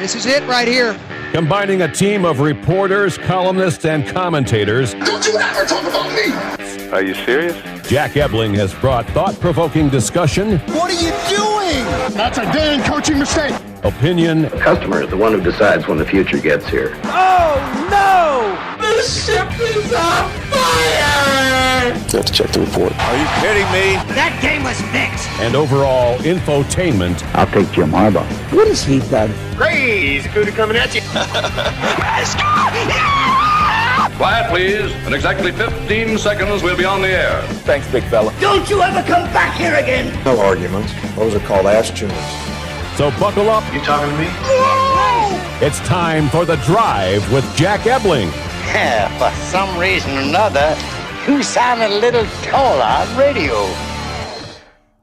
This is it right here. Combining a team of reporters, columnists, and commentators. Don't you ever talk about me! Are you serious? Jack Ebling has brought thought-provoking discussion. What are you doing? That's a damn coaching mistake! Opinion. The customer is the one who decides when the future gets here. Oh, no! The ship is on fire! You have to check the report. Are you kidding me? That game was fixed. And overall infotainment. I'll take Jim Harbaugh. What has he done? Crazy cootie coming at you. Quiet, please. In exactly 15 seconds, we'll be on the air. Thanks, big fella. Don't you ever come back here again! No arguments. Those are called ass tunes. So buckle up. You talking to me? It's time for The Drive with Jack Ebling. Yeah, for some reason or another, you sound a little taller on radio.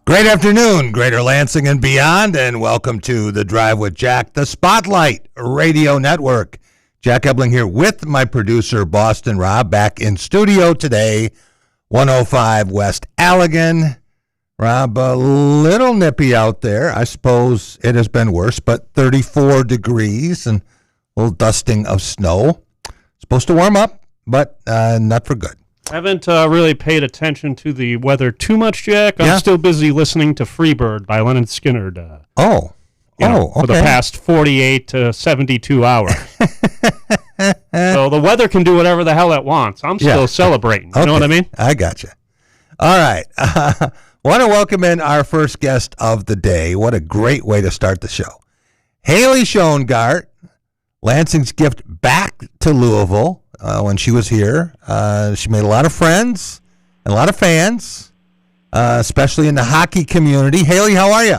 Great afternoon, Greater Lansing and beyond, and welcome to The Drive with Jack, the Spotlight Radio Network. Jack Ebling here with my producer, Boston Rob, back in studio today, 105 West Allegan. Rob, a little nippy out there. I suppose it has been worse, but 34 degrees and a little dusting of snow. Supposed to warm up, but not for good. I haven't really paid attention to the weather too much, Jack. I'm still busy listening to Freebird by Leonard Skinner. Okay. For the past 48 to 72 hours. So the weather can do whatever the hell it wants. I'm still celebrating. You know what I mean? I got you. All right. Want to welcome in our first guest of the day. What a great way to start the show. Haley Schoengart, Lansing's gift back to Louisville when she was here. She made a lot of friends and a lot of fans, especially in the hockey community. Haley, how are you?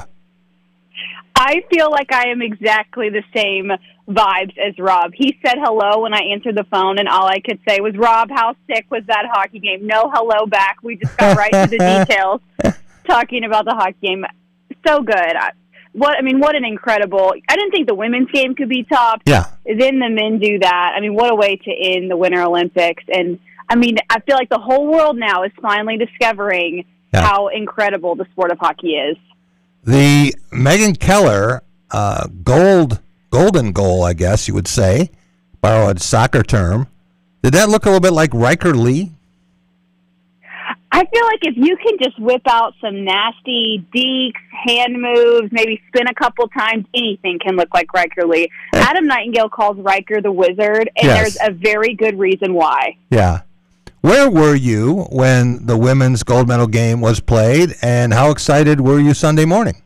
I feel like I am exactly the same vibes as Rob. He said hello when I answered the phone, and all I could say was, Rob, how sick was that hockey game? No hello back. We just got right to the details talking about the hockey game. So good. What an incredible... I didn't think the women's game could be topped. Yeah. Then the men do that. I mean, what a way to end the Winter Olympics. And, I mean, I feel like the whole world now is finally discovering how incredible the sport of hockey is. The Megan Keller golden goal, I guess you would say, borrow a soccer term. Did that look a little bit like Riker Lee? I feel like if you can just whip out some nasty dekes, hand moves, maybe spin a couple times, anything can look like Riker Lee. Adam Nightingale calls Riker the Wizard, and there's a very good reason why. Yeah. Where were you when the women's gold medal game was played, and how excited were you Sunday morning?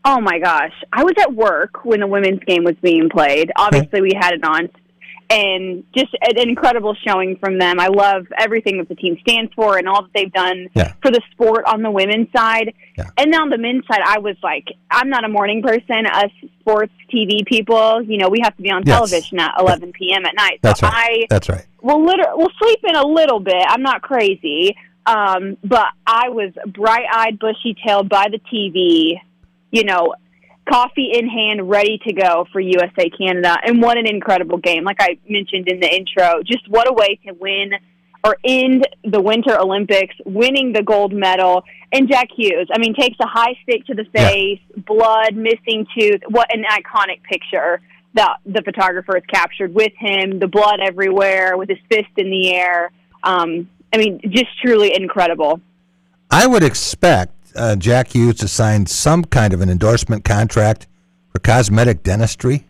Oh, my gosh. I was at work when the women's game was being played. Obviously, we had it on, and just an incredible showing from them. I love everything that the team stands for and all that they've done for the sport on the women's side. Yeah. And then on the men's side, I was like, I'm not a morning person. Us sports TV people, we have to be on television at 11 p.m. at night. That's right. That's right. We'll sleep in a little bit. I'm not crazy. But I was bright-eyed, bushy-tailed by the TV, coffee in hand, ready to go for USA Canada. And what an incredible game. Like I mentioned in the intro, just what a way to win or end the Winter Olympics, winning the gold medal. And Jack Hughes, takes a high stick to the face, blood, missing tooth. What an iconic picture that the photographer has captured with him, the blood everywhere, with his fist in the air. Just truly incredible. I would expect Jack Hughes to sign some kind of an endorsement contract for cosmetic dentistry.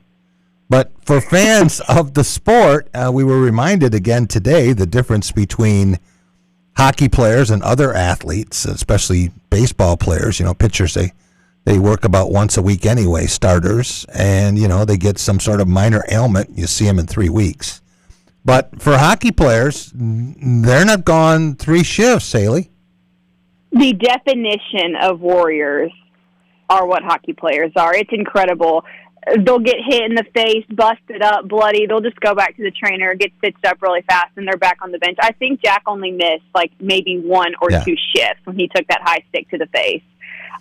But for fans of the sport, we were reminded again today the difference between hockey players and other athletes, especially baseball players. Pitchers, they work about once a week anyway, starters, and, they get some sort of minor ailment. You see them in 3 weeks. But for hockey players, they're not gone 3 shifts, Haley. The definition of warriors are what hockey players are. It's incredible. They'll get hit in the face, busted up, bloody. They'll just go back to the trainer, get stitched up really fast, and they're back on the bench. I think Jack only missed maybe 1 or 2 shifts when he took that high stick to the face.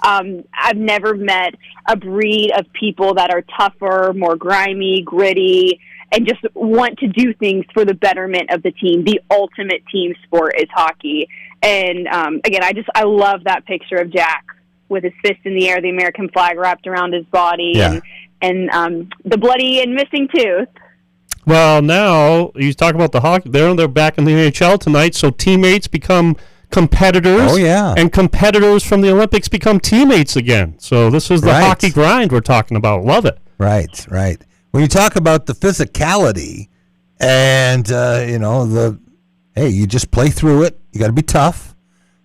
I've never met a breed of people that are tougher, more grimy, gritty, and just want to do things for the betterment of the team. The ultimate team sport is hockey. And, again, I love that picture of Jack with his fist in the air, the American flag wrapped around his body, and the bloody and missing tooth. Well, now you talk about the hockey. They're back in the NHL tonight, so teammates become competitors. Oh, yeah. And competitors from the Olympics become teammates again. So this is the hockey grind we're talking about. Love it. Right. When you talk about the physicality and, you just play through it. You got to be tough.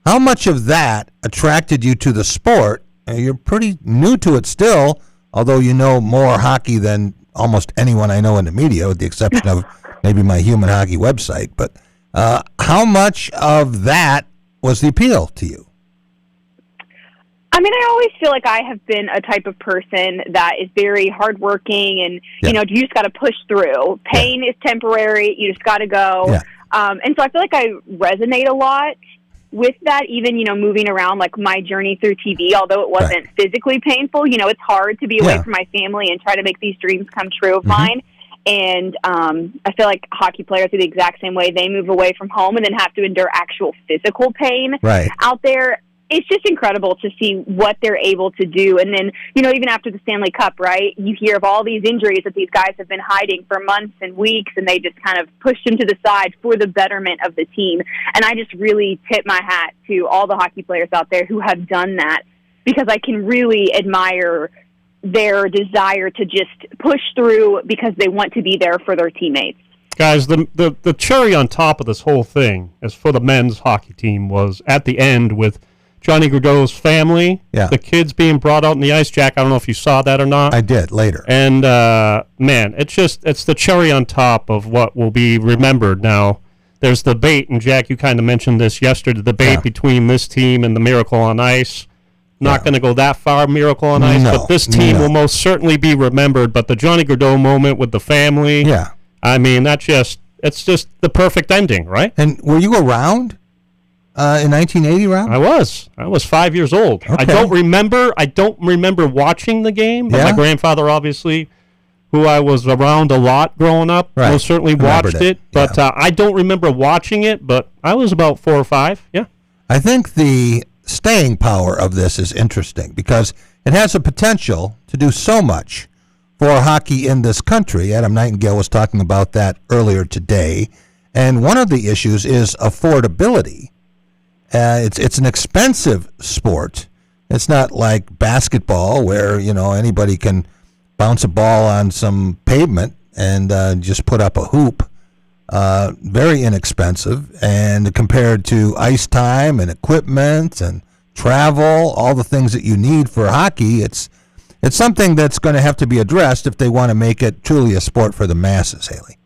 How much of that attracted you to the sport? You're pretty new to it still, although you know more hockey than almost anyone I know in the media, with the exception of maybe my Human Hockey website. But how much of that was the appeal to you? I mean, I always feel like I have been a type of person that is very hardworking, and you just got to push through. Pain is temporary; you just got to go. Yeah. And so I feel like I resonate a lot with that. Even moving around, like my journey through TV, although it wasn't physically painful, it's hard to be away from my family and try to make these dreams come true of mine. And I feel like hockey players are the exact same way. They move away from home and then have to endure actual physical pain out there. It's just incredible to see what they're able to do. And then, even after the Stanley Cup, right, you hear of all these injuries that these guys have been hiding for months and weeks, and they just kind of pushed them to the side for the betterment of the team. And I just really tip my hat to all the hockey players out there who have done that, because I can really admire their desire to just push through because they want to be there for their teammates. Guys, the cherry on top of this whole thing, as for the men's hockey team, was at the end with Johnny Gaudreau's family, the kids being brought out in the ice. Jack, I don't know if you saw that or not. I did, later. And, man, it's the cherry on top of what will be remembered. Now, there's the debate, and Jack, you kind of mentioned this yesterday, the debate between this team and the Miracle on Ice. Not going to go that far, Miracle on Ice, but this team will most certainly be remembered. But the Johnny Gaudreau moment with the family, I mean, it's just the perfect ending, right? And were you around? In 1980, Rob? I was 5 years old. Okay. I don't remember watching the game, but my grandfather, obviously, who I was around a lot growing up, most certainly watched it. But I don't remember watching it, but I was about 4 or 5, I think the staying power of this is interesting because it has a potential to do so much for hockey in this country. Adam Nightingale was talking about that earlier today. And one of the issues is affordability. It's an expensive sport. It's not like basketball where, anybody can bounce a ball on some pavement and just put up a hoop. Very inexpensive. And compared to ice time and equipment and travel, all the things that you need for hockey, it's something that's going to have to be addressed if they want to make it truly a sport for the masses, Haley.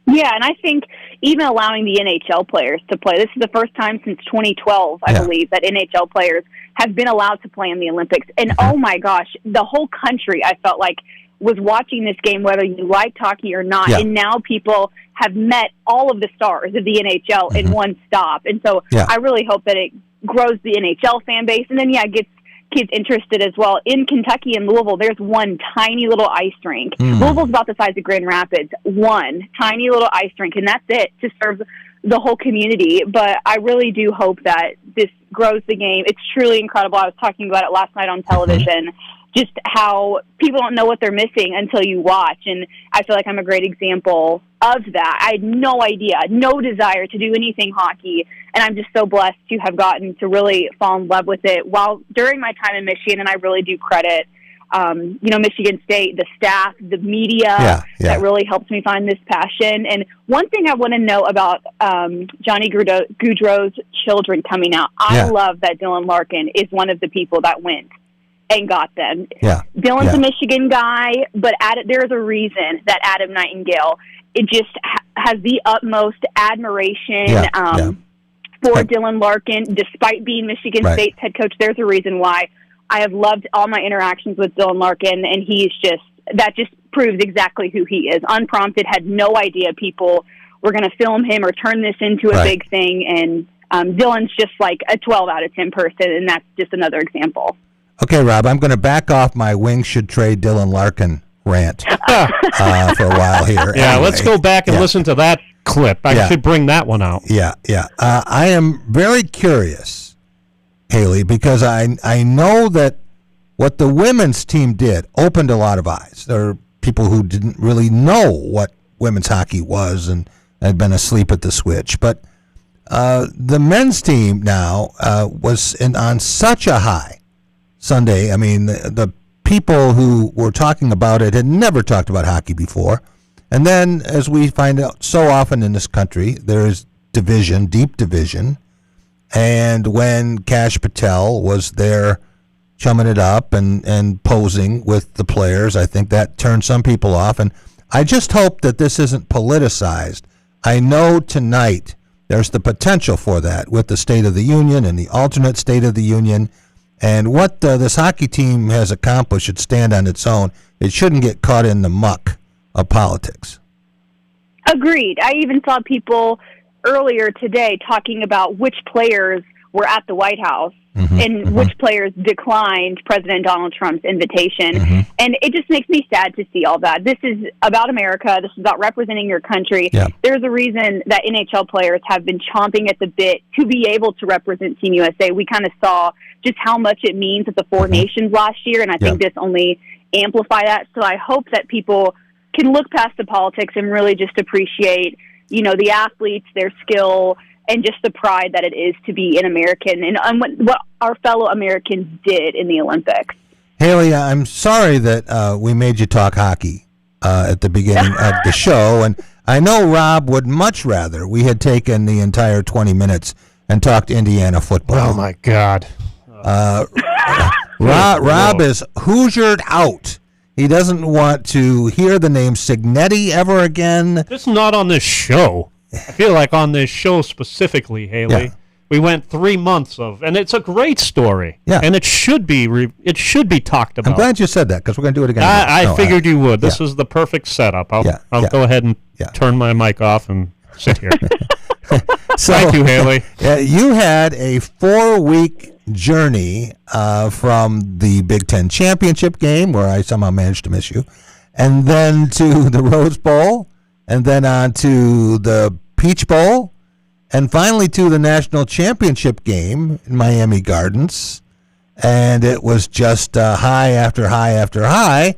Yeah, and I think even allowing the NHL players to play, this is the first time since 2012, I believe, that NHL players have been allowed to play in the Olympics. And oh my gosh, the whole country, I felt like, was watching this game, whether you liked hockey or not. And now people have met all of the stars of the NHL in one stop. And so I really hope that it grows the NHL fan base. And then, gets kids interested as well. In Kentucky and Louisville, there's one tiny little ice rink. Louisville's about the size of Grand Rapids. One tiny little ice rink, and that's it to serve the whole community. But I really do hope that this grows the game. It's truly incredible. I was talking about it last night on television, just how people don't know what they're missing until you watch. And I feel like I'm a great example of that. I had no idea, no desire to do anything hockey, and I'm just so blessed to have gotten to really fall in love with it while during my time in Michigan. And I really do credit, Michigan State, the staff, the media that really helped me find this passion. And one thing I want to know about Johnny Gaudreau's children coming out, I love that Dylan Larkin is one of the people that went and got them. Dylan's a Michigan guy, but there's a reason that Adam Nightingale just has the utmost admiration for Dylan Larkin, despite being Michigan State's head coach. There's a reason why. I have loved all my interactions with Dylan Larkin, and that just proves exactly who he is. Unprompted, had no idea people were going to film him or turn this into a big thing, and Dylan's just like a 12 out of 10 person, and that's just another example. Okay, Rob, I'm going to back off my Wings should trade Dylan Larkin rant for a while here. Anyway, let's go back and listen to that clip. I should bring that one out. I am very curious Haley, because I know that what the women's team did opened a lot of eyes. There are people who didn't really know what women's hockey was and had been asleep at the switch. But the men's team now was on such a high Sunday. I mean, the people who were talking about it had never talked about hockey before. And then, as we find out so often in this country, there is division, deep division. And when Kash Patel was there chumming it up and posing with the players, I think that turned some people off. And I just hope that this isn't politicized. I know tonight there's the potential for that with the State of the Union and the alternate State of the Union. And what this hockey team has accomplished should stand on its own. It shouldn't get caught in the muck of politics. Agreed. I even saw people earlier today talking about which players were at the White House and which players declined President Donald Trump's invitation. And it just makes me sad to see all that. This is about America. This is about representing your country. Yeah. There's a reason that NHL players have been chomping at the bit to be able to represent Team USA. We kind of saw just how much it means at the Four Nations last year, and I think this only amplify that. So I hope that people can look past the politics and really just appreciate, you know, the athletes, their skill, and just the pride that it is to be an American and what our fellow Americans did in the Olympics. Haley, I'm sorry that we made you talk hockey at the beginning of the show, and I know Rob would much rather we had taken the entire 20 minutes and talked Indiana football. Oh, my God. Rob is Hoosiered out. He doesn't want to hear the name Signetti ever again. It's not on this show. I feel like on this show specifically, Haley, we went 3 months of, and it's a great story. Yeah. And it should be talked about. I'm glad you said that because we're going to do it again. I figured you would. This is the perfect setup. I'll go ahead and turn my mic off and sit here. So, thank you, Haley. You had a 4-week journey from the Big Ten championship game, where I somehow managed to miss you, and then to the Rose Bowl, and then on to the Peach Bowl, and finally to the national championship game in Miami Gardens. And it was just high after high after high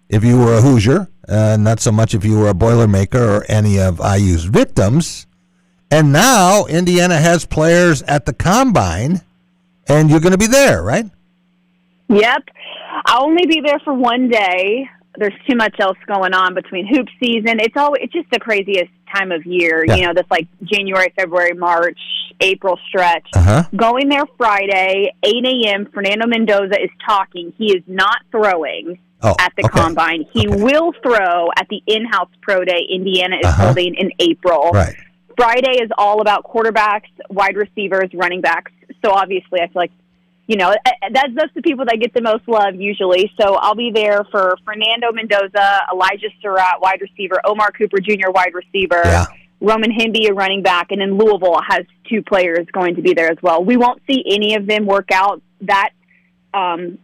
if you were a Hoosier, not so much if you were a Boilermaker or any of IU's victims. And now Indiana has players at the Combine, and you're going to be there, right? Yep. I'll only be there for one day. There's too much else going on between hoop season. It's just the craziest time of year. Yeah. You know, this like January, February, March, April stretch. Going there Friday, 8 a.m., Fernando Mendoza is talking. He is not throwing at the Combine. He will throw at the in-house pro day Indiana is holding in April. Right. Friday is all about quarterbacks, wide receivers, running backs. So obviously I feel like, you know, that's the people that get the most love usually. So I'll be there for Fernando Mendoza, Elijah Surratt, wide receiver, Omar Cooper Jr., wide receiver, Roman Himby, a running back, and then Louisville has 2 players going to be there as well. We won't see any of them work out. That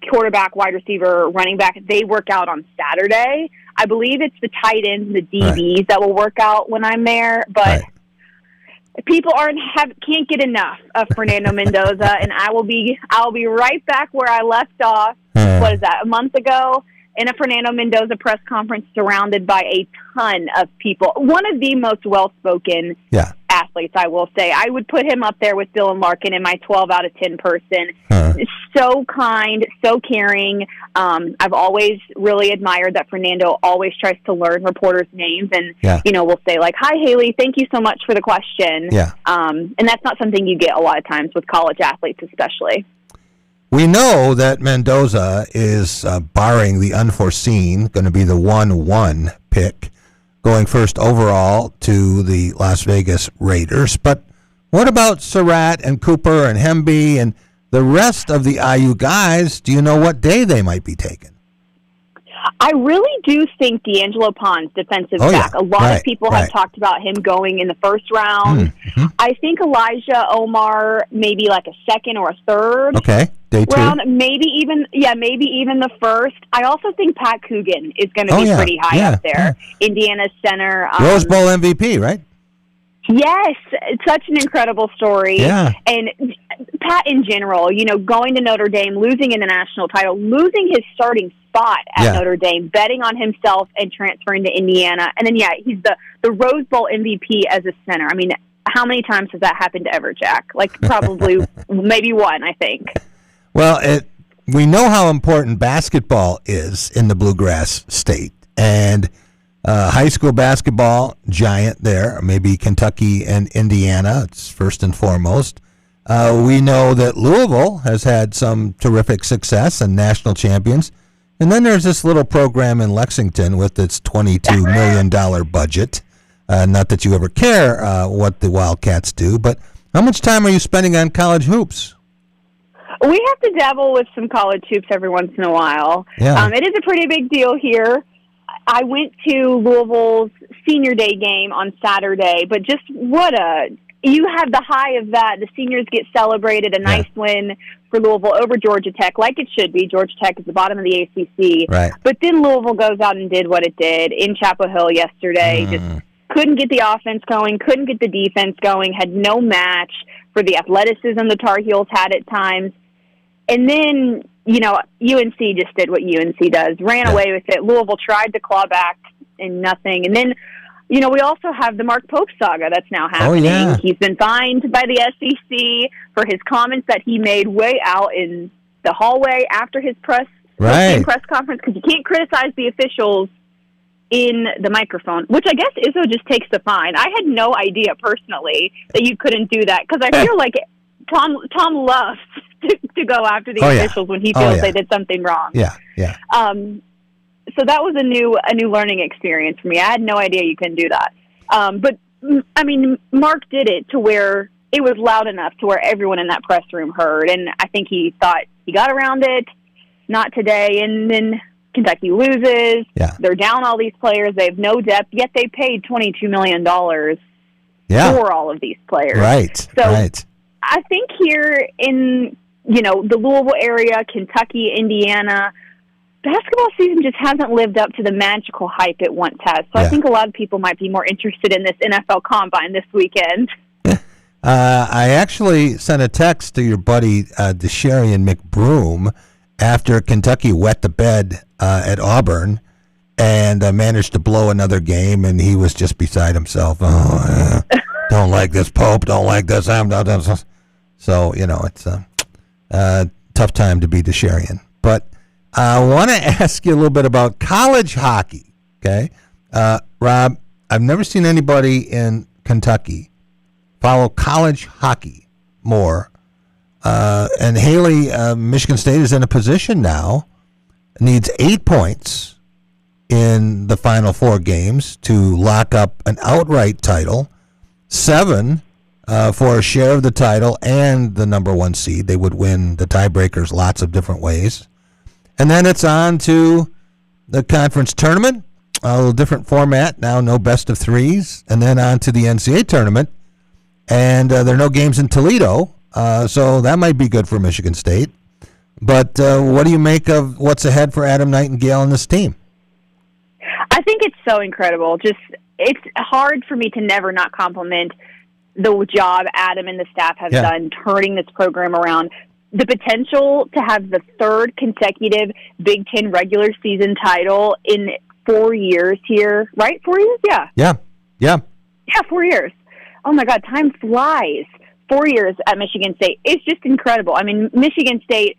quarterback, wide receiver, running back, they work out on Saturday. I believe it's the tight ends and the DBs that will work out when I'm there, but people can't get enough of Fernando Mendoza, and I'll be right back where I left off. What is that? A month ago, in a Fernando Mendoza press conference, surrounded by a ton of people. One of the most well-spoken athletes, I will say. I would put him up there with Dylan Larkin in my 12 out of 10 person. So kind, so caring. I've always really admired that Fernando always tries to learn reporters' names and, you know, will say like, "Hi, Haley, thank you so much for the question." And that's not something you get a lot of times with college athletes especially. We know that Mendoza is, barring the unforeseen, going to be the 1-1 pick, going first overall to the Las Vegas Raiders. But what about Surratt and Cooper and Hemby and the rest of the IU guys? Do you know what day they might be taken? I really do think D'Angelo Pons, defensive back. A lot of people have talked about him going in the first round. I think Elijah Omar maybe like a second or a third. Okay, day 2. Round, maybe even the first. I also think Pat Coogan is going to be pretty high up there. Indiana center. Rose Bowl MVP, right? Yes, it's such an incredible story. Yeah. And Pat, in general, going to Notre Dame, losing in the national title, losing his starting spot at Notre Dame, betting on himself and transferring to Indiana. And then, he's the Rose Bowl MVP as a center. I mean, how many times has that happened ever, Jack? Like, probably maybe one, I think. Well, we know how important basketball is in the Bluegrass State. And high school basketball, giant there, maybe Kentucky and Indiana, it's first and foremost. We know that Louisville has had some terrific success and national champions. And then there's this little program in Lexington with its $22 million budget. Not that you ever care what the Wildcats do, but how much time are you spending on college hoops? We have to dabble with some college hoops every once in a while. Yeah. It is a pretty big deal here. I went to Louisville's senior day game on Saturday, but just you have the high of that. The seniors get celebrated, a nice win for Louisville over Georgia Tech, like it should be. Georgia Tech is the bottom of the ACC. Right. But then Louisville goes out and did what it did in Chapel Hill yesterday. Just couldn't get the offense going, couldn't get the defense going, had no match for the athleticism the Tar Heels had at times. And then, UNC just did what UNC does, ran away with it. Louisville tried to claw back and nothing. And then, we also have the Mark Pope saga that's now happening. Oh, yeah. He's been fined by the SEC for his comments that he made way out in the hallway after his press conference, because you can't criticize the officials in the microphone, which I guess Izzone just takes the fine. I had no idea personally that you couldn't do that, because I feel like Tom loves to go after the officials when he feels they did something wrong. Yeah. So that was a new learning experience for me. I had no idea you can do that. But I mean, Mark did it to where it was loud enough to where everyone in that press room heard, and I think he thought he got around it. Not today. And then Kentucky loses. Yeah. They're down all these players. They have no depth, yet they paid $22 million for all of these players. Right. I think here in, the Louisville area, Kentucky, Indiana, basketball season just hasn't lived up to the magical hype it once has. So I think a lot of people might be more interested in this NFL Combine this weekend. I actually sent a text to your buddy DeSherian McBroom after Kentucky wet the bed at Auburn and managed to blow another game, and he was just beside himself. Don't like this Pope, don't like this. So, it's a tough time to be DeSherian. But I want to ask you a little bit about college hockey, okay? Rob, I've never seen anybody in Kentucky follow college hockey more. And Haley, Michigan State is in a position now, needs 8 points in the final 4 games to lock up an outright title, 7 for a share of the title and the number 1 seed. They would win the tiebreakers lots of different ways. And then it's on to the conference tournament, a little different format now, no best of 3s, and then on to the NCAA tournament. And there are no games in Toledo, so that might be good for Michigan State. But what do you make of what's ahead for Adam Nightingale and this team? I think it's so incredible. It's hard for me to never not compliment the job Adam and the staff have done turning this program around. The potential to have the 3rd consecutive Big Ten regular season title in 4 years here, right? 4 years? Yeah. Yeah, 4 years. Oh, my God, time flies. 4 years at Michigan State. It's just incredible. I mean, Michigan State,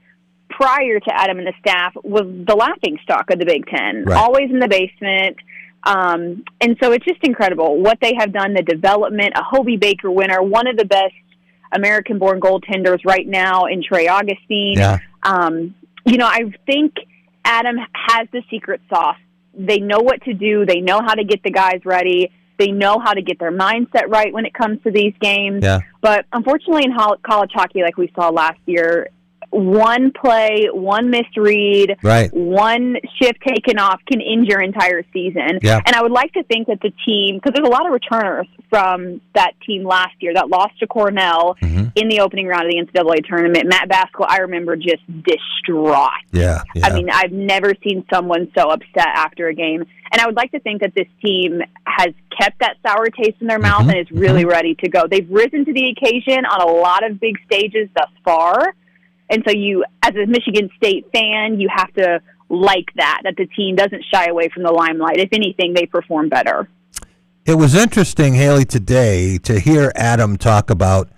prior to Adam and the staff, was the laughingstock of the Big Ten, always in the basement. And so it's just incredible what they have done, the development, a Hobie Baker winner, one of the best American-born goaltenders right now in Trey Augustine. Yeah. I think Adam has the secret sauce. They know what to do. They know how to get the guys ready. They know how to get their mindset right when it comes to these games. Yeah. But unfortunately in college hockey, like we saw last year, one play, one misread, one shift taken off can end your entire season. Yeah. And I would like to think that the team, because there's a lot of returners from that team last year that lost to Cornell in the opening round of the NCAA tournament. Matt Baskell, I remember, just distraught. Yeah. I mean, I've never seen someone so upset after a game. And I would like to think that this team has kept that sour taste in their mouth and is really ready to go. They've risen to the occasion on a lot of big stages thus far. And so you, as a Michigan State fan, you have to like that the team doesn't shy away from the limelight. If anything, they perform better. It was interesting, Haley, today to hear Adam talk about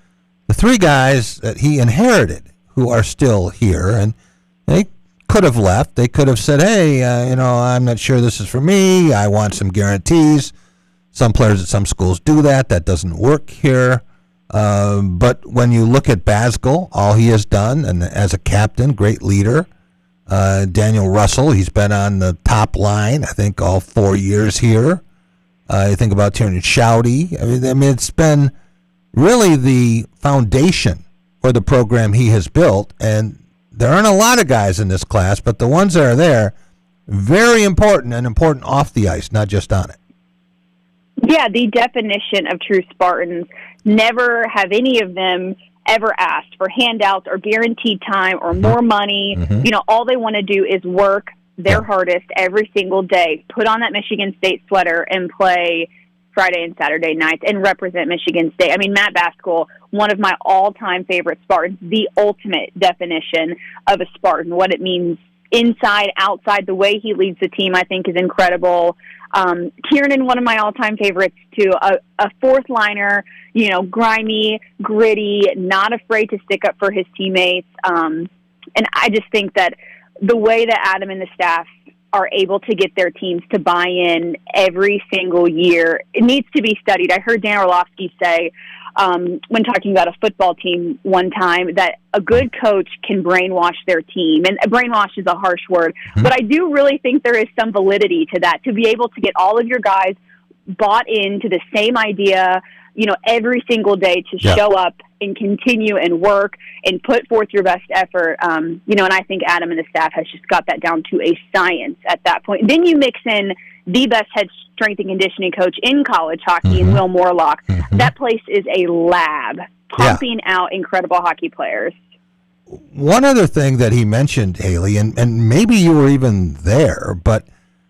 the three guys that he inherited who are still here. And they could have left. They could have said, hey, I'm not sure this is for me. I want some guarantees. Some players at some schools do that. That doesn't work here. But when you look at Baskell, all he has done, and as a captain, great leader. Daniel Russell, he's been on the top line, I think, all 4 years here. You think about Tiernan Shouty. I mean, it's been really the foundation for the program he has built. And there aren't a lot of guys in this class, but the ones that are there, very important, and important off the ice, not just on it. Yeah, the definition of true Spartans. Never have any of them ever asked for handouts or guaranteed time or more money. All they want to do is work their hardest every single day, put on that Michigan State sweater and play Friday and Saturday nights and represent Michigan State. I mean, Matt Baskell, one of my all-time favorite Spartans, the ultimate definition of a Spartan, what it means inside, outside, the way he leads the team, I think, is incredible. Kiernan, one of my all-time favorites, too, a fourth liner, grimy, gritty, not afraid to stick up for his teammates. And I just think that the way that Adam and the staff are able to get their teams to buy in every single year, it needs to be studied. I heard Dan Orlovsky say, when talking about a football team one time, that a good coach can brainwash their team. And brainwash is a harsh word, but I do really think there is some validity to that, to be able to get all of your guys bought into the same idea, every single day to show up and continue and work and put forth your best effort. And I think Adam and the staff has just got that down to a science at that point. Then you mix in the best head strength and conditioning coach in college hockey in Will Morlock. That place is a lab, pumping out incredible hockey players. One other thing that he mentioned, Haley, and maybe you were even there, but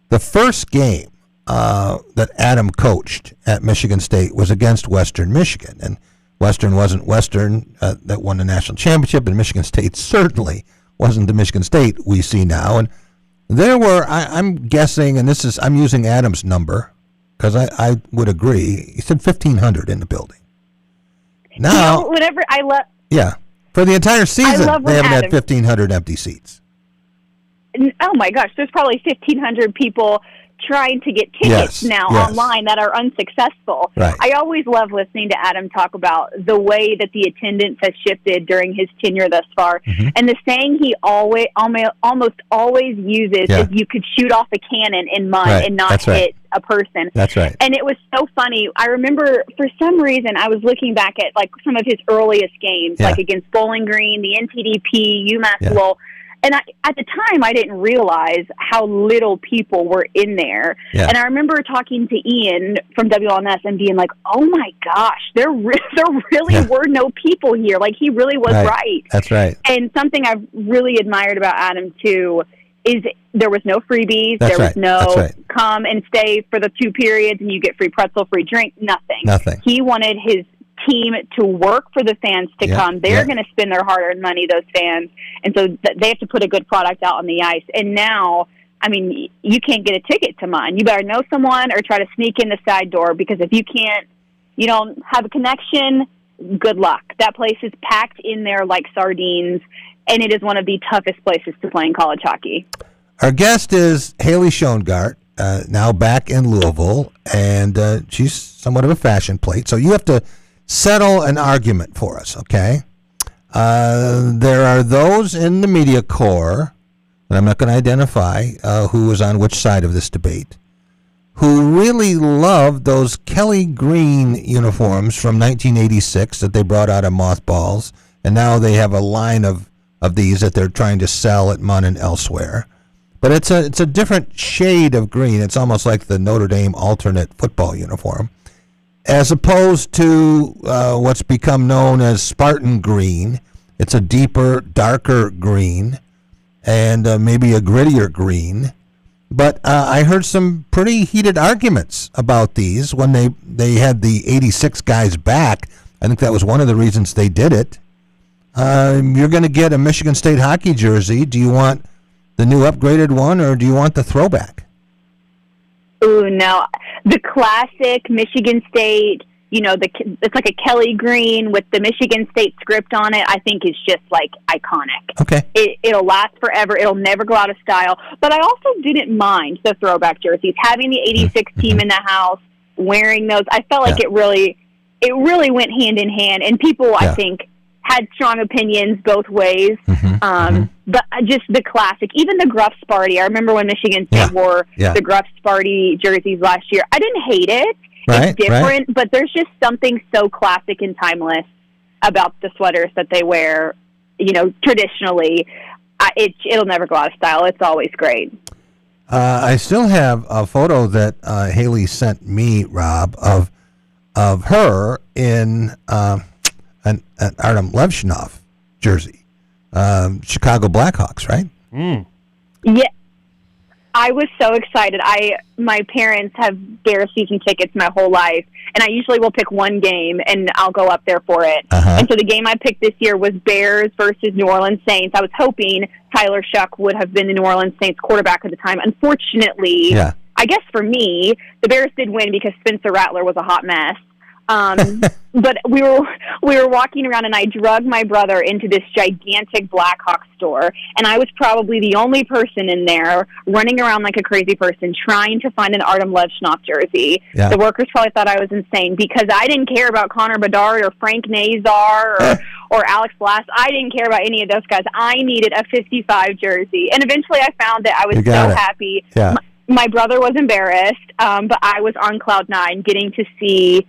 the first game that Adam coached at Michigan State was against Western Michigan. And Western wasn't Western that won the national championship, and Michigan State certainly wasn't the Michigan State we see now. And there were, I'm guessing, and I'm using Adam's number because I would agree. He said 1,500 in the building. Now, for the entire season, they haven't had 1,500 empty seats. Oh my gosh, there's probably 1,500 people trying to get tickets online that are unsuccessful. Right. I always love listening to Adam talk about the way that the attendance has shifted during his tenure thus far. And the saying he almost always uses is, you could shoot off a cannon in mud and not hit a person. That's right. And it was so funny. I remember for some reason I was looking back at like some of his earliest games, like against Bowling Green, the NTDP, UMass Lowell. And at the time, I didn't realize how little people were in there. And I remember talking to Ian from WLNS and being like, oh, my gosh, there really were no people here. Like, he really was right. That's right. And something I've really admired about Adam, too, is there was no freebies. There was no come and stay for the 2 periods and you get free pretzel, free drink, nothing. He wanted his team to work for the fans to come. They're going to spend their hard-earned money, those fans, and so they have to put a good product out on the ice. And now, I mean, you can't get a ticket to mine. You better know someone or try to sneak in the side door, because if you don't have a connection, good luck. That place is packed in there like sardines, and it is one of the toughest places to play in college hockey. Our guest is Haley Schoengart, now back in Louisville, and she's somewhat of a fashion plate, so you have to settle an argument for us, okay? There are those in the media corps, and I'm not going to identify who is on which side of this debate, who really love those Kelly Green uniforms from 1986 that they brought out of mothballs, and now they have a line of of these that they're trying to sell at Munn and elsewhere. But it's a different shade of green. It's almost like the Notre Dame alternate football uniform, as opposed to what's become known as Spartan green. It's a deeper, darker green, and maybe a grittier green. But I heard some pretty heated arguments about these when they had the 86 guys back. I think that was one of the reasons they did it. You're going to get a Michigan State hockey jersey. Do you want the new upgraded one, or do you want the throwback? Ooh, no. The classic Michigan State, it's like a Kelly green with the Michigan State script on it, I think is just, iconic. Okay. It'll last forever. It'll never go out of style. But I also didn't mind the throwback jerseys. Having the 86 team in the house, wearing those, I felt like it really went hand in hand. And people, I think, had strong opinions both ways. But just the classic, even the Gruff Sparty. I remember when Michigan State wore the Gruff Sparty jerseys last year. I didn't hate it. It's different, but there's just something so classic and timeless about the sweaters that they wear, traditionally. It'll never go out of style. It's always great. I still have a photo that Haley sent me, Rob, of her in an Artem Levshinov jersey. Chicago Blackhawks, right? Yeah. I was so excited. My parents have Bears season tickets my whole life, and I usually will pick one game, and I'll go up there for it. And so the game I picked this year was Bears versus New Orleans Saints. I was hoping Tyler Shuck would have been the New Orleans Saints quarterback at the time. Unfortunately, I guess for me, the Bears did win because Spencer Rattler was a hot mess. But we were walking around, and I drugged my brother into this gigantic Blackhawks store, and I was probably the only person in there running around like a crazy person trying to find an Artem Levshinov jersey. The workers probably thought I was insane because I didn't care about Connor Bedard or Frank Nazar or Alex Blass. I didn't care about any of those guys. I needed a 55 jersey, and eventually I found it. I was so happy. My brother was embarrassed, but I was on cloud nine getting to see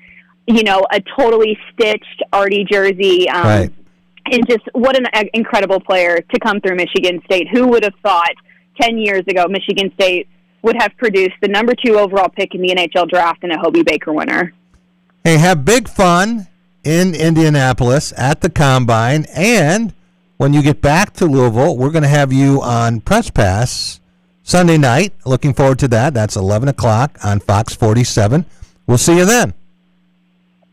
a totally stitched Artie jersey. And just what an incredible player to come through Michigan State. Who would have thought 10 years ago Michigan State would have produced the number 2 overall pick in the NHL draft and a Hobie Baker winner? Hey, have big fun in Indianapolis at the Combine. And when you get back to Louisville, we're going to have you on Press Pass Sunday night. Looking forward to that. That's 11 o'clock on Fox 47. We'll see you then.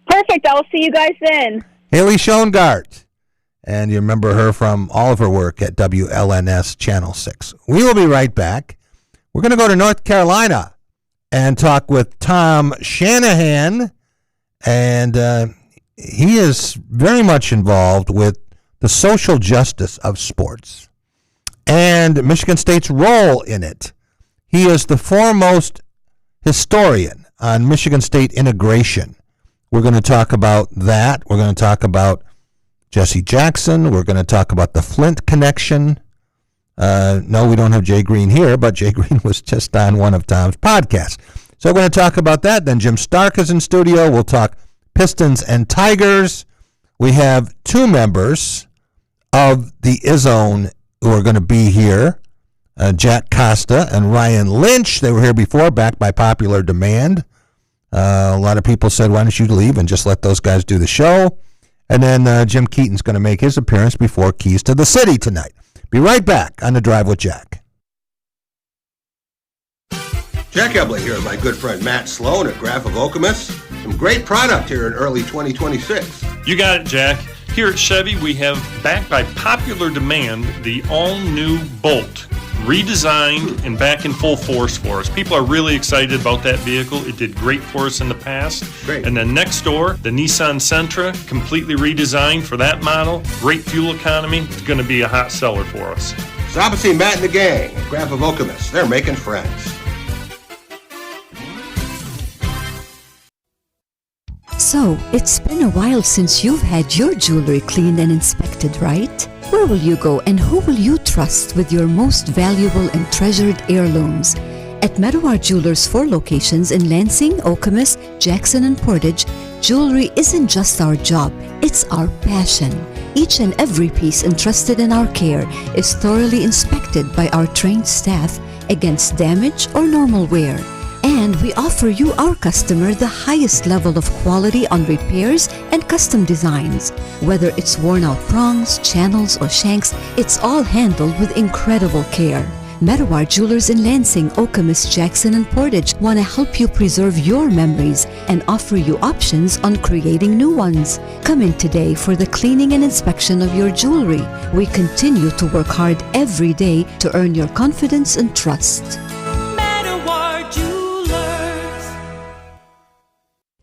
Perfect. I'll see you guys then. Haley Schoengart. And you remember her from all of her work at WLNS Channel 6. We will be right back. We're going to go to North Carolina and talk with Tom Shanahan. And he is very much involved with the social justice of sports and Michigan State's role in it. He is the foremost historian on Michigan State integration. We're going to talk about that. We're going to talk about Jesse Jackson. We're going to talk about the Flint connection. No, we don't have Jay Green here, but Jay Green was just on one of Tom's podcasts. So we're going to talk about that. Then Jim Stark is in studio. We'll talk Pistons and Tigers. We have 2 members of the Izzone who are going to be here, Jack Costa and Ryan Lynch. They were here before, backed by popular demand. A lot of people said, why don't you leave and just let those guys do the show? And then Jim Keyton's going to make his appearance before Keys to the City tonight. Be right back on The Drive with Jack. Jack Ebling here with my good friend Matt Sloan at Graph of Okemos. Some great product here in early 2026. You got it, Jack. Here at Chevy, we have, backed by popular demand, the all-new Bolt. Redesigned and back in full force for us. People are really excited about that vehicle. It did great for us in the past. Great. And then next door, the Nissan Sentra, completely redesigned for that model. Great fuel economy. It's going to be a hot seller for us. Stop and see Matt and the gang at Graph of Okemos. They're making friends. So, it's been a while since you've had your jewelry cleaned and inspected, right? Where will you go and who will you trust with your most valuable and treasured heirlooms? At Meadowar Jewelers' 4 locations in Lansing, Okemos, Jackson, and Portage, jewelry isn't just our job, it's our passion. Each and every piece entrusted in our care is thoroughly inspected by our trained staff against damage or normal wear. And we offer you, our customer, the highest level of quality on repairs and custom designs. Whether it's worn out prongs, channels, or shanks, it's all handled with incredible care. Meadowar Jewelers in Lansing, Okemos, Jackson, and Portage want to help you preserve your memories and offer you options on creating new ones. Come in today for the cleaning and inspection of your jewelry. We continue to work hard every day to earn your confidence and trust.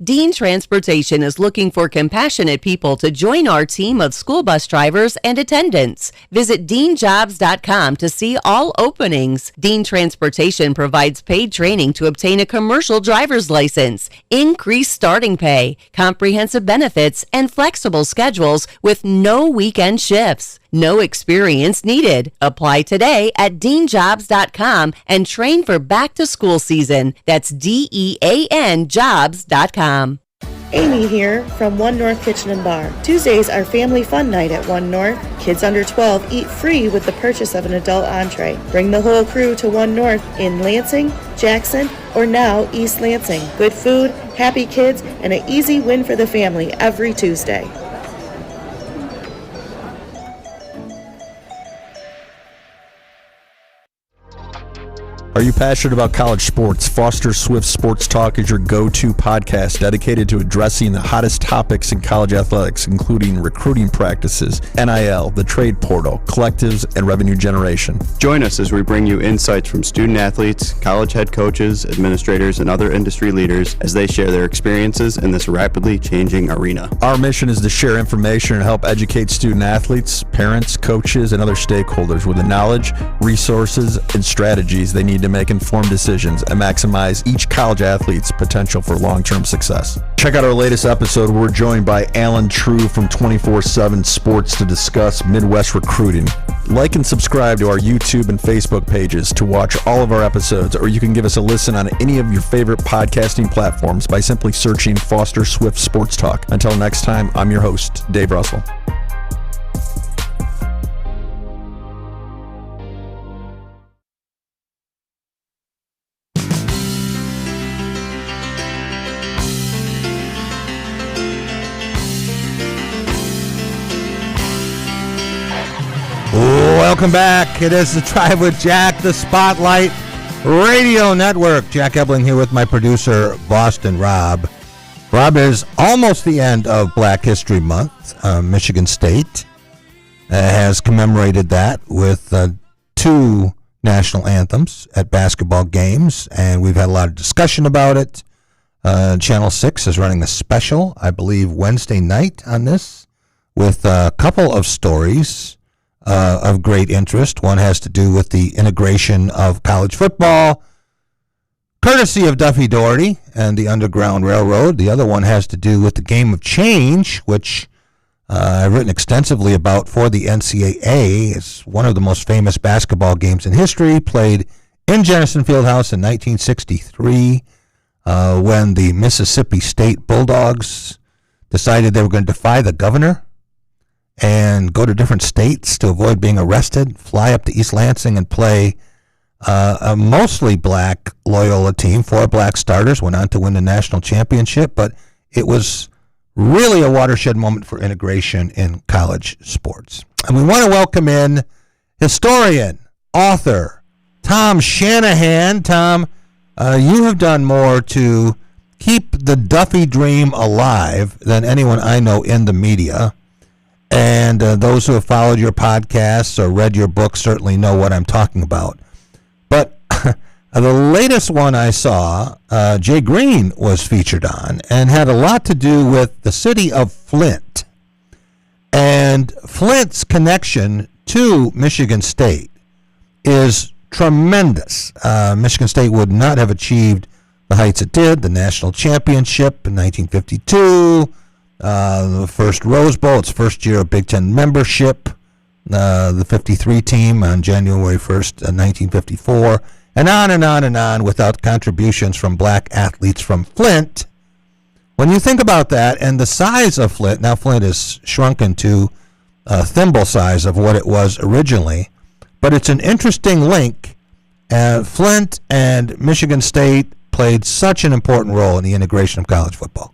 Dean Transportation is looking for compassionate people to join our team of school bus drivers and attendants. Visit deanjobs.com to see all openings. Dean Transportation provides paid training to obtain a commercial driver's license, increased starting pay, comprehensive benefits, and flexible schedules with no weekend shifts. No experience needed. Apply today at deanjobs.com and train for back to school season. That's DEAN jobs.com. Amy here from One North Kitchen and Bar. Tuesdays are family fun night at One North. Kids under 12 eat free with the purchase of an adult entree. Bring the whole crew to One North in Lansing, Jackson, or now East Lansing. Good food, happy kids, and an easy win for the family every Tuesday. Are you passionate about college sports? Foster Swift Sports Talk is your go-to podcast dedicated to addressing the hottest topics in college athletics, including recruiting practices, NIL, the trade portal, collectives, and revenue generation. Join us as we bring you insights from student athletes, college head coaches, administrators, and other industry leaders as they share their experiences in this rapidly changing arena. Our mission is to share information and help educate student athletes, parents, coaches, and other stakeholders with the knowledge, resources, and strategies they need to make informed decisions and maximize each college athlete's potential for long-term success. Check out our latest episode. We're joined by Alan True from 24/7 Sports to discuss Midwest recruiting. Like and subscribe to our YouTube and Facebook pages to watch all of our episodes, or you can give us a listen on any of your favorite podcasting platforms by simply searching Foster Swift Sports Talk. Until next time, I'm your host, Dave Russell. Welcome back. It is The Drive with Jack, the Spotlight Radio Network. Jack Ebling here with my producer, Boston Rob. Rob, is almost the end of Black History Month. Michigan State has commemorated that with 2 national anthems at basketball games, and we've had a lot of discussion about it. Channel 6 is running a special, I believe, Wednesday night on this with a couple of stories of great interest. One has to do with the integration of college football, courtesy of Duffy Daugherty and the Underground Railroad. The other one has to do with the Game of Change, which I've written extensively about for the NCAA. It's one of the most famous basketball games in history, played in Jennison Fieldhouse in 1963 when the Mississippi State Bulldogs decided they were going to defy the governor and go to different states to avoid being arrested, fly up to East Lansing and play a mostly black Loyola team. 4 black starters went on to win the national championship, but it was really a watershed moment for integration in college sports. And we want to welcome in historian, author, Tom Shanahan. Tom, you have done more to keep the Duffy dream alive than anyone I know in the media. And those who have followed your podcasts or read your book certainly know what I'm talking about. But the latest one I saw, Jay Green was featured on and had a lot to do with the city of Flint and Flint's connection to Michigan State is tremendous. Michigan State would not have achieved the heights it did, the national championship in 1952, the first Rose Bowl, its first year of Big Ten membership, the 53 team on January 1st, 1954, and on and on and on without contributions from black athletes from Flint. When you think about that and the size of Flint, now Flint is shrunken to a thimble size of what it was originally, but it's an interesting link. Flint and Michigan State played such an important role in the integration of college football.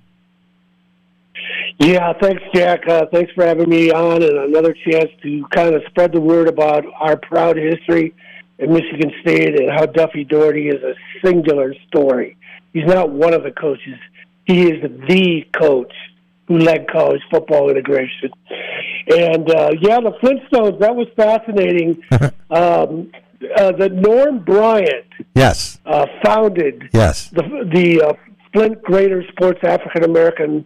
Yeah, thanks, Jack. Thanks for having me on and another chance to kind of spread the word about our proud history in Michigan State and how Duffy Daugherty is a singular story. He's not one of the coaches. He is the coach who led college football integration. And, the Flintstones, that was fascinating. That Norm Bryant founded the Flint Greater Sports African American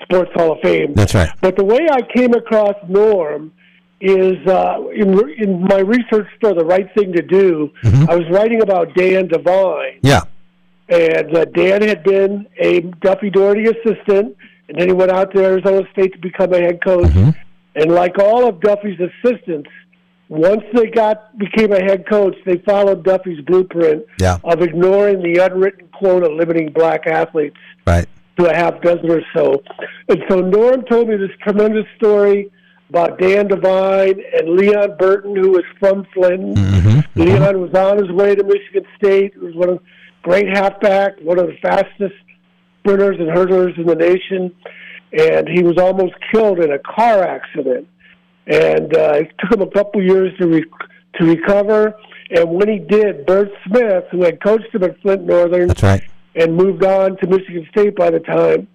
Sports Hall of Fame. That's right. But the way I came across Norm is in my research for The Right Thing to Do, I was writing about Dan Devine. Yeah. And Dan had been a Duffy Daugherty assistant, and then he went out to Arizona State to become a head coach. And like all of Duffy's assistants, once they became a head coach, they followed Duffy's blueprint of ignoring the unwritten quota limiting black athletes to a half dozen or so. And so Norm told me this tremendous story about Dan Devine and Leon Burton, who was from Flint. Leon was on his way to Michigan State. He was one of the great halfback, one of the fastest sprinters and hurdlers in the nation. And he was almost killed in a car accident. And it took him a couple years to recover. And when he did, Bert Smith, who had coached him at Flint Northern and moved on to Michigan State by that time,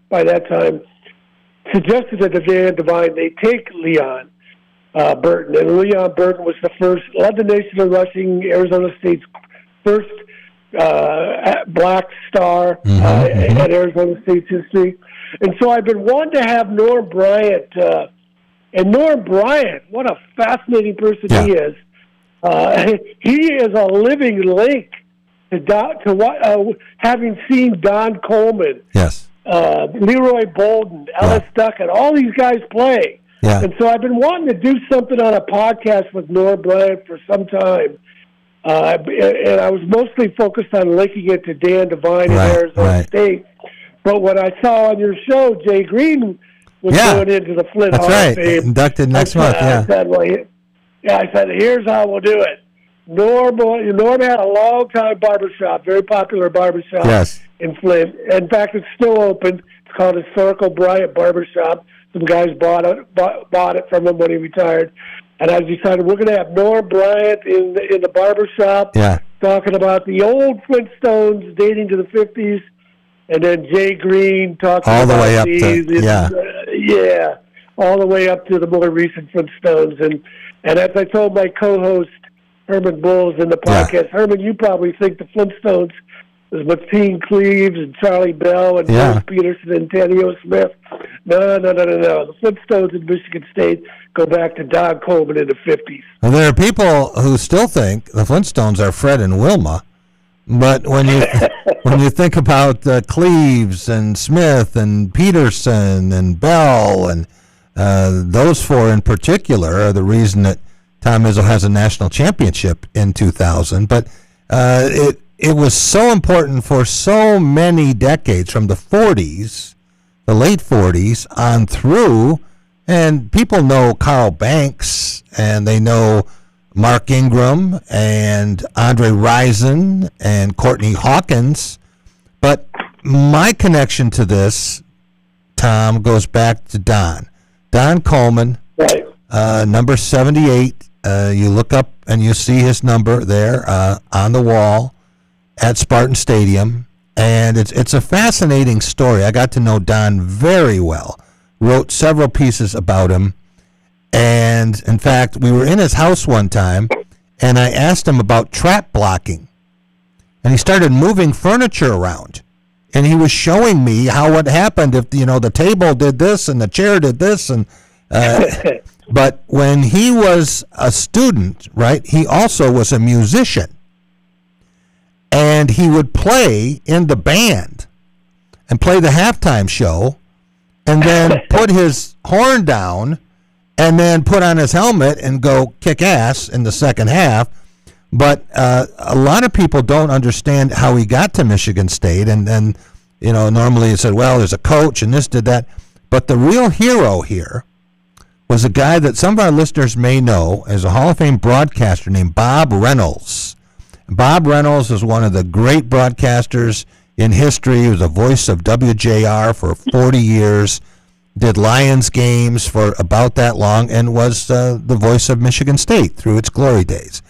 suggested that Dan Devine they take Leon Burton. And Leon Burton was led the nation in rushing, Arizona State's first black star at Arizona State's history. And so I've been wanting to have Norm Bryant. And Norm Bryant, what a fascinating person he is. He is a living link to having seen Don Coleman, Leroy Bolden, Ellis Duckett, all these guys play. And so I've been wanting to do something on a podcast with Norm Bryant for some time. And I was mostly focused on linking it to Dan Devine in Arizona State. But when I saw on your show, Jay Green was going into the Flint Hall of Fame. Inducted next month, I said, here's how we'll do it. Norm had a long-time barbershop, very popular barbershop in Flint. In fact, it's still open. It's called Historical Bryant Barbershop. Some guys bought it from him when he retired. And I decided we're going to have Norm Bryant in the barbershop talking about the old Flintstones dating to the 50s. And then Jay Green talking all the about way up all the way up to the more recent Flintstones. And as I told my co-host Herman Bulls in the podcast, Herman, you probably think the Flintstones was Mateen Cleaves and Charlie Bell and Bruce Peterson and Teddy Smith. No. The Flintstones in Michigan State go back to Don Coleman in the 50s. Well, there are people who still think the Flintstones are Fred and Wilma. But when you think about Cleaves and Smith and Peterson and Bell and those four in particular are the reason that Tom Izzo has a national championship in 2000. But it was so important for so many decades, from the 40s, the late 40s, on through. And people know Carl Banks, and they know Mark Ingram and Andre Rison and Courtney Hawkins. But my connection to this, Tom, goes back to Don Coleman, number 78. You look up and you see his number there on the wall at Spartan Stadium. And it's a fascinating story. I got to know Don very well. Wrote several pieces about him. And, in fact, we were in his house one time, and I asked him about trap blocking. And he started moving furniture around. And he was showing me how it happened if, the table did this and the chair did this. And but when he was a student, he also was a musician. And he would play in the band and play the halftime show and then put his horn down and then put on his helmet and go kick ass in the second half. But a lot of people don't understand how he got to Michigan State. And then, normally it said, well, there's a coach and this did that. But the real hero here was a guy that some of our listeners may know as a Hall of Fame broadcaster named Bob Reynolds. Bob Reynolds is one of the great broadcasters in history. He was the voice of WJR for 40 years, did Lions games for about that long, and was the voice of Michigan State through its glory days.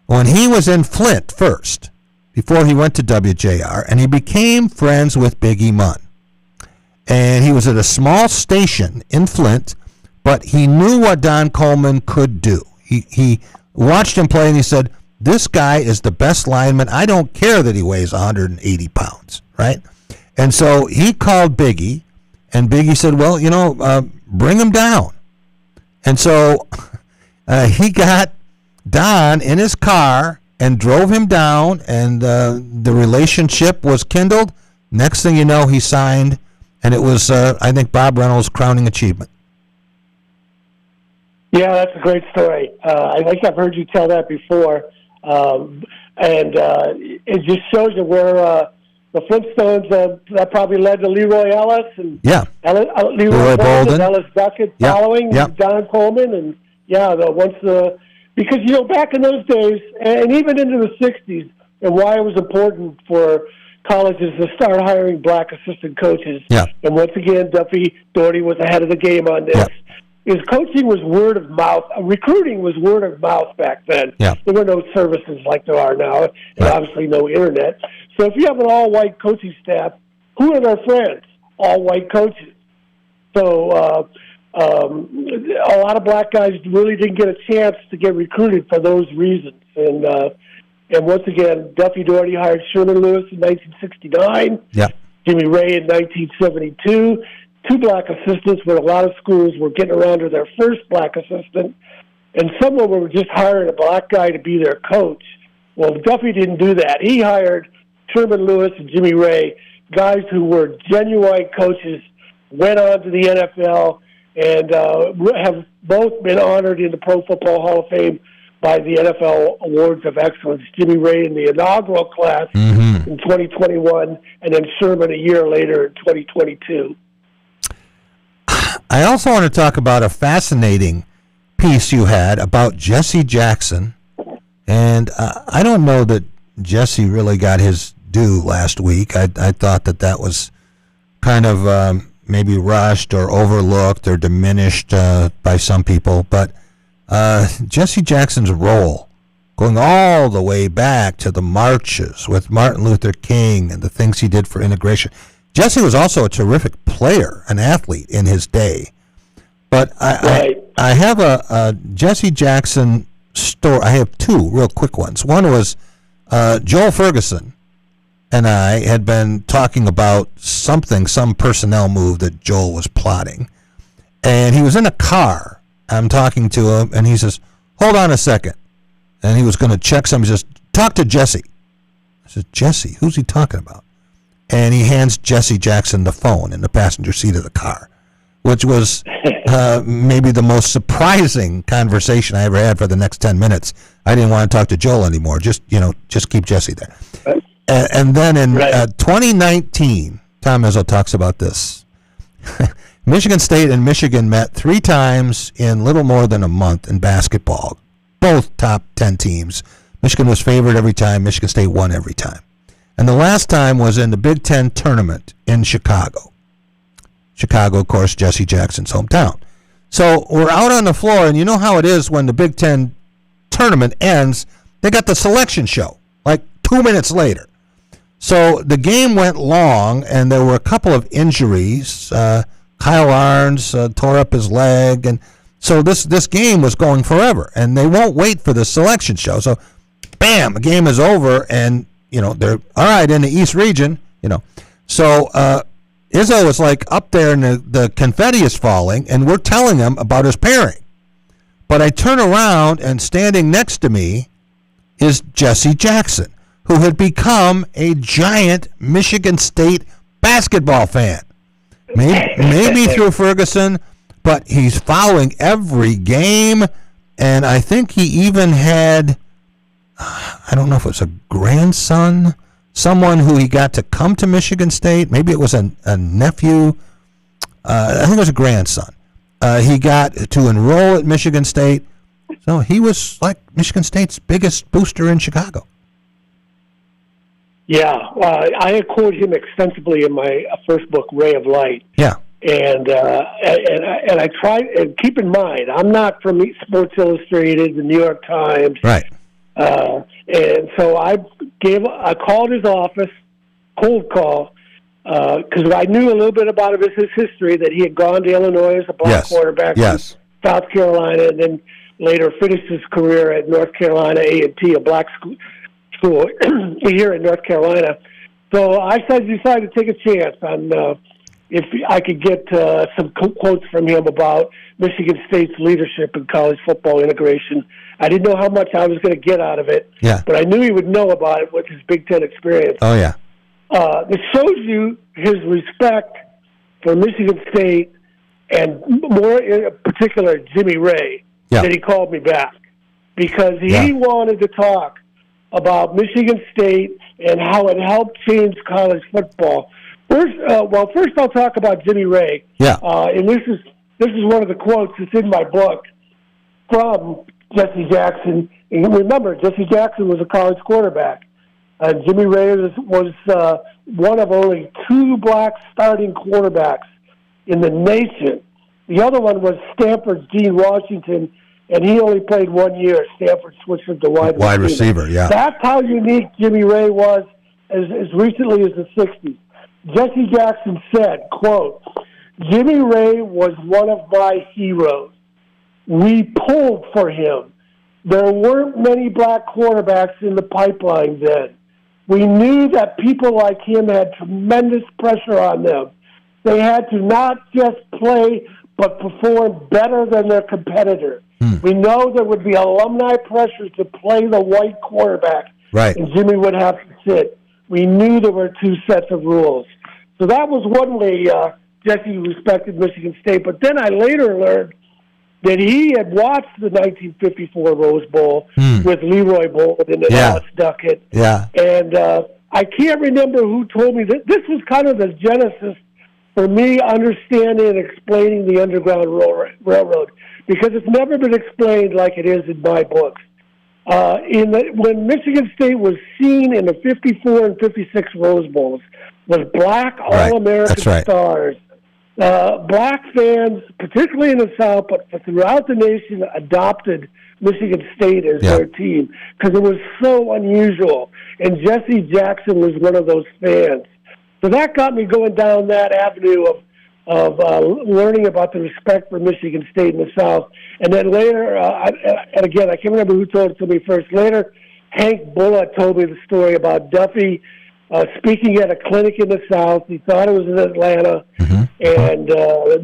When he was in Flint first, before he went to WJR, and he became friends with Biggie Munn. And he was at a small station in Flint, but he knew what Don Coleman could do. He watched him play, and he said, this guy is the best lineman. I don't care that he weighs 180 pounds, right? And so he called Biggie, and Biggie said, well, bring him down. And so he got Don in his car and drove him down, and the relationship was kindled. Next thing you know, he signed, and it was, I think, Bob Reynolds' crowning achievement. Yeah, that's a great story. I think I've heard you tell that before. And it just shows you where the Flintstones, that probably led to Leroy Ellis and Leroy Bolden, Ellis Duckett following Don Coleman. And, because, back in those days, and even into the 60s, and why it was important for colleges to start hiring black assistant coaches. Yeah. And once again, Duffy Daugherty was ahead of the game on this. Yeah. Is coaching was word of mouth. Recruiting was word of mouth back then. Yeah. There were no services like there are now, and obviously no internet. So if you have an all-white coaching staff, who are their friends? All-white coaches. So a lot of black guys really didn't get a chance to get recruited for those reasons. And once again, Duffy Daugherty hired Sherman Lewis in 1969. Yeah. Jimmy Ray in 1972. Two black assistants when a lot of schools were getting around to their first black assistant, and some of them were just hiring a black guy to be their coach. Well, Duffy didn't do that. He hired Sherman Lewis and Jimmy Ray, guys who were genuine coaches, went on to the NFL, and have both been honored in the Pro Football Hall of Fame by the NFL Awards of Excellence. Jimmy Ray in the inaugural class in 2021, and then Sherman a year later in 2022. I also want to talk about a fascinating piece you had about Jesse Jackson. And I don't know that Jesse really got his due last week. I thought that was kind of maybe rushed or overlooked or diminished by some people. But Jesse Jackson's role, going all the way back to the marches with Martin Luther King and the things he did for integration. Jesse was also a terrific player, an athlete in his day. But I have a Jesse Jackson story. I have two real quick ones. One was Joel Ferguson and I had been talking about some personnel move that Joel was plotting. And he was in a car. I'm talking to him, and he says, hold on a second. And he was going to check something. He says, talk to Jesse. I said, Jesse? Who's he talking about? And he hands Jesse Jackson the phone in the passenger seat of the car, which was maybe the most surprising conversation I ever had for the next 10 minutes. I didn't want to talk to Joel anymore. Just keep Jesse there. And then in 2019, Tom Izzo talks about this. Michigan State and Michigan met 3 times in little more than a month in basketball. Both top 10 teams. Michigan was favored every time. Michigan State won every time. And the last time was in the Big Ten tournament in Chicago. Chicago, of course, Jesse Jackson's hometown. So we're out on the floor, and you know how it is when the Big Ten tournament ends, they got the selection show, like 2 minutes later. So the game went long, and there were a couple of injuries. Kyle Arns tore up his leg, and so this game was going forever, and they won't wait for the selection show. So, bam, the game is over, and they're all right in the East region, So Izzo is like up there and the confetti is falling, and we're telling him about his pairing. But I turn around, and standing next to me is Jesse Jackson, who had become a giant Michigan State basketball fan. Maybe through Ferguson, but he's following every game, and I think he even had I don't know if it was a grandson, someone who he got to come to Michigan State. Maybe it was a nephew. I think it was a grandson. He got to enroll at Michigan State. So he was like Michigan State's biggest booster in Chicago. Yeah, I quote him extensively in my first book, Ray of Light. Yeah. And I try, and keep in mind, I'm not from Sports Illustrated, the New York Times. Right. And so I called his office, cold call, because I knew a little bit about his history, that he had gone to Illinois as a black quarterback from South Carolina, and then later finished his career at North Carolina A&T, a black school here in North Carolina. So I decided to take a chance on if I could get some quotes from him about Michigan State's leadership in college football integration. I didn't know how much I was going to get out of it, but I knew he would know about it with his Big Ten experience. Oh, yeah. This shows you his respect for Michigan State, and more in particular Jimmy Ray, that he called me back, because he wanted to talk about Michigan State and how it helped change college football. First I'll talk about Jimmy Ray. And this is one of the quotes that's in my book from Jesse Jackson. And remember, Jesse Jackson was a college quarterback. Jimmy Ray was one of only 2 black starting quarterbacks in the nation. The other one was Stanford's Gene Washington, and he only played 1 year. Stanford switched him to wide receiver. That's how unique Jimmy Ray was as recently as the 60s. Jesse Jackson said, quote, "Jimmy Ray was one of my heroes. We pulled for him. There weren't many black quarterbacks in the pipeline then. We knew that people like him had tremendous pressure on them. They had to not just play, but perform better than their competitor. We know there would be alumni pressure to play the white quarterback, and Jimmy would have to sit. We knew there were 2 sets of rules." So that was one way Jesse respected Michigan State. But then I later learned that he had watched the 1954 Rose Bowl with Leroy Bolden and Alex Duckett. And I can't remember who told me that this was kind of the genesis for me understanding and explaining the Underground Railroad, because it's never been explained like it is in my books. When Michigan State was seen in the 54 and 56 Rose Bowls, was black All-American stars. Black fans, particularly in the South, but throughout the nation, adopted Michigan State as their team because it was so unusual. And Jesse Jackson was one of those fans. So that got me going down that avenue of learning about the respect for Michigan State in the South. And then later, and again, I can't remember who told it to me first. Later, Hank Bullitt told me the story about Duffy speaking at a clinic in the South. He thought it was in Atlanta, and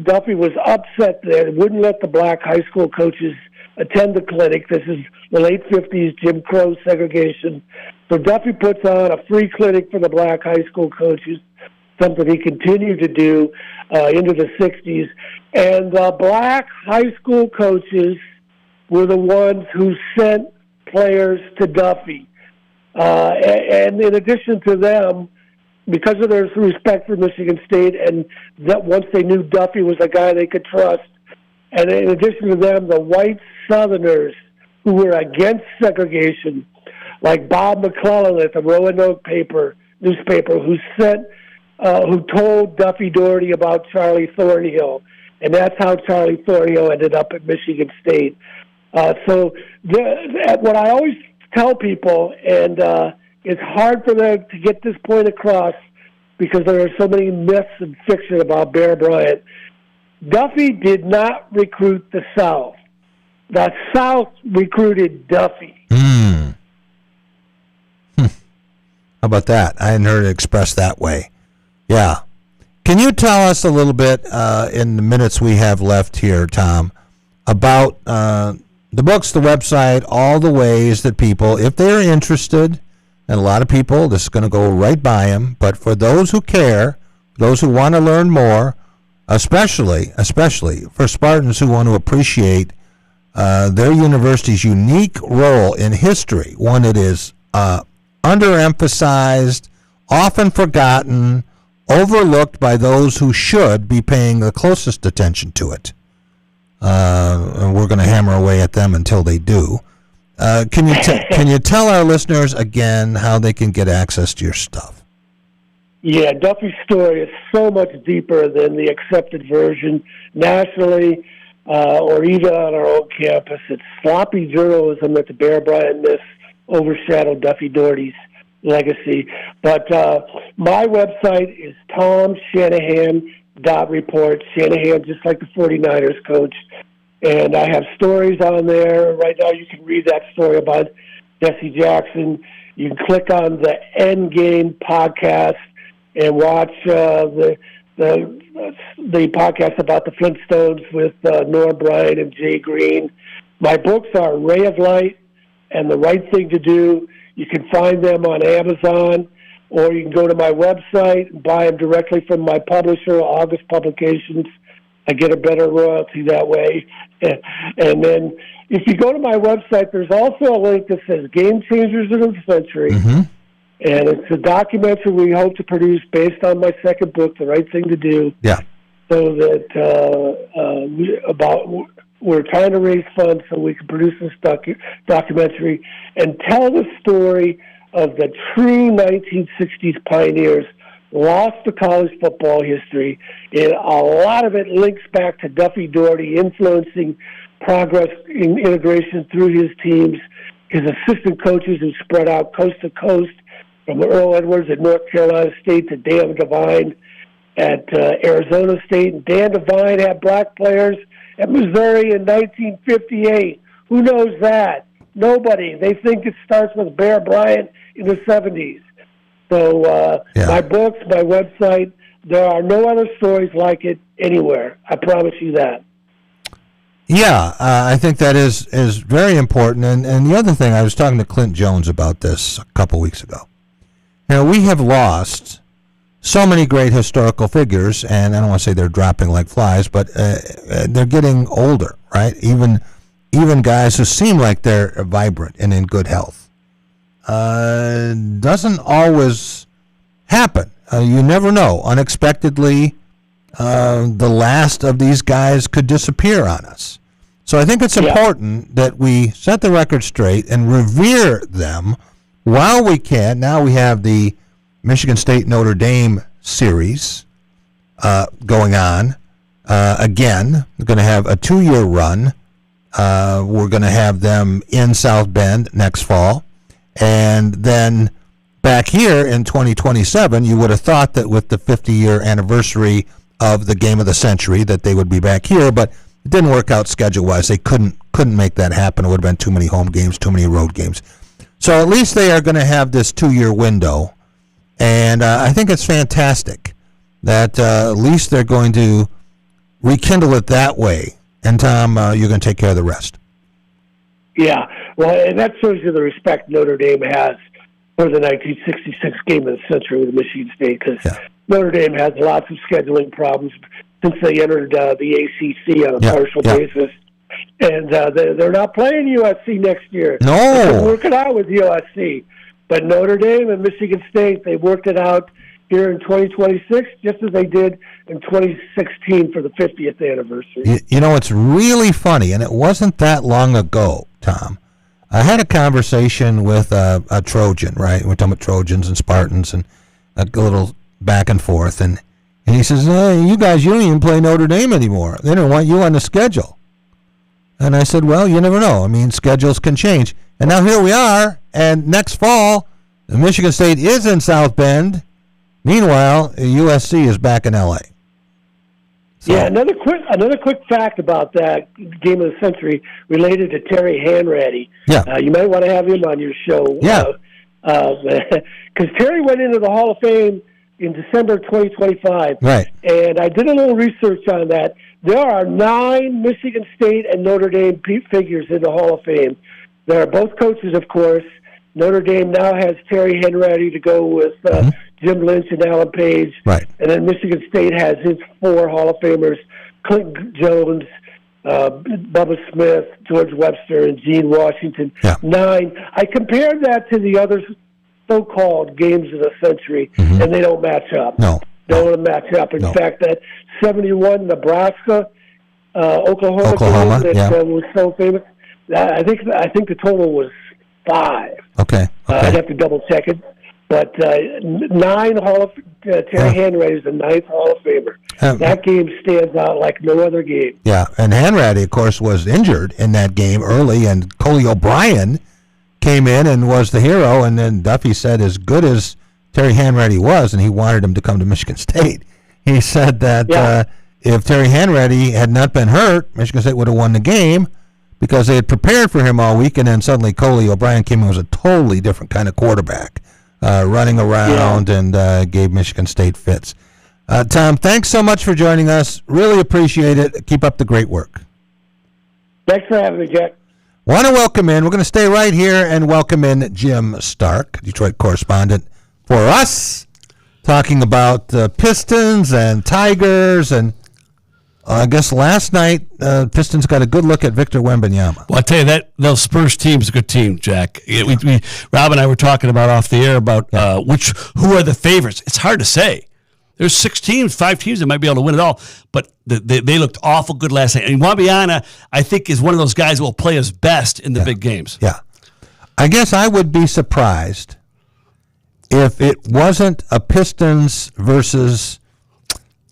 Duffy was upset that wouldn't let the black high school coaches attend the clinic. This is the late 50s, Jim Crow segregation. So Duffy puts on a free clinic for the black high school coaches, something he continued to do into the 60s. And the black high school coaches were the ones who sent players to Duffy. And in addition to them, because of their respect for Michigan State, and that once they knew Duffy was a guy they could trust, and in addition to them, the white Southerners who were against segregation, like Bob McClellan at the Roanoke newspaper, who told Duffy Doherty about Charlie Thornhill, and that's how Charlie Thornhill ended up at Michigan State. So what I always tell people, and it's hard for them to get this point across because there are so many myths and fiction about Bear Bryant. Duffy did not recruit the South. The South recruited Duffy. How about that? I hadn't heard it expressed that way. Yeah. Can you tell us a little bit in the minutes we have left here, Tom, about the books, the website, all the ways that people, if they're interested, and a lot of people, this is going to go right by them, but for those who care, those who want to learn more, especially for Spartans who want to appreciate their university's unique role in history, one that is underemphasized, often forgotten, overlooked by those who should be paying the closest attention to it. And we're going to hammer away at them until they do. Can you tell our listeners again how they can get access to your stuff? Yeah, Duffy's story is so much deeper than the accepted version nationally or even on our own campus. It's sloppy journalism that the Bear Bryant myths overshadowed Duffy Doherty's legacy. But my website is tomshanahan.report. Shanahan, just like the 49ers coach. And I have stories on there. Right now you can read that story about Jesse Jackson. You can click on the Endgame podcast and watch the podcast about the Flintstones with Norm Bryan and Jay Green. My books are Ray of Light and The Right Thing to Do. You can find them on Amazon, or you can go to my website and buy them directly from my publisher, August Publications. I get a better royalty that way. And then if you go to my website, there's also a link that says Game Changers of the Century. Mm-hmm. And it's a documentary we hope to produce based on my second book, The Right Thing to Do. Yeah. So that we're trying to raise funds so we can produce this documentary and tell the story of the true 1960s pioneers lost to college football history. And a lot of it links back to Duffy Doherty influencing progress in integration through his teams, his assistant coaches who spread out coast to coast, from Earl Edwards at North Carolina State to Dan Devine at Arizona State. And Dan Devine had black players at Missouri in 1958. Who knows that? Nobody. They think it starts with Bear Bryant in the 70s. So my books, my website, there are no other stories like it anywhere. I promise you that. Yeah, I think that is very important. And the other thing, I was talking to Clint Jones about this a couple weeks ago. You know, we have lost so many great historical figures, and I don't want to say they're dropping like flies, but they're getting older, right? Even guys who seem like they're vibrant and in good health. Doesn't always happen. You never know. Unexpectedly, the last of these guys could disappear on us. So I think it's important that we set the record straight and revere them while we can. Now we have the Michigan State Notre Dame series going on. Again, we're going to have a 2-year run. We're going to have them in South Bend next fall. And then back here in 2027, you would have thought that with the 50-year anniversary of the game of the century that they would be back here, but it didn't work out schedule-wise. They couldn't make that happen. It would have been too many home games, too many road games. So at least they are going to have this 2-year window, and I think it's fantastic that at least they're going to rekindle it that way. And, Tom, you're going to take care of the rest. Yeah, well, and that shows you the respect Notre Dame has for the 1966 game of the century with Michigan State, because Notre Dame has lots of scheduling problems since they entered the ACC on a partial basis. And they're not playing USC next year. No. They're working out with USC. But Notre Dame and Michigan State, they worked it out here in 2026, just as they did in 2016 for the 50th anniversary. You know, it's really funny, and it wasn't that long ago, Tom. I had a conversation with a Trojan, right? We're talking about Trojans and Spartans and a little back and forth. And he says, hey, you guys, you don't even play Notre Dame anymore. They don't want you on the schedule. And I said, well, you never know. I mean, schedules can change. And now here we are, and next fall, Michigan State is in South Bend. Meanwhile, USC is back in L.A. So. Yeah, another quick fact about that game of the century related to Terry Hanratty. Yeah. You might want to have him on your show. Yeah. Because Terry went into the Hall of Fame in December 2025. Right. And I did a little research on that. There are 9 Michigan State and Notre Dame figures in the Hall of Fame. There are both coaches, of course. Notre Dame now has Terry Hanratty to go with Jim Lynch and Alan Page. Right. And then Michigan State has his 4 Hall of Famers, Clinton Jones, Bubba Smith, George Webster, and Gene Washington. 9. I compared that to the other so-called games of the century, and they don't match up. No. They don't match up. In fact, that 71 Nebraska, Oklahoma game that was so famous, I think the total was 5. Okay. I'd have to double-check it. But 9 Terry Hanratty is the 9th Hall of Famer. That game stands out like no other game. Yeah, and Hanratty, of course, was injured in that game early, and Coley O'Brien came in and was the hero, and then Duffy said as good as Terry Hanratty was, and he wanted him to come to Michigan State, he said that if Terry Hanratty had not been hurt, Michigan State would have won the game because they had prepared for him all week, and then suddenly Coley O'Brien came in and was a totally different kind of quarterback. Running around and gave Michigan State fits. Tom, thanks so much for joining us. Really appreciate it. Keep up the great work. Thanks for having me, Jack. Want to welcome in, we're going to stay right here and welcome in Jim Stark, Detroit correspondent for us, talking about Pistons and Tigers. And I guess last night, Pistons got a good look at Victor Wembanyama. Well, I'll tell you, those Spurs team's a good team, Jack. Rob and I were talking about off the air about who are the favorites. It's hard to say. There's 5 teams that might be able to win it all, but they looked awful good last night. And Wembanyama, I think, is one of those guys who will play his best in the big games. Yeah. I guess I would be surprised if it wasn't a Pistons versus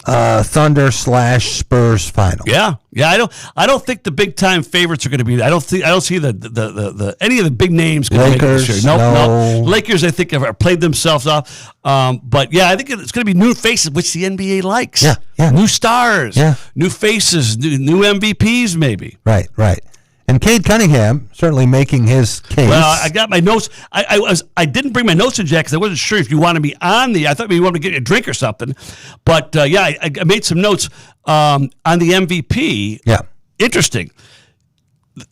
Thunder/Spurs final. Yeah. I don't think the big time favorites are going to be. I don't see the any of the big names going to make it this year. No. Lakers, I think, have played themselves off. But yeah, I think it's going to be new faces, which the NBA likes. Yeah. New stars. Yeah. New faces. New MVPs, maybe. Right. And Cade Cunningham certainly making his case. Well, I got my notes. I didn't bring my notes in, Jack, because I wasn't sure if you wanted me on I thought maybe you wanted to get a drink or something. But I made some notes on the MVP. Yeah. Interesting.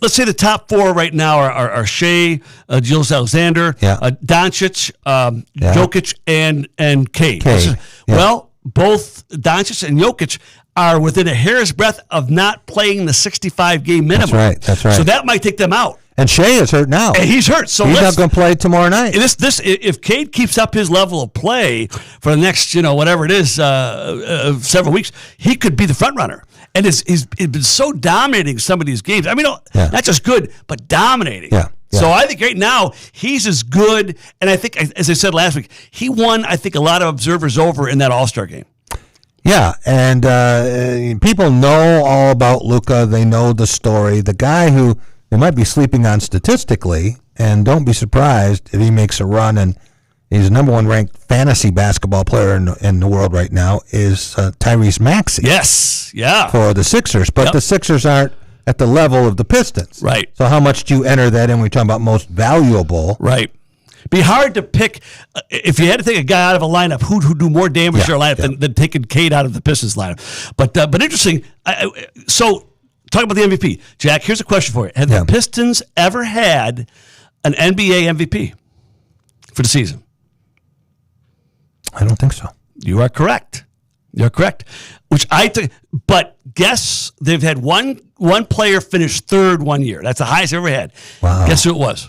Let's say the top 4 right now are Shea, Julius Alexander, Doncic, Jokic, and Cade. Well, both Doncic and Jokic are within a hair's breadth of not playing the 65-game minimum. That's right. So that might take them out. And Shea is hurt now. And he's hurt. So he's not going to play tomorrow night. If Cade keeps up his level of play for the next, whatever it is, several weeks, he could be the front runner. And he's been so dominating some of these games. I mean, not just good, but dominating. Yeah. So I think right now he's as good. And I think, as I said last week, he won, I think, a lot of observers over in that All-Star game. Yeah, and people know all about Luka. They know the story. The guy who they might be sleeping on statistically, and don't be surprised if he makes a run, and he's the number 1 ranked fantasy basketball player in the world right now, is Tyrese Maxey. Yes, yeah. For the Sixers. But the Sixers aren't at the level of the Pistons. Right. So how much do you enter that in when we're talking about most valuable? Right. Be hard to pick if you had to take a guy out of a lineup who'd do more damage to your lineup than taking Cade out of the Pistons lineup. But interesting. So talk about the MVP, Jack. Here's a question for you: have the Pistons ever had an NBA MVP for the season? I don't think so. You are correct. You're correct. Which I think, but guess they've had one player finish 3rd one year. That's the highest they've ever had. Wow. Guess who it was?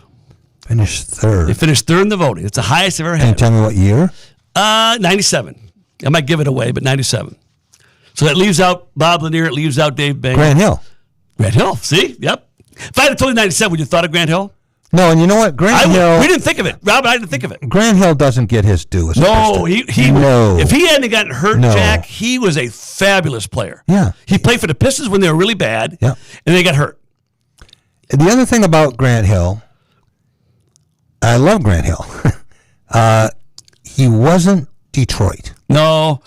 Finished 3rd. They finished 3rd in the voting. It's the highest they've ever had. Can you tell me what year? 97. I might give it away, but 97. So that leaves out Bob Lanier. It leaves out Dave Bang. Grant Hill. Grant Hill. See? Yep. If I had told you 97, would you have thought of Grant Hill? No, and you know what? Grant Hill. We didn't think of it. Rob and I didn't think of it. Grant Hill doesn't get his due as a Piston. No. If he hadn't gotten hurt, Jack, he was a fabulous player. Yeah. He played for the Pistons when they were really bad, and they got hurt. The other thing about Grant Hill, I love Grant Hill. He wasn't Detroit. No.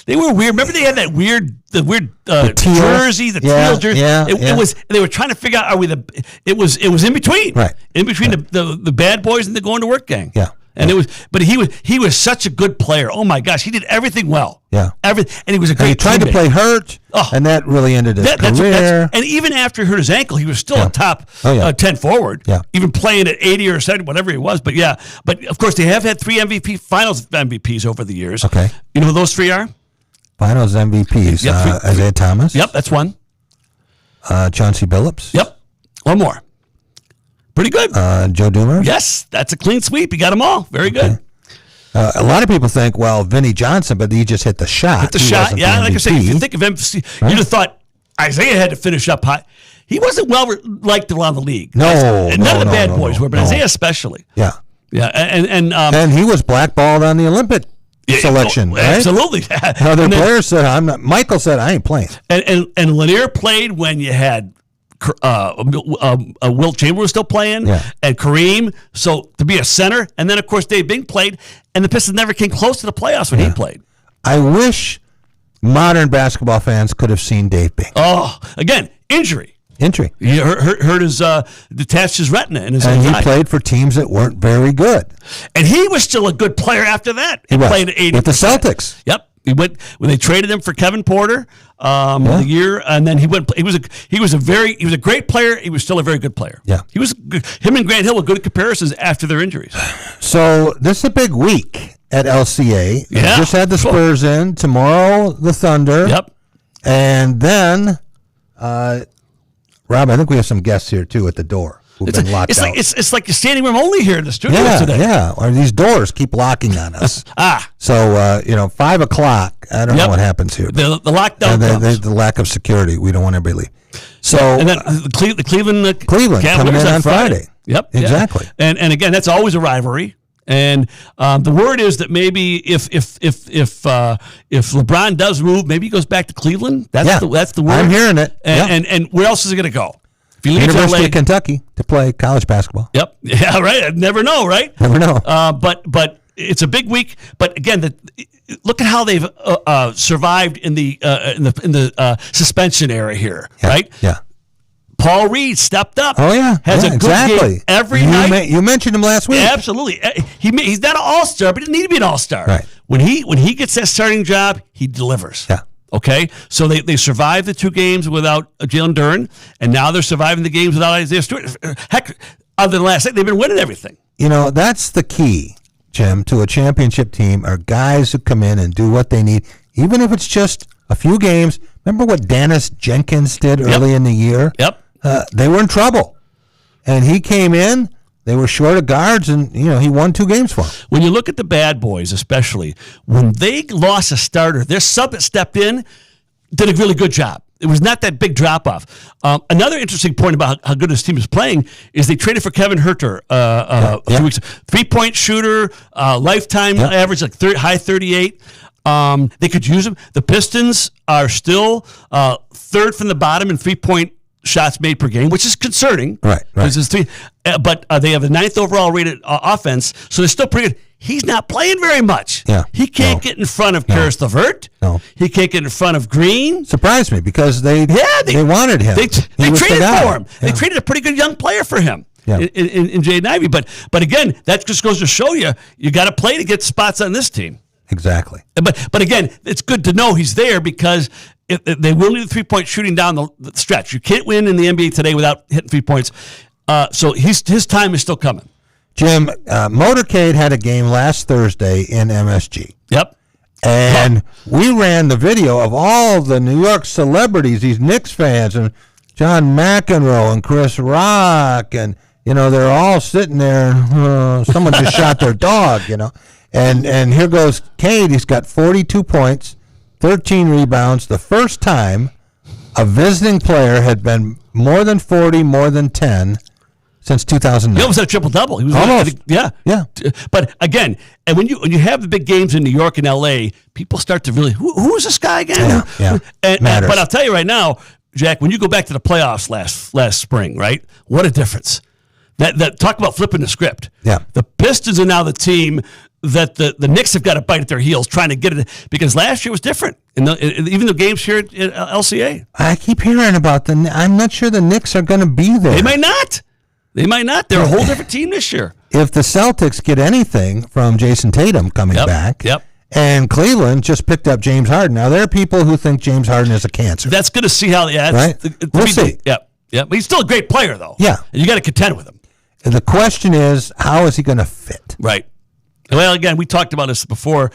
They were weird. Remember they had that weird jersey, the teal jersey. It was. They were trying to figure out It was in between, right? In between the bad boys and the going to work gang. Yeah. And it was, but he was such a good player. Oh my gosh, he did everything well. Yeah. And he was a great. He tried teammate. to play hurt, and that really ended his career. And even after he hurt his ankle, he was still a top 10 forward. Yeah. Even playing at 80 or 70, whatever he was. But yeah, but of course they have had 3 Finals MVPs over the years. Okay. You know who those 3 are? Finals MVPs. Isaiah Thomas. Yep, that's one. Chauncey Billups. Yep. One more. Pretty good. Joe Dumars. Yes, that's a clean sweep. You got them all. Very good. A lot of people think, well, Vinny Johnson, but he just hit the shot. Hit the shot. Yeah, like I say, if you think of emphasis, you'd have thought Isaiah had to finish up high. He wasn't well liked around the league. No, none of the bad boys were, but Isaiah especially. Yeah, yeah, and he was blackballed on the Olympic selection. Right? Absolutely. Other players said, "I'm not." Michael said, "I ain't playing." And Lanier played when you had Wilt Chamberlain was still playing, and Kareem. So to be a center, and then of course Dave Bing played, and the Pistons never came close to the playoffs when he played. I wish modern basketball fans could have seen Dave Bing. Oh, again, injury. He hurt his detached his retina in his and eye. He played for teams that weren't very good. And he was still a good player after that. He played at 80% with the Celtics. Yep. He went when they traded him for Kevin Porter the year, and then he went. He was a great player. He was still a very good player. Yeah. Him and Grant Hill were good comparisons after their injuries. So this is a big week at LCA. Yeah. Just had the Spurs in tomorrow. The Thunder. Yep. And then, Rob, I think we have some guests here too at the door. Been locked out. It's like you're standing room only here in the studio today. Yeah, or these doors keep locking on us. So 5 o'clock. I don't know what happens here. The lockdown. The lack of security. We don't want everybody to leave. So and then the Cleveland coming in on Friday. Yep, exactly. Yeah. And again, that's always a rivalry. And the word is that maybe if LeBron does move, maybe he goes back to Cleveland. That's the word. I'm hearing it. And where else is it going to go? If you leave University LA, of Kentucky to play college basketball. Yep. Yeah. Right. I never know. Right. Never know. But it's a big week. But again, look at how they've survived in the suspension era here. Yeah. Right. Yeah. Paul Reed stepped up. Oh yeah, has a good game every night. You mentioned him last week. Yeah, absolutely. He's not an all-star, but he didn't need to be an all-star. Right. When he gets that starting job, he delivers. Yeah. Okay, so they survived the 2 games without Jalen Duren, and now they're surviving the games without Isaiah Stewart. Heck, other than last night, they've been winning everything. That's the key, Jim, to a championship team are guys who come in and do what they need, even if it's just a few games. Remember what Dennis Jenkins did early in the year? Yep. They were in trouble, and he came in. They were short of guards, and he won 2 games for them. When you look at the bad boys, especially when they lost a starter, their sub that stepped in did a really good job. It was not that big drop off. Another interesting point about how good this team is playing is they traded for Kevin Huerter a few weeks. 3-point shooter, lifetime average like high 38. They could use him. The Pistons are still 3rd from the bottom in 3-point shots made per game, which is concerning. Right. This is 3, but they have the 9th overall rated offense, so they're still pretty good. He's not playing very much. Yeah. He can't get in front of Karis LeVert. No. He can't get in front of Green. Surprised me because they wanted him. They traded for him. Yeah. They traded a pretty good young player for him. Yeah. In Jaden Ivey. But again, that just goes to show you got to play to get spots on this team. Exactly. But again, it's good to know he's there because they will need the 3-point shooting down the stretch. You can't win in the NBA today without hitting 3 points. So his time is still coming. Jim, Motorcade had a game last Thursday in MSG. Yep. And we ran the video of all the New York celebrities, these Knicks fans, and John McEnroe and Chris Rock, and they're all sitting there. Someone just shot their dog, And here goes Cade. He's got 42 points, 13 rebounds. The first time a visiting player had been more than 40, more than 10 since 2009. He almost had a triple-double. He was almost. Yeah. But again, and when you have the big games in New York and L.A., people start to really, who is this guy again? Yeah. But I'll tell you right now, Jack, when you go back to the playoffs last spring, right? What a difference. That talk about flipping the script. Yeah. The Pistons are now the team that the Knicks have got to bite at their heels trying to get it, because last year was different. Even the games here at LCA. I keep hearing about I'm not sure the Knicks are going to be there. They might not. They're a whole different team this year. If the Celtics get anything from Jason Tatum coming back, and Cleveland just picked up James Harden. Now, there are people who think James Harden is a cancer. That's good to see how, right? We'll see. Yeah. But he's still a great player, though. Yeah. And you got to contend with him. And the question is, how is he going to fit? Right. Well, again, we talked about this before.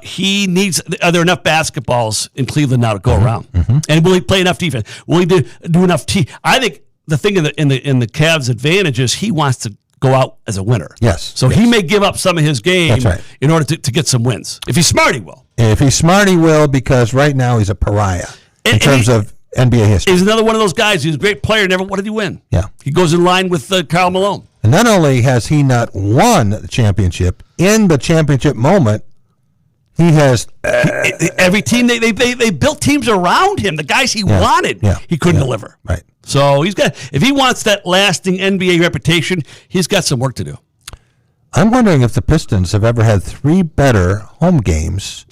He needs. Are there enough basketballs in Cleveland now to go around? And will he play enough defense? Will he do enough? I think the thing in the Cavs' advantage is he wants to go out as a winner. Yes. So he may give up some of his game That's right. in order to get some wins. If he's smart, he will. If he's smart, he will, because right now he's a pariah in terms of NBA history. He's another one of those guys. He's a great player. What did he win? Yeah. He goes in line with Karl Malone. And not only has he not won the championship, in the championship moment, he has every team they built teams around him. The guys he wanted, he couldn't deliver. Right. So if he wants that lasting NBA reputation, he's got some work to do. I'm wondering if the Pistons have ever had 3 better home games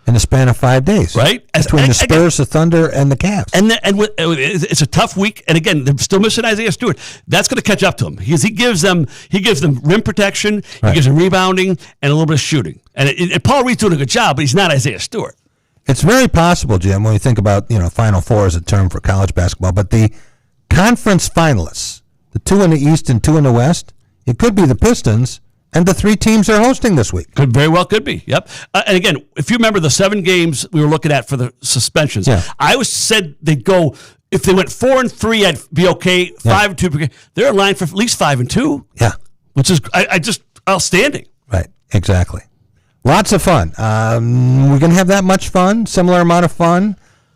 in the span of 5 days. Right? Between the Spurs, the Thunder, and the Cavs. And it's a tough week. And again, they're still missing Isaiah Stewart. That's going to catch up to him because he gives them rim protection, he gives them rebounding, and a little bit of shooting. And Paul Reed's doing a good job, but he's not Isaiah Stewart. It's very possible, Jim, when you think about Final Four as a term for college basketball, but the conference finalists, the 2 in the East and 2 in the West, it could be the Pistons. And the 3 teams they're hosting this week. Could be. Yep. And again, if you remember the 7 games we were looking at for the suspensions, I always said they'd go, if they went 4-3, I'd be okay. 5-2, they're in line for at least 5-2. Yeah. Which is just outstanding. Right. Exactly. Lots of fun. We're going to have that much fun, similar amount of fun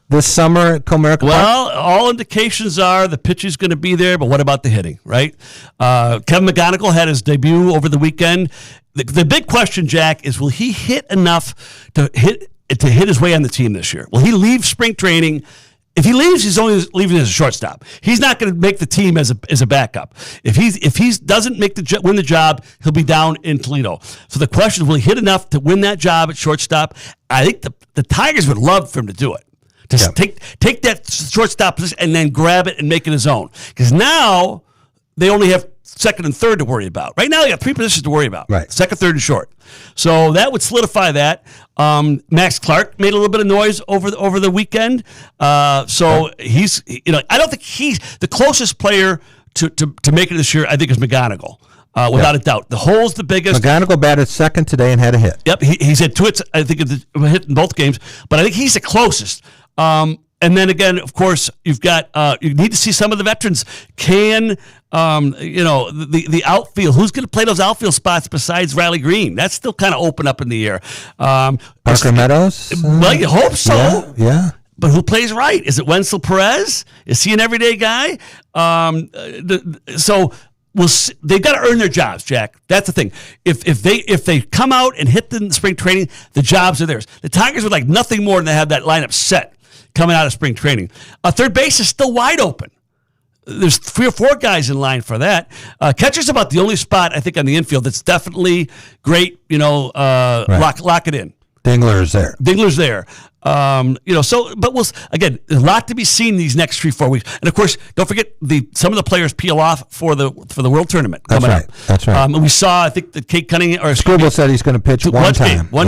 this summer at Comerica Park? Well, all indications are the pitching's going to be there, but what about the hitting, right? Kevin McGonigal had his debut over the weekend. The big question, Jack, is will he hit enough to hit his way on the team this year? Will he leave spring training? If he leaves, he's only leaving as a shortstop. He's not going to make the team as a backup. If he doesn't win the job, he'll be down in Toledo. So the question is, will he hit enough to win that job at shortstop? I think the Tigers would love for him to do it. Take that shortstop position and then grab it and make it his own. Because now they only have second and third to worry about. Right now they got 3 positions to worry about. Right. Second, third, and short. So that would solidify that. Max Clark made a little bit of noise over the weekend. He's I don't think he's the closest player to make it this year. I think is McGonigal. Without a doubt. The hole's the biggest. McGonigal batted second today and had a hit. Yep, he's had 2 hits, I think, a hit in both games, but I think he's the closest. And then again, of course, you've got you need to see some of the veterans. The outfield. Who's going to play those outfield spots besides Riley Green? That's still kind of open up in the air. Parker Meadows? Well, you hope so. Yeah. But who plays right? Is it Wenzel Perez? Is he an everyday guy? They've got to earn their jobs, Jack. That's the thing. If they come out and hit the spring training, the jobs are theirs. The Tigers would like nothing more than to have that lineup set coming out of spring training. Third base is still wide open. There's 3 or 4 guys in line for that. Catcher's about the only spot I think on the infield that's definitely great. Right. Lock it in. Dingler's there. But there's a lot to be seen these next 3-4 weeks. And of course, don't forget some of the players peel off for the World Tournament coming up. That's right. And we saw, I think, that Kate Cunningham Struble said he's going to pitch one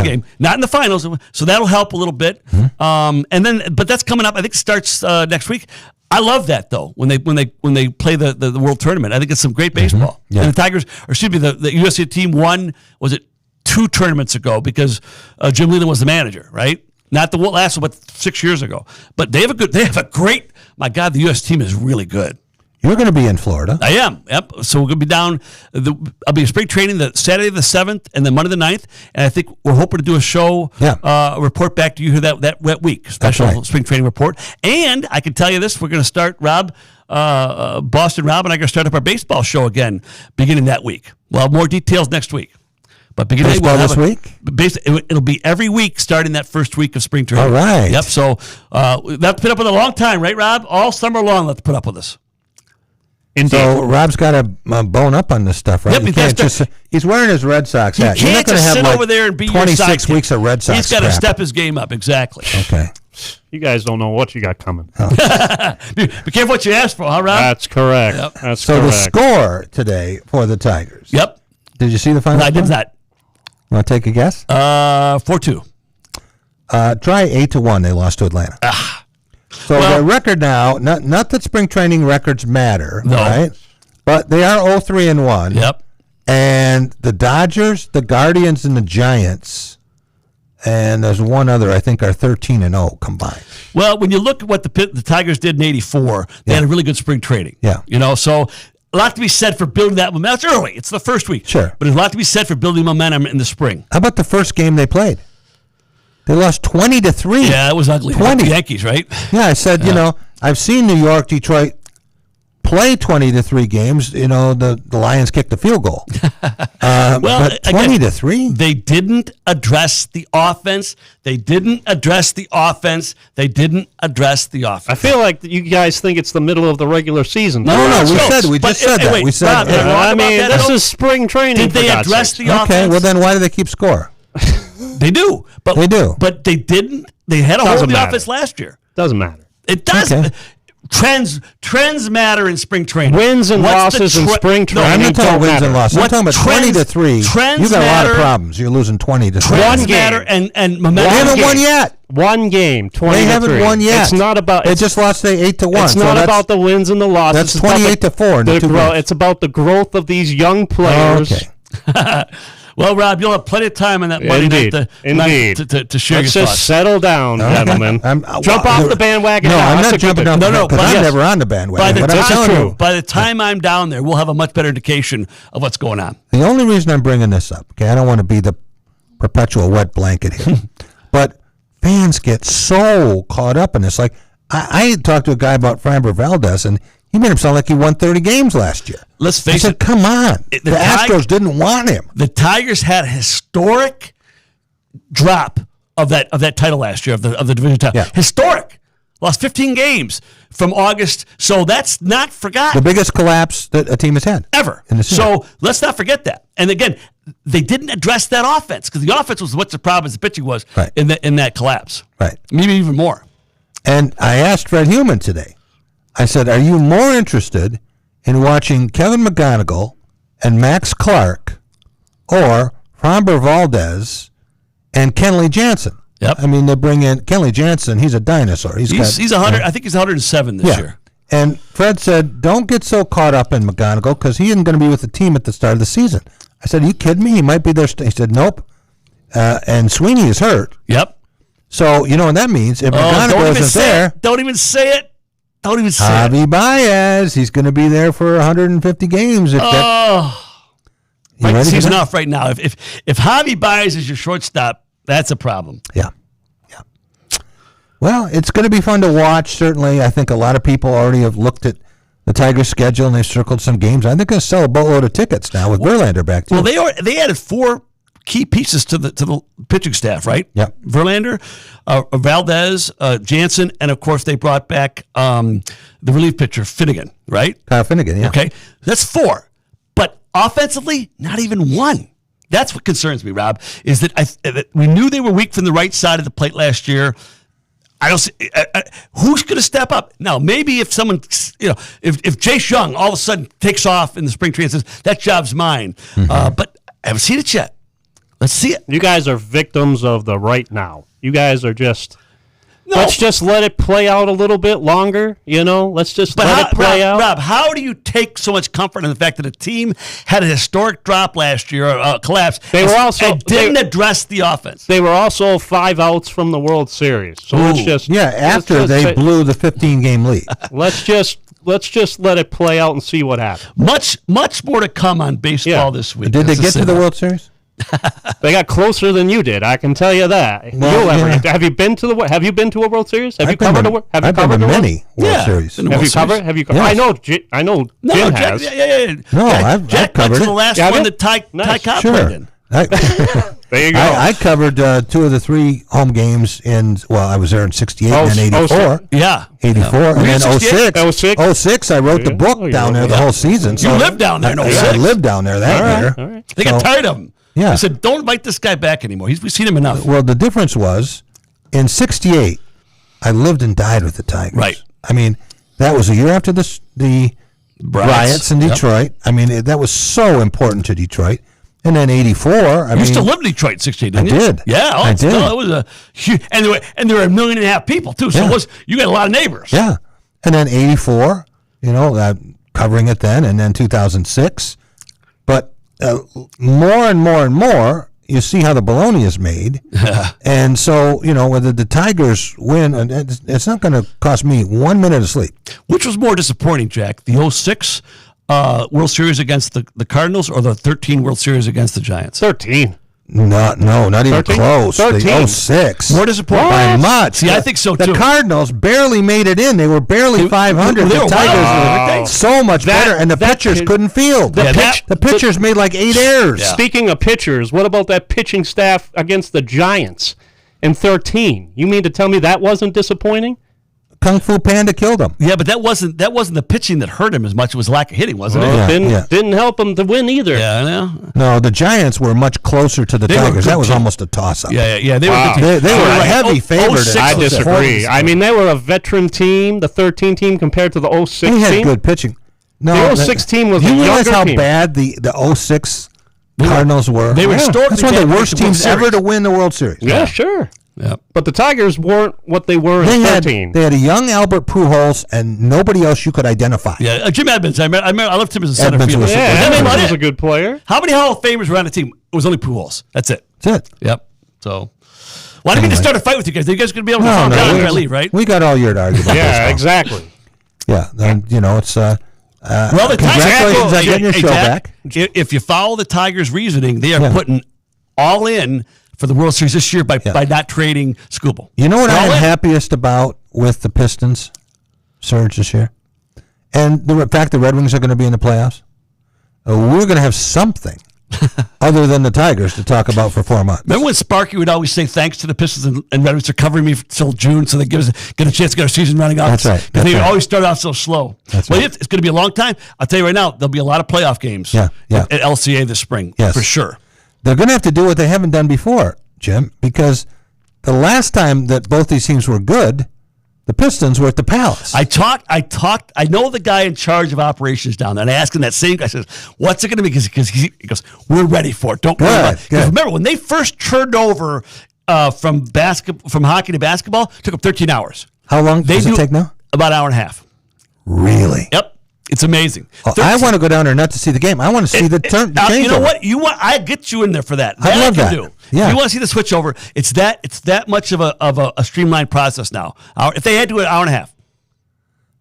game, not in the finals. So that'll help a little bit. But that's coming up. I think it starts next week. I love that though when they play the World Tournament. I think it's some great baseball. Yeah. And the Tigers, the USA team won. Was it 2 tournaments ago because Jim Leland was the manager, right? Not the last one, but 6 years ago. But they have a great. My God, the U.S. team is really good. You're going to be in Florida. I am. Yep. So we're going to be down. I'll be in spring training the Saturday the 7th and then Monday the 9th. And I think we're hoping to do a show, a report back to you that week, special spring training report. And I can tell you this: we're going to start, Boston Rob and I are going to start up our baseball show again beginning that week. We'll have more details next week. But beginning baseball this week? It'll be every week starting that first week of spring training. All right. Yep. So that's put up with a long time, right, Rob? All summer long, let's put up with us. Indeed. So Rob's got to bone up on this stuff, right? Yep, he's wearing his Red Sox hat. He can't just sit over there and be 26 weeks of Red Sox. He's got to step his game up. Exactly. Okay. You guys don't know what you got coming. Oh. Be careful what you ask for, huh, Rob? That's correct. Yep. That's correct. The score today for the Tigers. Yep. Did you see the final? No, I did not. Want to take a guess? 4-2. Try 8-1. They lost to Atlanta. So their record now, not that spring training records matter, right? But they are 0-3-1. Yep. And the Dodgers, the Guardians, and the Giants, and there's one other, I think, are 13-0 combined. Well, when you look at what the Tigers did in '84, they had a really good spring training. Yeah. So a lot to be said for building that momentum. It's early. It's the first week. Sure. But there's a lot to be said for building momentum in the spring. How about the first game they played? They lost 20-3. Yeah, it was ugly. 20. The Yankees, right? Yeah, I said, I've seen New York, Detroit play 20-3 games. The Lions kicked the field goal. But 20-3? They didn't address the offense. They didn't address the offense. I feel like you guys think it's the middle of the regular season. No, we just said that. We said this is spring training. Did they address the offense? Okay, well then why do they keep score? They do. But they do. But they didn't. They had a hold of the offense last year. Doesn't matter. It does. Okay. Trends matter in spring training. Wins and losses in spring training. I'm not talking wins and losses. I'm talking about 20-3. Trends you got matter. A lot of problems. You're losing 20-3. Trends matter and momentum. They haven't won yet. One game, 20-3. They haven't won yet. It's not about. They just lost 8-1. It's not about the wins and the losses. That's 28-4. It's about the growth of these young players. Okay. Well, Rob, you'll have plenty of time on that Monday night to share Let's your just thoughts. settle down, gentlemen. Jump off the bandwagon. No, now. I'm not jumping off because I'm never on the bandwagon. By the time I'm down there, we'll have a much better indication of what's going on. The only reason I'm bringing this up, okay, I don't want to be the perpetual wet blanket here, but fans get so caught up in this. Like, I talked to a guy about Framber Valdez, and he made him sound like he won 30 games last year. Let's face it. Come on. The Astros didn't want him. The Tigers had a historic drop of that title last year, of the division title. Yeah. Historic. Lost 15 games from August. So that's not forgotten. The biggest collapse that a team has had. Ever. In the season. So let's not forget that. And again, they didn't address that offense because the offense was what the problem is. The pitching was in that collapse. Right. Maybe even more. And I asked Fred Heumann today, I said, are you more interested in watching Kevin McGonigal and Max Clark or Framber Valdez and Kenley Jansen? Yep. I mean, they bring in Kenley Jansen. He's a dinosaur. He's 100. I think he's 107 this year. And Fred said, don't get so caught up in McGonigal because he isn't going to be with the team at the start of the season. I said, are you kidding me? He might be there. He said, nope. And Sweeney is hurt. Yep. So, and that means if McGonigal isn't there. Don't even say it. Don't even say Javi it. Baez, he's going to be there for 150 games. Right, the season off right now. If Javi Baez is your shortstop, that's a problem. Yeah. Well, it's going to be fun to watch. Certainly, I think a lot of people already have looked at the Tigers' schedule and they've circled some games. I think they're going to sell a boatload of tickets now with Verlander back too. Well, they added 4 key pieces to the pitching staff, right? Yeah. Verlander, Valdez, Jansen, and of course they brought back the relief pitcher Finnegan, right? Kyle Finnegan, yeah. Okay, that's 4, but offensively, not even 1. That's what concerns me, Rob. Is that we knew they were weak from the right side of the plate last year. I don't see who's going to step up now. Maybe if someone, if Chase Young all of a sudden takes off in the spring training and says that job's mine, but I haven't seen it yet. Let's see it. You guys are victims of the right now. You guys are just. Let's just let it play out a little bit longer. Let's just let it play out. Rob, how do you take so much comfort in the fact that a team had a historic drop last year, collapse, and didn't address the offense? They were also 5 outs from the World Series. So let's just after they blew the 15-game lead. Let's just let it play out and see what happens. Much more to come on baseball this week. Did they get to the World Series? They got closer than you did. I can tell you that. Well, have you been to a World Series? Have you covered World many World Series? Have you covered? Yes. I know. Jim has. No, I've covered it. The last one that Ty Cobb played in. There you go. I covered 2 of the 3 home games I was there in 68 and 84. 84 and then 06. 06, I wrote the book down there the whole season. You lived down there in 06. I lived down there that year. All right. They got tired of him. Yeah. They said, don't invite this guy back anymore. We've seen him enough. Well, the difference was, in 68, I lived and died with the Tigers. Right. I mean, that was a year after the riots in Detroit. I mean, that was so important to Detroit. And then 84. You still lived in Detroit in 68, didn't you? I did. Yeah, I did. It was a huge, and there were 1.5 million people too. So you got a lot of neighbors. Yeah, and then 84. Covering it then, and then 2006. But more and more and more, you see how the bologna is made. And so, whether the Tigers win, it's not going to cost me 1 minute of sleep. Which was more disappointing, Jack? The 06 World Series against the Cardinals or the 13 World Series against the Giants? 13. Not even close. 13. The 06. More disappointing. By much. See, I think so, too. The Cardinals barely made it in. They were barely 500. The Tigers were so much better, and the pitchers couldn't field. The pitchers made like 8 errors. Yeah. Speaking of pitchers, what about that pitching staff against the Giants in 13? You mean to tell me that wasn't disappointing? Kung Fu Panda killed him. Yeah, but that wasn't the pitching that hurt him as much. It was lack of hitting, wasn't it? Didn't help him to win either. Yeah, I know. No, the Giants were much closer to the Tigers. That was almost a toss-up. Yeah. They were a heavy favorite. I disagree. I mean, they were a veteran team, the 13 team compared to the 06 team. They had good pitching. No, the 06 team was a younger team. You realize how bad the 06 Cardinals were? They were That's one of the worst teams ever to win the World Series. Yeah, sure. Yeah, but the Tigers weren't what they were in 13. They had a young Albert Pujols and nobody else you could identify. Yeah, Jim Edmonds. I loved him as a center fielder. Edmonds was a good player. How many Hall of Famers were on the team? It was only Pujols. That's it. Yep. So, why didn't we just start a fight with you guys? Are you guys going to be able to calm down after I leave, right? We got all year to argue about Yeah, exactly. Yeah, then, it's... well, the congratulations on getting your show back. If you follow the Tigers' reasoning, they are putting all in for the World Series this year by not trading Skubal. You know what I'm happiest about with the Pistons, Serge, this year? And the fact the Red Wings are going to be in the playoffs? We're going to have something other than the Tigers to talk about for 4 months. Remember when Sparky would always say thanks to the Pistons and Red Wings for covering me till June so they get a chance to get our season running off? That's right. Because they always start off so slow. It's going to be a long time. I'll tell you right now, there'll be a lot of playoff games at LCA this spring, for sure. They're going to have to do what they haven't done before, Jim, because the last time that both these teams were good, the Pistons were at the Palace. I know the guy in charge of operations down there, and I asked him that same guy. I says, what's it going to be? Because he goes, we're ready for it. Don't worry about it. Because remember, when they first turned over from hockey to basketball, it took them 13 hours. How long does it take now? About an hour and a half. Really? Yep. It's amazing. I want to go down there not to see the game. I want to see the changeover. You know what? I get you in there for that. I love that. Yeah. If you want to see the switch over, it's that much of a streamlined process now. If they had to do it, an hour and a half.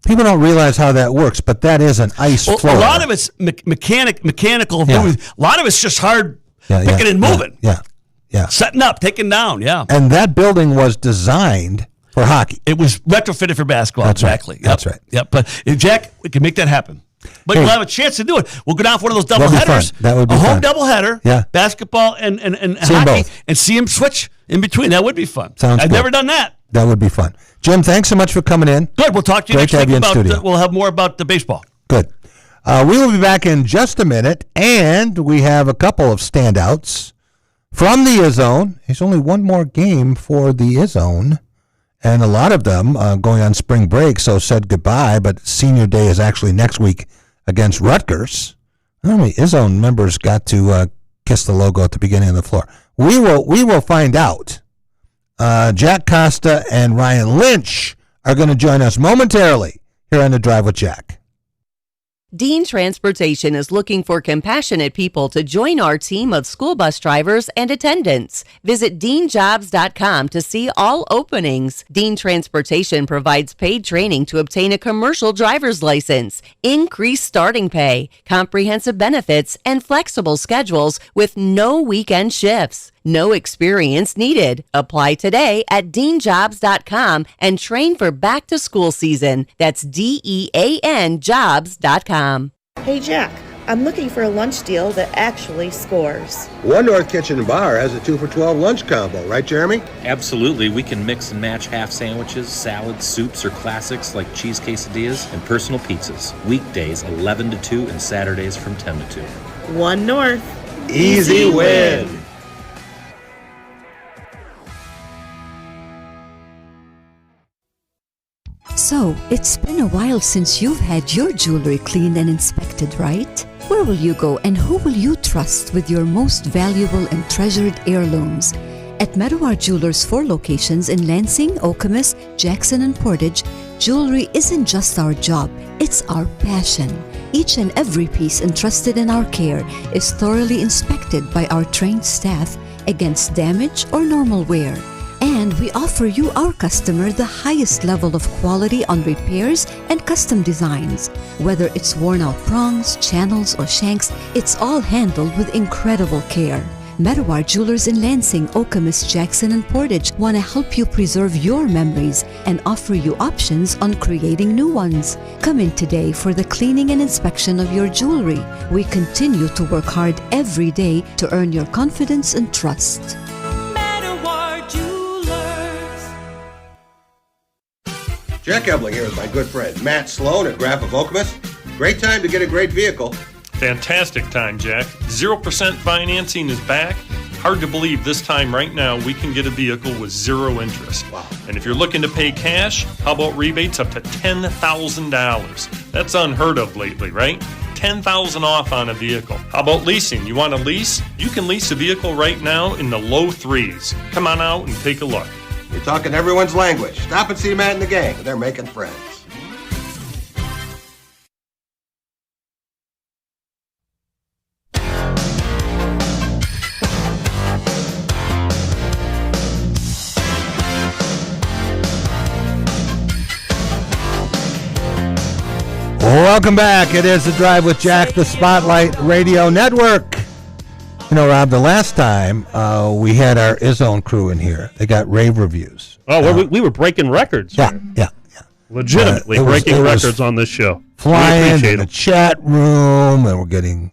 People don't realize how that works, but that is an ice floor. A lot of it's mechanical. Yeah. A lot of it's just hard picking and moving. Yeah. Setting up, taking down. Yeah. And that building was designed for hockey. It was retrofitted for basketball. That's exactly. Right. That's right. Yep. But Jack, we can make that happen. But we'll have a chance to do it. We'll go down for one of those double headers. That would be a fun. home double header. Yeah. Basketball and hockey, and see them switch in between. That would be fun. I've never done that. That would be fun. Jim, thanks so much for coming in. Good. We'll talk to you next week about. We'll have more about the baseball. Good. We will be back in just a minute, and we have a couple of standouts from the Izzone. There's only one more game for the Izzone. And a lot of them going on spring break, so said goodbye, but senior day is actually next week against Rutgers. How many Izzone members got to kiss the logo at the beginning of the floor? We will find out. Jack Costa and Ryan Lynch are going to join us momentarily here on The Drive with Jack. Dean Transportation is looking for compassionate people to join our team of school bus drivers and attendants. Visit deanjobs.com to see all openings. Dean Transportation provides paid training to obtain a commercial driver's license, increased starting pay, comprehensive benefits, and flexible schedules with no weekend shifts. No experience needed. Apply today at deanjobs.com and train for back to school season. That's DEAN jobs.com. Hey Jack, I'm looking for a lunch deal that actually scores. One North Kitchen and Bar has a 2 for $12 lunch combo, right, Jeremy? Absolutely. We can mix and match half sandwiches, salads, soups, or classics like cheese quesadillas and personal pizzas. Weekdays 11 to 2 and Saturdays from 10 to 2. One North. Easy win. So, it's been a while since you've had your jewelry cleaned and inspected, right? Where will you go and who will you trust with your most valuable and treasured heirlooms? At Meadowar Jewelers' 4 locations in Lansing, Okemos, Jackson, and Portage, Jewelry isn't just our job, it's our passion. Each and every piece entrusted in our care is thoroughly inspected by our trained staff against damage or normal wear. And we offer you, our customer, the highest level of quality on repairs and custom designs. Whether it's worn out prongs, channels, or shanks, it's all handled with incredible care. Meadowar Jewelers in Lansing, Okemos, Jackson, and Portage want to help you preserve your memories and offer you options on creating new ones. Come in today for the cleaning and inspection of your jewelry. We continue to work hard every day to earn your confidence and trust. Jack Ebling here with my good friend Matt Sloan at Graf of Okemos. Great time to get a great vehicle. Fantastic time, Jack. 0% financing is back. Hard to believe this time right now we can get a vehicle with zero interest. Wow. And if you're looking to pay cash, how about rebates up to $10,000? That's unheard of lately, right? $10,000 off on a vehicle. How about leasing? You want to lease? You can lease a vehicle right now in the low threes. Come on out and take a look. You're talking everyone's language. Stop and see Matt and the gang. They're making friends. Welcome back. It is The Drive with Jack, the Spotlight Radio Network. You know, Rob, the last time we had our Izzone crew in here, they got rave reviews. Oh, we were breaking records. Yeah. Legitimately breaking records on this show. Flying in the chat room, and we're getting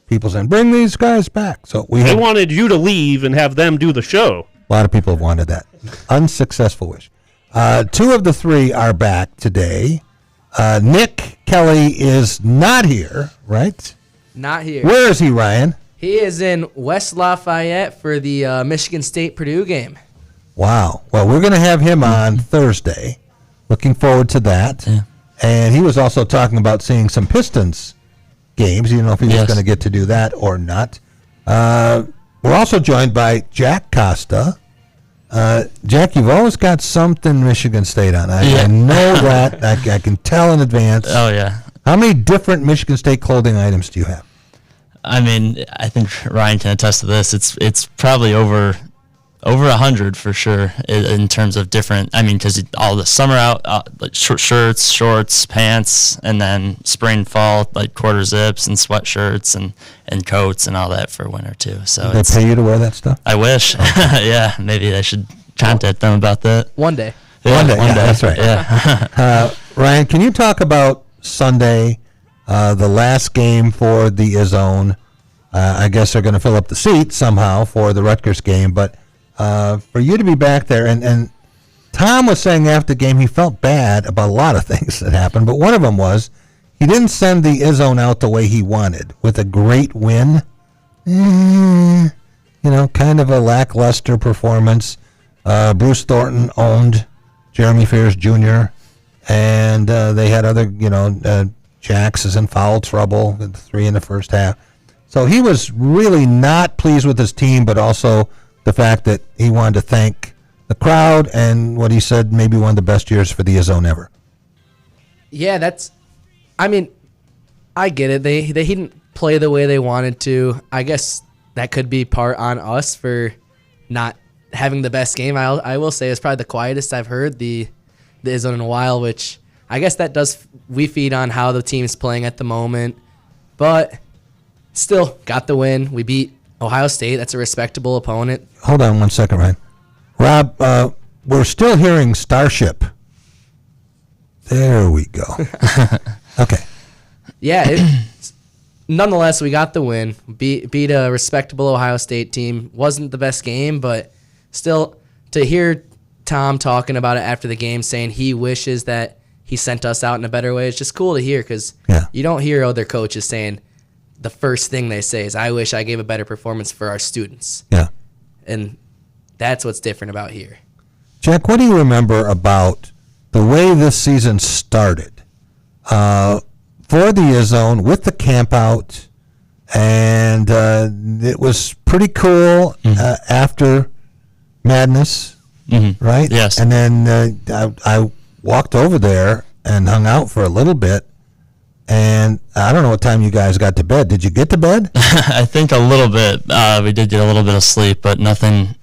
people saying, bring these guys back. So they wanted you to leave and have them do the show. A lot of people have wanted that. Unsuccessful wish. Two of the three are back today. Nick Kelly is not here, right? Not here. Where is he, Ryan? He is in West Lafayette for the Michigan State-Purdue game. Wow. Well, we're going to have him on Thursday. Looking forward to that. Yeah. And he was also talking about seeing some Pistons games. You know if he was going to get to do that or not. We're also joined by Jack Costa. Jack, you've always got something Michigan State on. I know that. I can tell in advance. Oh, yeah. How many different Michigan State clothing items do you have? I mean, I think Ryan can attest to this. It's probably over 100 for sure in terms of different. I mean, because all the summer out like shirts, shorts, pants, and then spring, fall like quarter zips and sweatshirts and coats and all that for winter too. So they pay you to wear that stuff? I wish. Yeah, maybe I should contact them about that. One day. One day. That's right. Yeah. Ryan, can you talk about Sunday? The last game for the Izzone. I guess they're going to fill up the seats somehow for the Rutgers game, but for you to be back there, and Tom was saying after the game he felt bad about a lot of things that happened, but one of them was he didn't send the Izzone out the way he wanted with a great win. You know, kind of a lackluster performance. Bruce Thornton owned Jeremy Fears Jr., and they had other, Jax is in foul trouble, 3 in the first half. So he was really not pleased with his team, but also the fact that he wanted to thank the crowd and what he said maybe one of the best years for the Izzone ever. Yeah, I get it. They didn't play the way they wanted to. I guess that could be part on us for not having the best game. I will say it's probably the quietest I've heard the Izzone in a while, which I guess we feed on how the team's playing at the moment. But still got the win. We beat Ohio State. That's a respectable opponent. Hold on 1 second, Ryan. Rob, we're still hearing Starship. There we go. Okay. Yeah, nonetheless, we got the win. Beat a respectable Ohio State team. Wasn't the best game, but still to hear Tom talking about it after the game, saying he wishes that he sent us out in a better way, it's just cool to hear because you don't hear other coaches saying the first thing they say is, I wish I gave a better performance for our students. Yeah. And that's what's different about here. Jack, what do you remember about the way this season started for the Izzone with the camp out? And it was pretty cool after Madness, right? Yes. And then I walked over there and hung out for a little bit. And I don't know what time you guys got to bed. Did you get to bed? I think a little bit. We did get a little bit of sleep, but nothing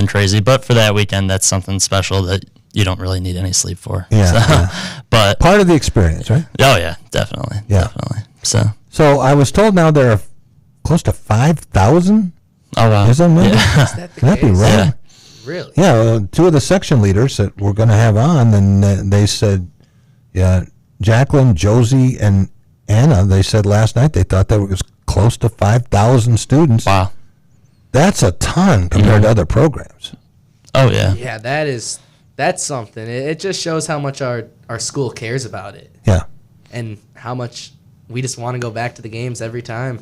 crazy. But for that weekend, that's something special that you don't really need any sleep for. Yeah, so, but part of the experience, right? Oh yeah, definitely. Yeah, definitely. So I was told now there are close to 5,000. Oh wow! Izzone members? Yeah. Is that the Can that be case? right? Yeah. Really? Yeah, two of the section leaders that we're going to have on, and they said, yeah, Jacqueline, Josie, and Anna, they said last night they thought there was close to 5,000 students. Wow. That's a ton compared to other programs. Oh, yeah. Yeah, that's something. It just shows how much our school cares about it. Yeah. And how much we just want to go back to the games every time.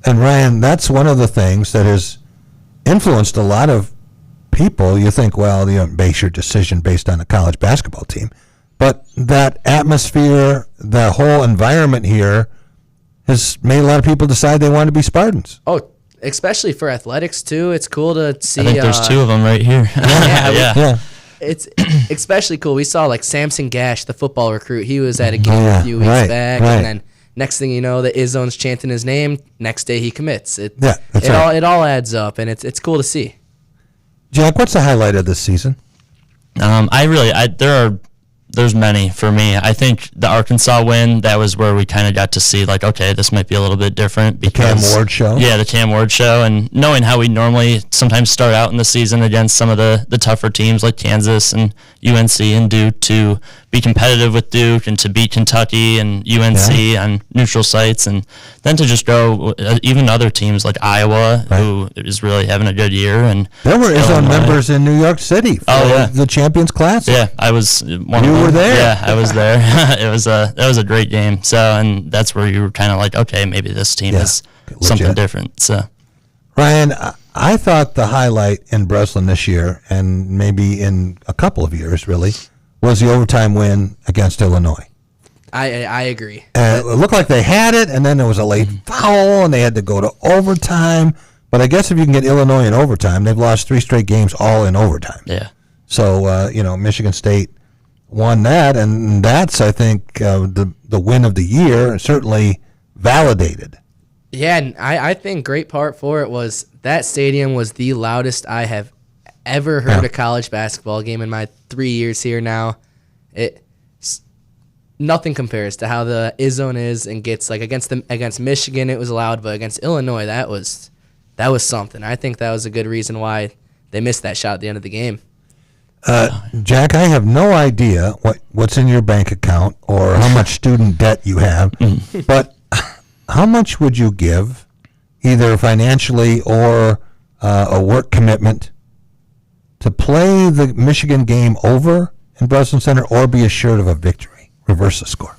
And Ryan, that's one of the things that has influenced a lot of people. You think, well, you don't base your decision based on a college basketball team. But that atmosphere, the whole environment here has made a lot of people decide they want to be Spartans. Oh, especially for athletics, too. It's cool to see. I think there's two of them right here. Yeah. It's especially cool. We saw like Samson Gash, the football recruit. He was at a game a few weeks back. Right. And then next thing you know, the Izzone's chanting his name. Next day he commits. It all adds up, and it's cool to see. Jack, what's the highlight of this season? There's many for me. I think the Arkansas win, that was where we kind of got to see, like, okay, this might be a little bit different. Because, the Cam Ward show? Yeah, the Cam Ward show. And knowing how we normally sometimes start out in the season against some of the tougher teams like Kansas and UNC and Duke, to be competitive with Duke and to beat Kentucky and UNC on neutral sites, and then to just go even other teams like Iowa, who is really having a good year. And there were Izzone members in New York City for the Champions Class. Yeah, I was one of them. You were there? Yeah, I was there. That was a great game. So, and that's where you were kind of like, okay, maybe this team is something different. So, Ryan, I thought the highlight in Breslin this year, and maybe in a couple of years really, was the overtime win against Illinois. I agree. It looked like they had it, and then there was a late foul, and they had to go to overtime. But I guess if you can get Illinois in overtime, they've lost 3 straight games all in overtime. Yeah. So, Michigan State won that, and that's, I think, the win of the year, certainly validated. Yeah, and I think great part for it was that stadium was the loudest I have ever heard a college basketball game in my 3 years here now. Nothing compares to how the Izzone is and gets, like, against Michigan it was loud, but against Illinois that was something. I think that was a good reason why they missed that shot at the end of the game. Jack, I have no idea what's in your bank account or how much student debt you have, but how much would you give, either financially or a work commitment, to play the Michigan game over in Breslin Center or be assured of a victory, reverse the score?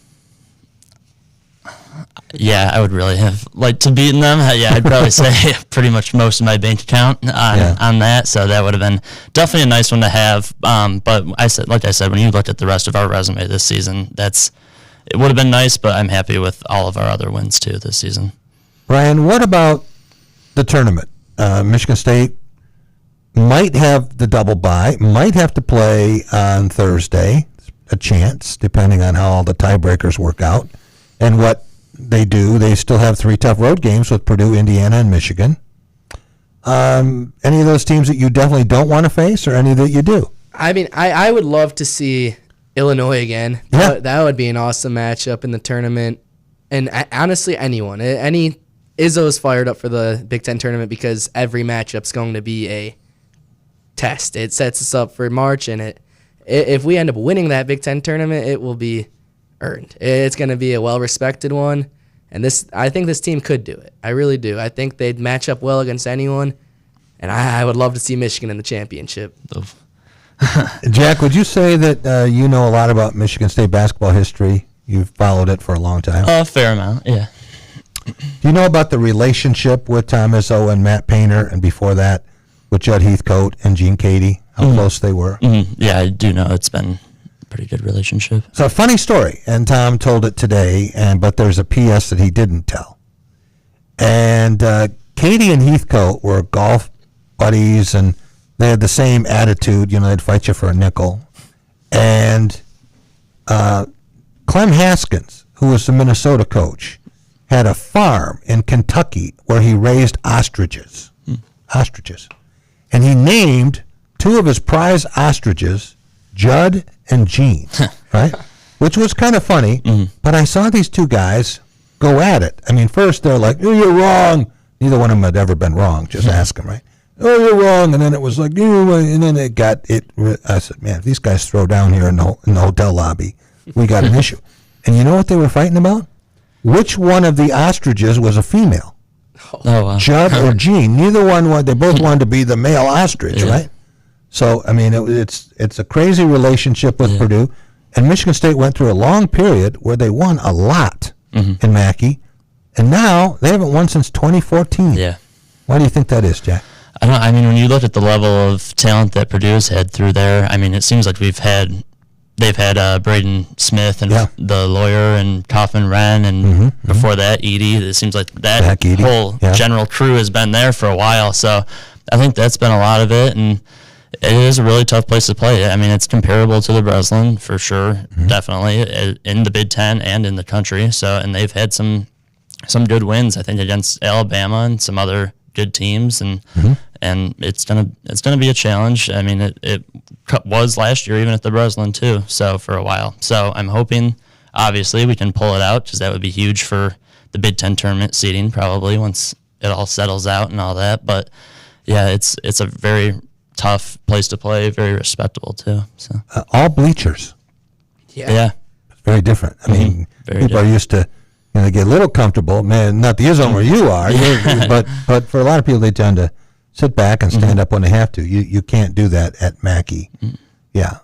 Yeah, I would really have liked to beat them. Yeah, I'd probably say pretty much most of my bank account on that. So that would have been definitely a nice one to have. But like I said, when you look at the rest of our resume this season, it would have been nice. But I'm happy with all of our other wins too this season. Brian, what about the tournament? Michigan State might have the double bye, might have to play on Thursday, a chance, depending on how all the tiebreakers work out. And what they do, they still have 3 tough road games with Purdue, Indiana, and Michigan. Any of those teams that you definitely don't want to face, or any that you do? I mean, I would love to see Illinois again. Yeah. That would be an awesome matchup in the tournament. And honestly, anyone. Izzo's fired up for the Big Ten tournament because every matchup's going to be a test. It sets us up for March, and if we end up winning that Big Ten tournament, it will be earned. It's going to be a well-respected one, and I think this team could do it. I really do. I think they'd match up well against anyone, and I would love to see Michigan in the championship. Jack, would you say that you know a lot about Michigan State basketball history? You've followed it for a long time. A fair amount, yeah. Do you know about the relationship with Tom Izzo and Matt Painter, and before that with Judd Heathcote and Gene Cady, how close they were? Yeah, I do know. It's been a pretty good relationship. So a funny story, and Tom told it today, but there's a PS that he didn't tell. And Cady and Heathcote were golf buddies, and they had the same attitude. They'd fight you for a nickel. And Clem Haskins, who was the Minnesota coach, had a farm in Kentucky where he raised ostriches. Ostriches. And he named 2 of his prize ostriches Judd and Gene, right? Which was kind of funny, but I saw these 2 guys go at it. I mean, first they're like, "Oh, you're wrong." Neither one of them had ever been wrong. Just ask them, right? "Oh, you're wrong." And then it was like, and then it got it. I said, "Man, if these guys throw down here in the hotel lobby, we got an issue." And you know what they were fighting about? Which one of the ostriches was a female? Oh, wow. Judd or Gene? Neither one wanted. They both wanted to be the male ostrich, right? So I mean, it's a crazy relationship with Purdue, and Michigan State went through a long period where they won a lot in Mackey, and now they haven't won since 2014. Yeah. Why do you think that is, Jack? I don't know. I mean, when you look at the level of talent that Purdue's had through there, I mean, it seems like they've had Braden Smith and the lawyer and Kaufman Wren, and before that, Edie. It seems like that whole general crew has been there for a while. So I think that's been a lot of it, and it is a really tough place to play. I mean, it's comparable to the Breslin for sure, definitely in the Big Ten and in the country. So, and they've had some good wins, I think, against Alabama and some other good teams, and it's gonna be a challenge. I mean, it was last year, even at the Breslin too. So for a while. So I'm hoping, obviously, we can pull it out, because that would be huge for the Big Ten tournament seeding, probably once it all settles out and all that. But yeah, it's a very tough place to play, very respectable too. So all bleachers. Yeah. It's very different. I mean, people are used to, they get a little comfortable. Man, not the Izzone where you are, but for a lot of people, they tend to sit back and stand up when they have to. You can't do that at Mackey. Yeah.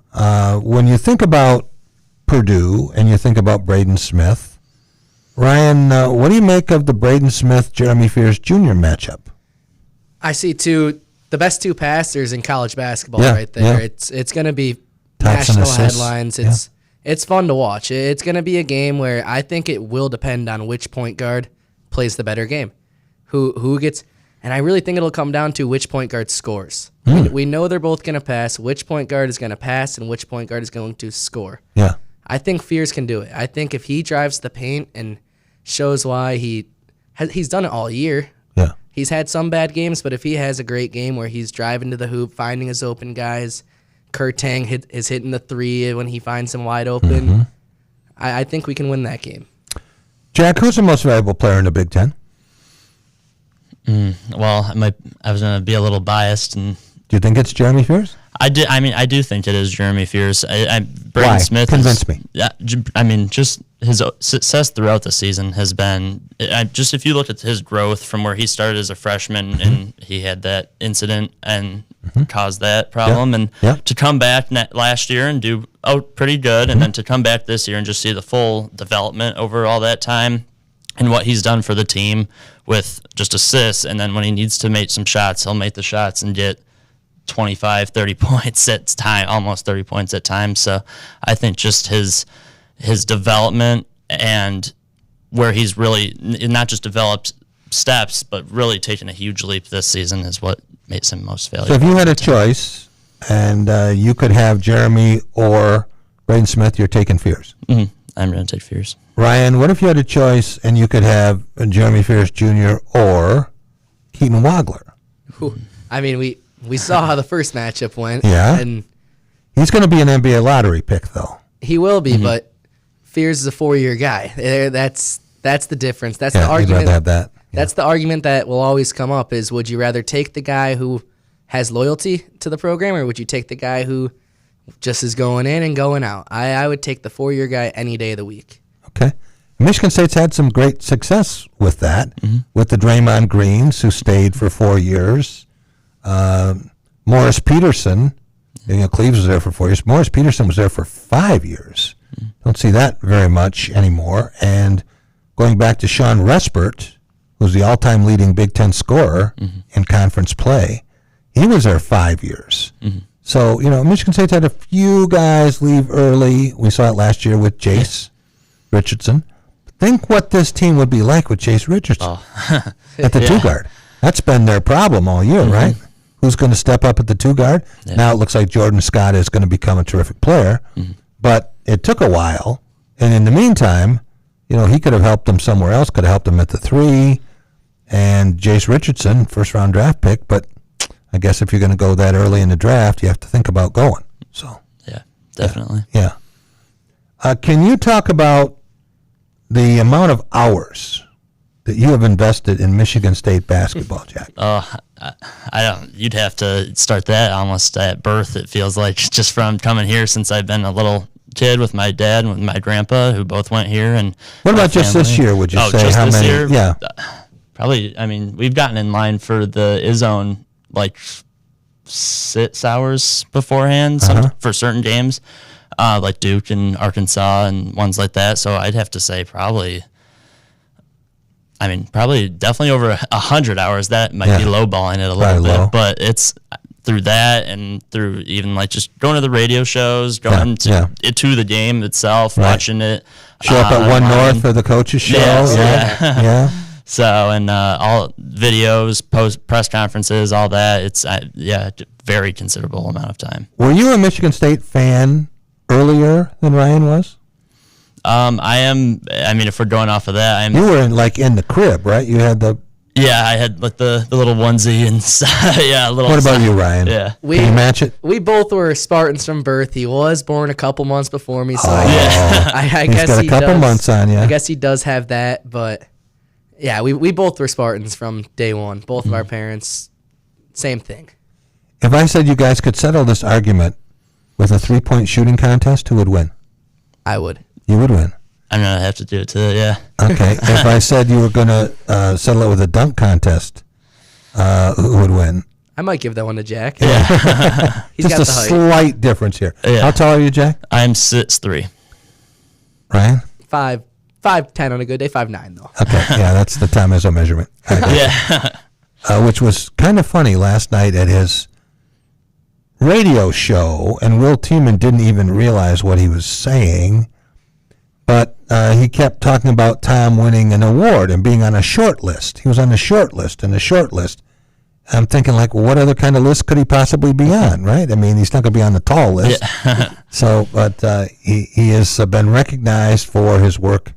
When you think about Purdue and you think about Braden Smith, Ryan, what do you make of the Braden Smith-Jeremy Fears Jr. matchup? I see the best 2 passers in college basketball right there. Yeah. It's going to be national headlines. It's fun to watch. It's going to be a game where I think it will depend on which point guard plays the better game. Who gets, and I really think it'll come down to which point guard scores. We know they're both going to pass. Which point guard is going to pass and which point guard is going to score. Yeah. I think Fears can do it. I think if he drives the paint and shows why he's done it all year. Yeah. He's had some bad games, but if he has a great game where he's driving to the hoop, finding his open guys, Kurt Tang is hitting the 3 when he finds him wide open, I think we can win that game. Jack, who's the most valuable player in the Big Ten? Well, I was going to be a little biased. And do you think it's Jeremy Fears? I do think it is Jeremy Fears. Braden Smith. Convince me. Yeah, I mean, just his success throughout the season has been just, if you look at his growth from where he started as a freshman and he had that incident and caused that problem, and to come back last year and do pretty good, and then to come back this year and just see the full development over all that time and what he's done for the team with just assists, and then when he needs to make some shots, he'll make the shots and get 25, 30 points at time, almost 30 points at times. So I think just his development and where he's really not just developed steps, but really taken a huge leap this season is what makes him most valuable. So if you had a choice and you could have Jeremy or Braden Smith, you're taking Fears. I'm going to take Fears. Ryan, what if you had a choice and you could have Jeremy Fears Jr. or Keyton Wagler? I mean, we saw how the first matchup went. Yeah. And he's going to be an NBA lottery pick, though. He will be, but Fears is a 4-year guy. That's the difference. That's the argument. You'd rather have that. That's the argument that will always come up is, would you rather take the guy who has loyalty to the program, or would you take the guy who just is going in and going out? I would take the 4-year guy any day of the week. Okay. Michigan State's had some great success with that, with the Draymond Greens, who stayed for 4 years. Morris Peterson, Cleves was there for 4 years. Morris Peterson was there for 5 years. Don't see that very much anymore. And going back to Sean Respert, who's the all-time leading Big Ten scorer in conference play, he was there 5 years. So, Michigan State's had a few guys leave early. We saw it last year with Jace Richardson. Think what this team would be like with Jace Richardson at the 2 guard. That's been their problem all year, right? Who's going to step up at the 2 guard? Now it looks like Jordan Scott is going to become a terrific player. But it took a while. And in the meantime, he could have helped them somewhere else, could have helped them at the 3. And Jace Richardson, first-round draft pick. But I guess if you're going to go that early in the draft, you have to think about going. So yeah, definitely. Yeah. Can you talk about the amount of hours that you have invested in Michigan State basketball, Jack? I don't. You'd have to start that almost at birth. It feels like just from coming here since I've been a little kid with my dad and with my grandpa, who both went here. And what about just this year? Would you say just how this many? Year? Yeah, probably. I mean, we've gotten in line for the Izzone like 6 hours beforehand for certain games, like Duke and Arkansas and ones like that. So I'd have to say probably definitely over 100 hours. That might be lowballing it a little bit, but it's through that and through even like just going to the radio shows, going to the game itself, watching it. Show up at One North for the coaches show. Yeah. So and all videos, press conferences, all that. It's very considerable amount of time. Were you a Michigan State fan earlier than Ryan was? I am. I mean, if we're going off of that, I am. You were in the crib, right? You had the. Yeah, I had like the little onesie and little. What about you, Ryan? Yeah, can you match it? We both were Spartans from birth. He was born a couple months before me, so I He's guess got a he couple does, months on you. I guess he does have that, but yeah, we both were Spartans from day one. Both of our parents, same thing. If I said you guys could settle this argument with a 3-point shooting contest, who would win? I would. You would win. I'm gonna have to do it too. Yeah. Okay. If I said you were gonna settle it with a dunk contest, who would win? I might give that one to Jack. Yeah. He's Just got a the height. slight difference here. Yeah. How tall are you, Jack? I'm 6'3". Ryan? 5'10" on a good day. 5'9" though. Okay. Yeah, that's the Tom Izzo measurement. Which was kind of funny last night at his radio show, and Will Tiemann didn't even realize what he was saying. But he kept talking about Tom winning an award and being on a short list. He was on the short list and the short list. I'm thinking, like, well, what other kind of list could he possibly be on, right? I mean, he's not going to be on the tall list. Yeah. But he has been recognized for his work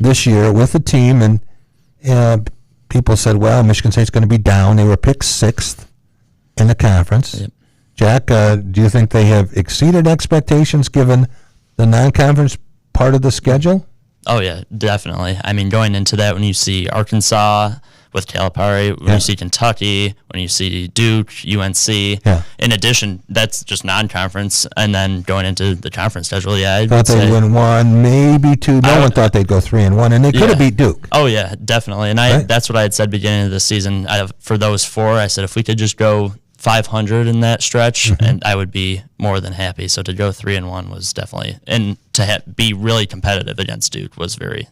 this year with the team. And people said, well, Michigan State's going to be down. They were picked 6th in the conference. Yep. Jack, do you think they have exceeded expectations given the non-conference part of the schedule? Oh yeah, definitely. I mean, going into that, when you see Arkansas with Calipari, when you see Kentucky, when you see Duke, UNC, in addition, that's just non-conference, and then going into the conference schedule, I thought they'd win 1, maybe 2. No one thought they'd go 3-1, and they could have beat Duke. Oh yeah, definitely. And that's what I had said beginning of the season. For those 4, I said if we could just go 500 in that stretch, and I would be more than happy. So to go 3-1 was definitely, and to be really competitive against Duke was very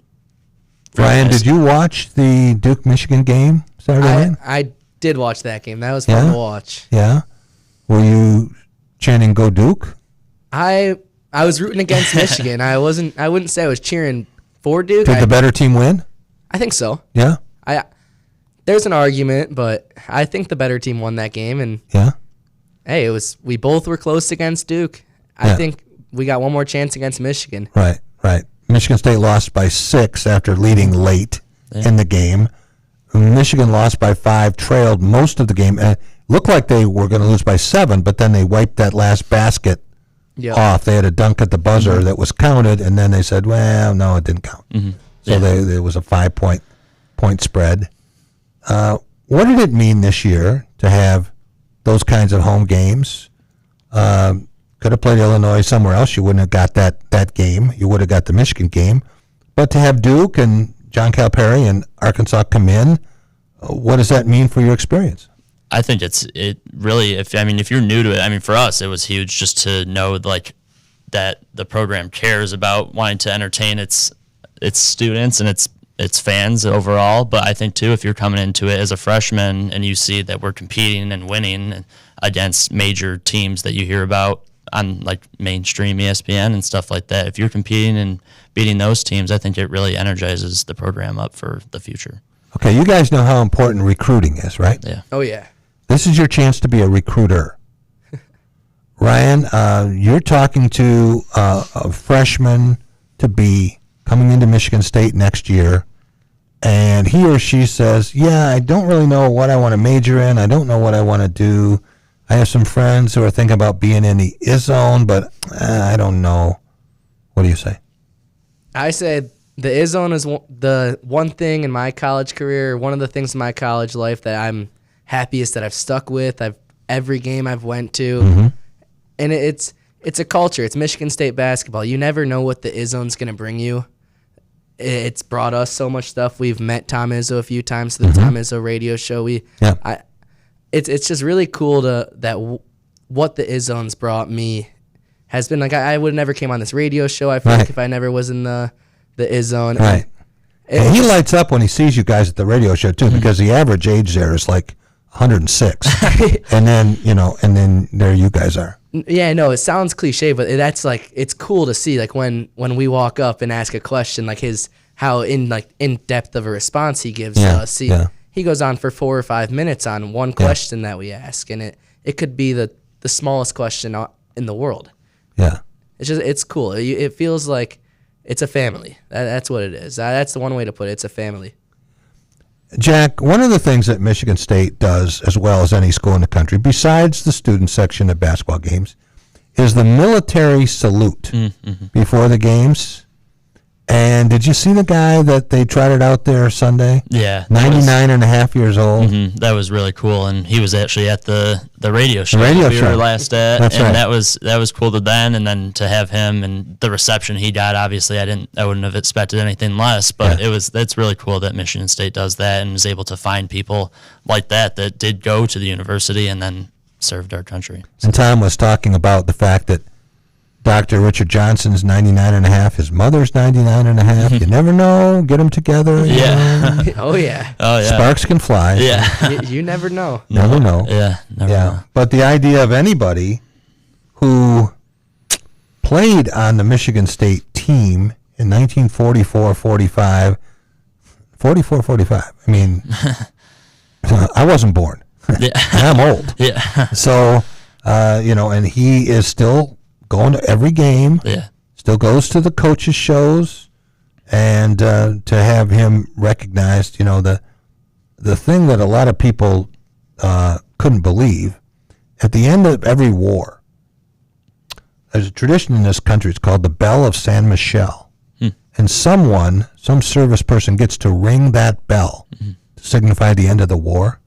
Ryan, nice. Did you watch the Duke-Michigan game Saturday night? I did watch that game. That was fun to watch. Yeah? Were you chanting "Go Duke"? I was rooting against Michigan. I wouldn't say I was cheering for Duke. Did the better team win? I think so. Yeah? There's an argument, but I think the better team won that game. And hey, we both were close against Duke. I think we got one more chance against Michigan. Right. Michigan State lost by 6 after leading late in the game. Michigan lost by 5, trailed most of the game. Looked like they were going to lose by 7, but then they wiped that last basket off. They had a dunk at the buzzer that was counted, and then they said, well, no, it didn't count. So there was a 5-point spread. What did it mean this year to have those kinds of home games? Could have played Illinois somewhere else. You wouldn't have got that game. You would have got the Michigan game. But to have Duke and John Calipari and Arkansas come in, what does that mean for your experience? I think it really, if you're new to it, I mean, for us, it was huge just to know like that the program cares about wanting to entertain its students and its fans overall. But I think too, if you're coming into it as a freshman and you see that we're competing and winning against major teams that you hear about on like mainstream ESPN and stuff like that, if you're competing and beating those teams, I think it really energizes the program up for the future. Okay, you guys know how important recruiting is, right? Yeah. Oh yeah. This is your chance to be a recruiter. Ryan, you're talking to a freshman to be coming into Michigan State next year, and he or she says, yeah, I don't really know what I want to major in. I don't know what I want to do. I have some friends who are thinking about being in the Izzone, but I don't know. What do you say? I say the Izzone is the one thing in my college career, one of the things in my college life that I'm happiest that I've stuck with. Every game I've went to, and it's a culture. It's Michigan State basketball. You never know what the Izzone's going to bring you. It's brought us so much stuff. We've met Tom Izzo a few times to the Tom Izzo radio show. It's just really cool what the Izzone's brought me has been. Like I would have never came on this radio show. I feel like if I never was in the Izzone. Right. And he lights up when he sees you guys at the radio show too, because the average age there is like 106, and then there you guys are. Yeah, no, it sounds cliche, but that's like it's cool to see. Like when we walk up and ask a question, like how in depth of a response he gives us. He goes on for 4 or 5 minutes on one question that we ask, and it could be the smallest question in the world. Yeah, it's cool. It feels like it's a family. That's what it is. That's the one way to put it. It's a family. Jack, one of the things that Michigan State does as well as any school in the country, besides the student section at basketball games, is the military salute before the games. And did you see the guy that they trotted out there Sunday? Yeah. 99 and a half years old. That was really cool. And he was actually at the radio show we were last at. That's and right. that was cool to then. And then to have him and the reception he got, obviously I wouldn't have expected anything less. But it's really cool that Michigan State does that and is able to find people like that did go to the university and then served our country. And Tom was talking about the fact that Dr. Richard Johnson's 99 and a half, his mother's 99 and a half. You never know. Get them together. Yeah. Oh, yeah. Sparks can fly. Yeah. You never know. Never know. Yeah. Never know. But the idea of anybody who played on the Michigan State team in 1944-45, I mean, I wasn't born. I'm old. Yeah. So, and he is still going to every game, still goes to the coaches' shows, and to have him recognized, the thing that a lot of people couldn't believe, at the end of every war, there's a tradition in this country, it's called the Bell of San Michel, and some service person gets to ring that bell to signify the end of the war.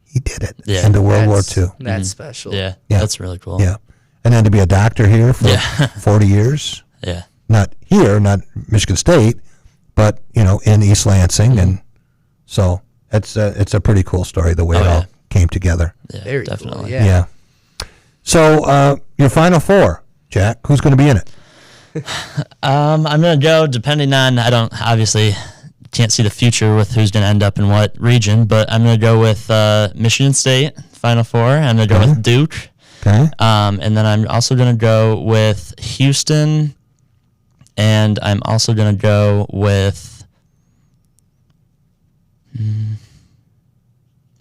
He did it. Yeah. End of World War II. That's special. Yeah. That's really cool. Yeah. And then to be a doctor here for 40 years. Yeah. Not here, not Michigan State, but, in East Lansing. And so it's a pretty cool story, the way it all came together. Yeah, very definitely. Cool, yeah. So your Final Four, Jack, who's going to be in it? I'm going to go, depending on, I don't, obviously, can't see the future with who's going to end up in what region, but I'm going to go with Michigan State, Final Four. I'm going to go with Duke. Okay. And then I'm also going to go with Houston, and I'm also going to go with,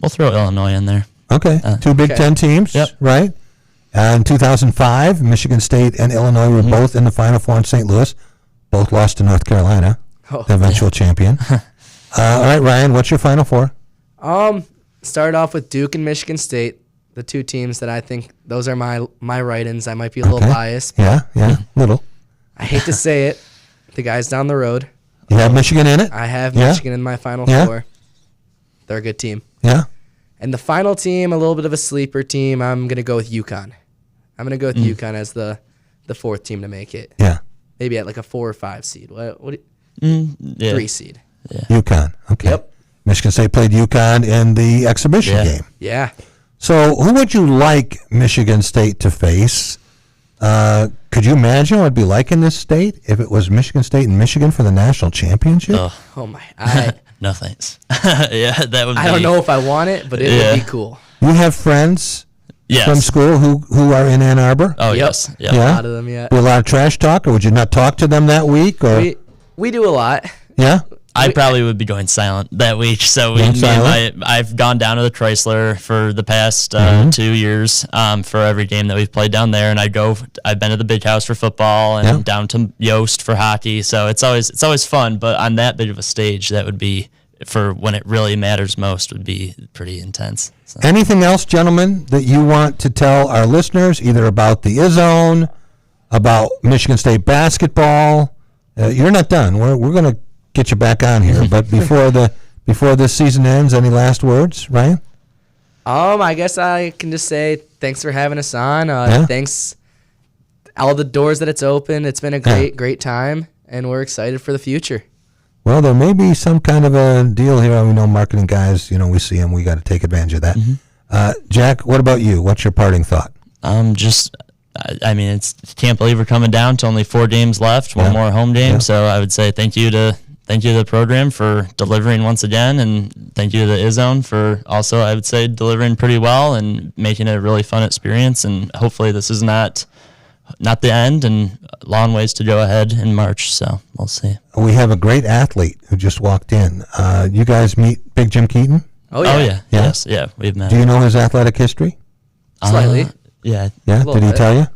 we'll throw Illinois in there. Okay. Two Big Ten teams, right? In 2005, Michigan State and Illinois were both in the Final Four in St. Louis. Both lost to North Carolina, the eventual champion. All right, Ryan, what's your Final Four? Start off with Duke and Michigan State, the two teams that I think those are my write-ins. I might be a little biased. Yeah, little. I hate to say it. The guys down the road. You have Michigan in it? I have Michigan in my Final Four. They're a good team. Yeah. And the final team, a little bit of a sleeper team, I'm going to go with UConn. I'm going to go with UConn as the fourth team to make it. Yeah. Maybe at like a 4 or 5 seed. What 3 seed. Yeah. UConn. Okay. Yep. Michigan State played UConn in the exhibition game. Yeah. So who would you like Michigan State to face? Could you imagine what it'd be like in this state if it was Michigan State and Michigan for the national championship? Oh my! No thanks. Yeah, that would. I don't know if I want it, but it would be cool. You have friends Yes. from school who are in Ann Arbor? Oh, yes. Yep. A lot of them, yeah. Do a lot of trash talk, or would you not talk to them that week? Or We do a lot. Yeah? I probably would be going silent that week. So I've gone down to the Chrysler for the past 2 years for every game that we've played down there, and I've been to the Big House for football and down to Yost for hockey. So it's always fun, but on that big of a stage, that would be, for when it really matters most, would be pretty intense. So. Anything else, gentlemen, that you want to tell our listeners, either about the Izzone, about Michigan State basketball? You're not done. We're going to get you back on here, but before this season ends, any last words, Ryan? I guess I can just say thanks for having us on. Thanks, all the doors that it's opened. It's been a great time, and we're excited for the future. Well, there may be some kind of a deal here. We know marketing guys, we see them. We got to take advantage of that. Jack, what about you? What's your parting thought? Can't believe we're coming down to only 4 games left, one more home game. So I would say thank you to the program for delivering once again, and thank you to the Izzone for also, I would say, delivering pretty well and making it a really fun experience. And hopefully this is not the end, and long ways to go ahead in March. So we'll see. We have a great athlete who just walked in. You guys meet Big Jim Keyton? Oh yeah. Yes. Yeah. We've met. Do you know his athletic history? Slightly. Yeah. Yeah. Did he tell you?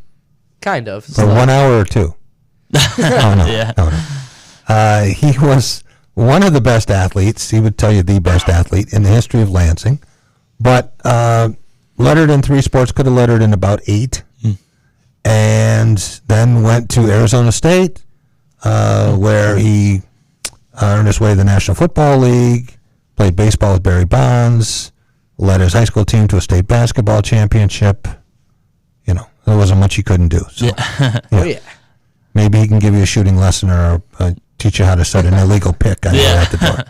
Kind of. For 1 hour or 2? Oh no. Yeah. No. He was one of the best athletes. He would tell you the best athlete in the history of Lansing, but lettered in 3 sports, could have lettered in about 8, and then went to Arizona State, where he earned his way to the National Football League, played baseball with Barry Bonds, led his high school team to a state basketball championship. There wasn't much he couldn't do. So, Oh yeah. Maybe he can give you a shooting lesson or teach you how to set an illegal pick at the door.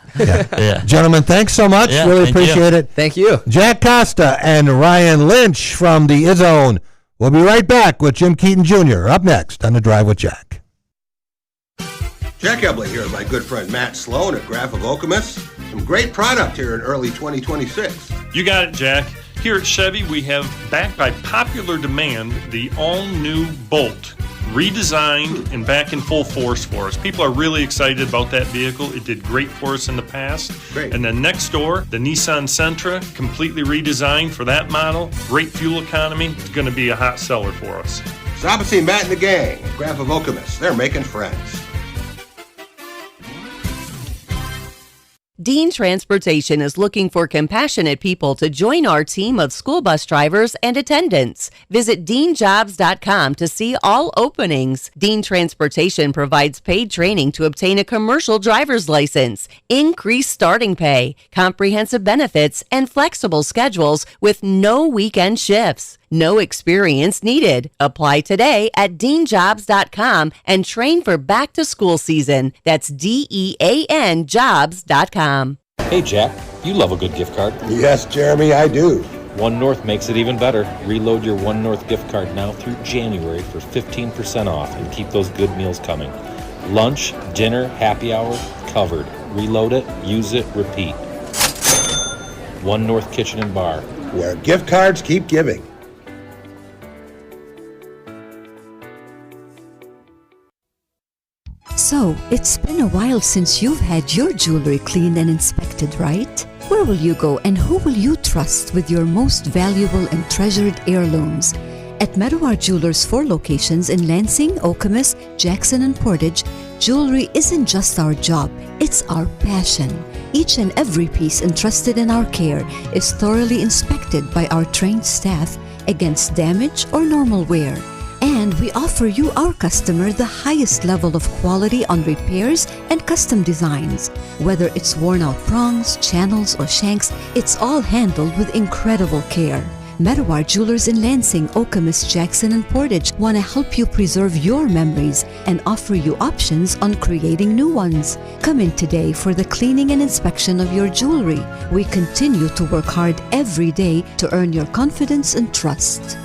Yeah. Gentlemen, thanks so much. Really appreciate it. Thank you. Jack Costa and Ryan Lynch from the Izzone. We'll be right back with Jim Keyton Jr. up next on The Drive with Jack. Jack Ebling here with my good friend Matt Sloan at Graph of Okemos. Some great product here in early 2026. You got it, Jack. Here at Chevy, we have, backed by popular demand, the all-new Bolt. Redesigned and back in full force for us. People are really excited about that vehicle. It did great for us in the past. Great. And then next door, the Nissan Sentra, completely redesigned for that model. Great fuel economy. It's going to be a hot seller for us. Stop and see Matt and the gang at Graph of Okemos. They're making friends. Dean Transportation is looking for compassionate people to join our team of school bus drivers and attendants. Visit deanjobs.com to see all openings. Dean Transportation provides paid training to obtain a commercial driver's license, increased starting pay, comprehensive benefits, and flexible schedules with no weekend shifts. No experience needed. Apply today at deanjobs.com and train for back to school season. That's DEAN jobs.com. Hey, Jack, you love a good gift card. Yes, Jeremy, I do. One North makes it even better. Reload your One North gift card now through January for 15% off and keep those good meals coming. Lunch, dinner, happy hour, covered. Reload it, use it, repeat. One North Kitchen and Bar. Where gift cards keep giving. So, it's been a while since you've had your jewelry cleaned and inspected, right? Where will you go and who will you trust with your most valuable and treasured heirlooms? At Meadowar Jewelers' 4 locations in Lansing, Okemos, Jackson, and Portage, jewelry isn't just our job, it's our passion. Each and every piece entrusted in our care is thoroughly inspected by our trained staff against damage or normal wear. And we offer you, our customer, the highest level of quality on repairs and custom designs. Whether it's worn out prongs, channels, or shanks, it's all handled with incredible care. Meadowar Jewelers in Lansing, Okemos, Jackson, and Portage want to help you preserve your memories and offer you options on creating new ones. Come in today for the cleaning and inspection of your jewelry. We continue to work hard every day to earn your confidence and trust.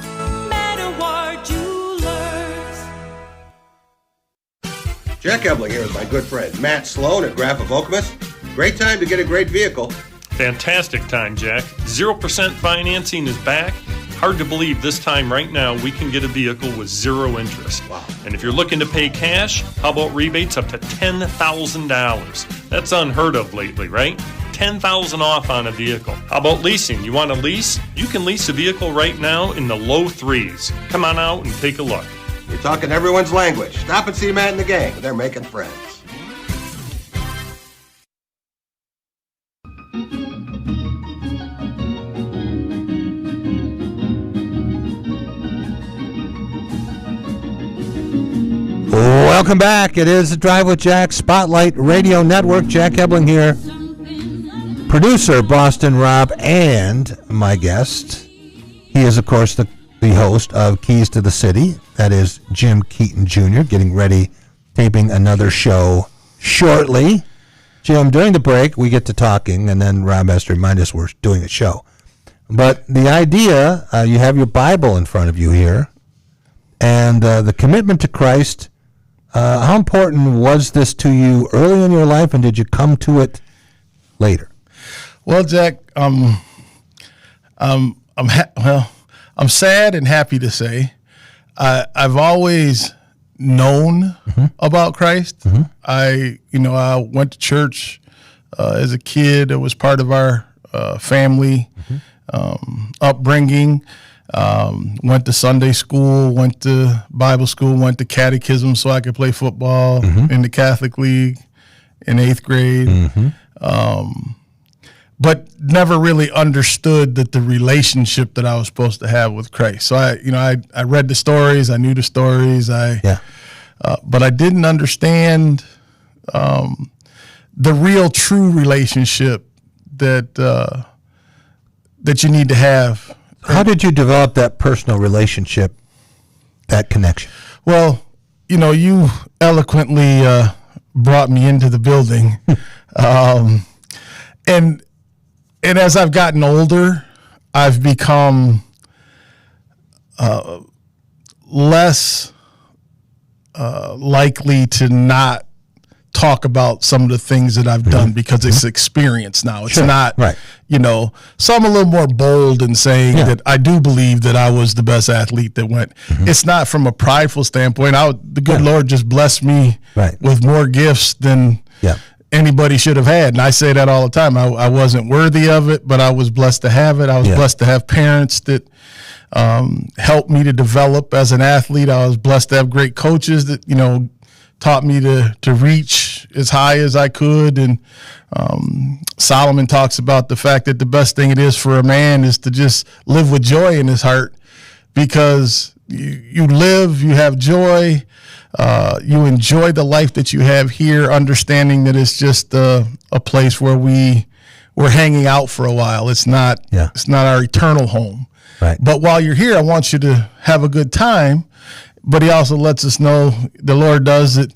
Jack Ebling here with my good friend Matt Sloan at Graph of Okemos. Great time to get a great vehicle. Fantastic time, Jack. 0% financing is back, Hard to believe this time right now we can get a vehicle with zero interest. Wow. And if you're looking to pay cash, how about rebates up to $10,000? That's unheard of lately, right? $10,000 off on a vehicle. How about leasing? You want to lease? You can lease a vehicle right now in the low threes. Come on out and take a look. You're talking everyone's language. Stop and see Matt and the gang. They're making friends. Welcome back. It is the Drive with Jack Spotlight Radio Network. Jack Ebling here. Producer Boston Rob and my guest. He is, of course, the host of Keys to the City. That is Jim Keyton Jr. getting ready, taping another show shortly. Jim, during the break, we get to talking, and then Rob has to remind us we're doing a show. But the idea, you have your Bible in front of you here, and the commitment to Christ. How important was this to you early in your life, and did you come to it later? Well, Jack, I'm sad and happy to say I've always known about Christ. I went to church as a kid. It was part of our family upbringing. Went to Sunday school, went to Bible school, went to catechism so I could play football in the Catholic League in 8th grade. But never really understood that the relationship that I was supposed to have with Christ. So I read the stories, I knew the stories, but I didn't understand the real true relationship that you need to have. How did you develop that personal relationship, that connection? Well, you eloquently brought me into the building. And as I've gotten older, I've become less likely to not talk about some of the things that I've done because it's experience now. It's not, right. So I'm a little more bold in saying that I do believe that I was the best athlete that went. It's not from a prideful standpoint. The good Lord just blessed me with more gifts than anybody should have had. And I say that all the time. I wasn't worthy of it, but I was blessed to have it. I was blessed to have parents that helped me to develop as an athlete. I was blessed to have great coaches that, taught me to reach as high as I could. And Solomon talks about the fact that the best thing it is for a man is to just live with joy in his heart, because you live, you have joy, you enjoy the life that you have here, understanding that it's just a place where we're hanging out for a while. It's not our eternal home. Right. But while you're here, I want you to have a good time. But he also lets us know, the Lord does, that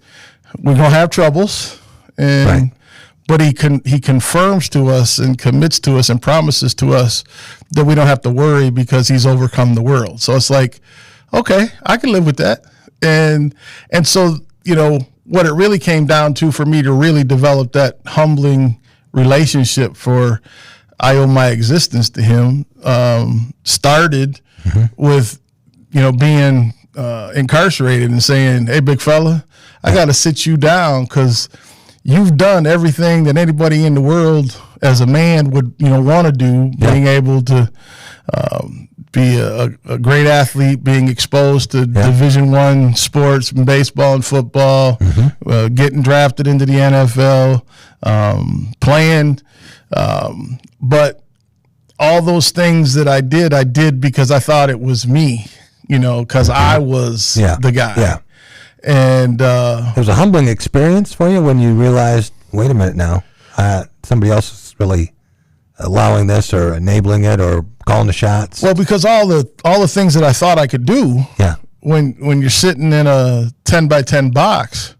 we're going to have troubles. But he confirms to us and commits to us and promises to us that we don't have to worry because he's overcome the world. So it's like, okay, I can live with that. And so, what it really came down to for me to really develop that humbling relationship, for I owe my existence to him, started with, being incarcerated and saying, hey, big fella, I got to sit you down because you've done everything that anybody in the world as a man would, want to do, being able to be a great athlete, being exposed to Division I sports, baseball and football, getting drafted into the NFL, playing. But all those things that I did because I thought it was me, because I was the guy. Yeah. And it was a humbling experience for you when you realized, wait a minute now, somebody else is really allowing this or enabling it or calling the shots. Well, because all the things that I thought I could do, when you're sitting in a 10x10 box,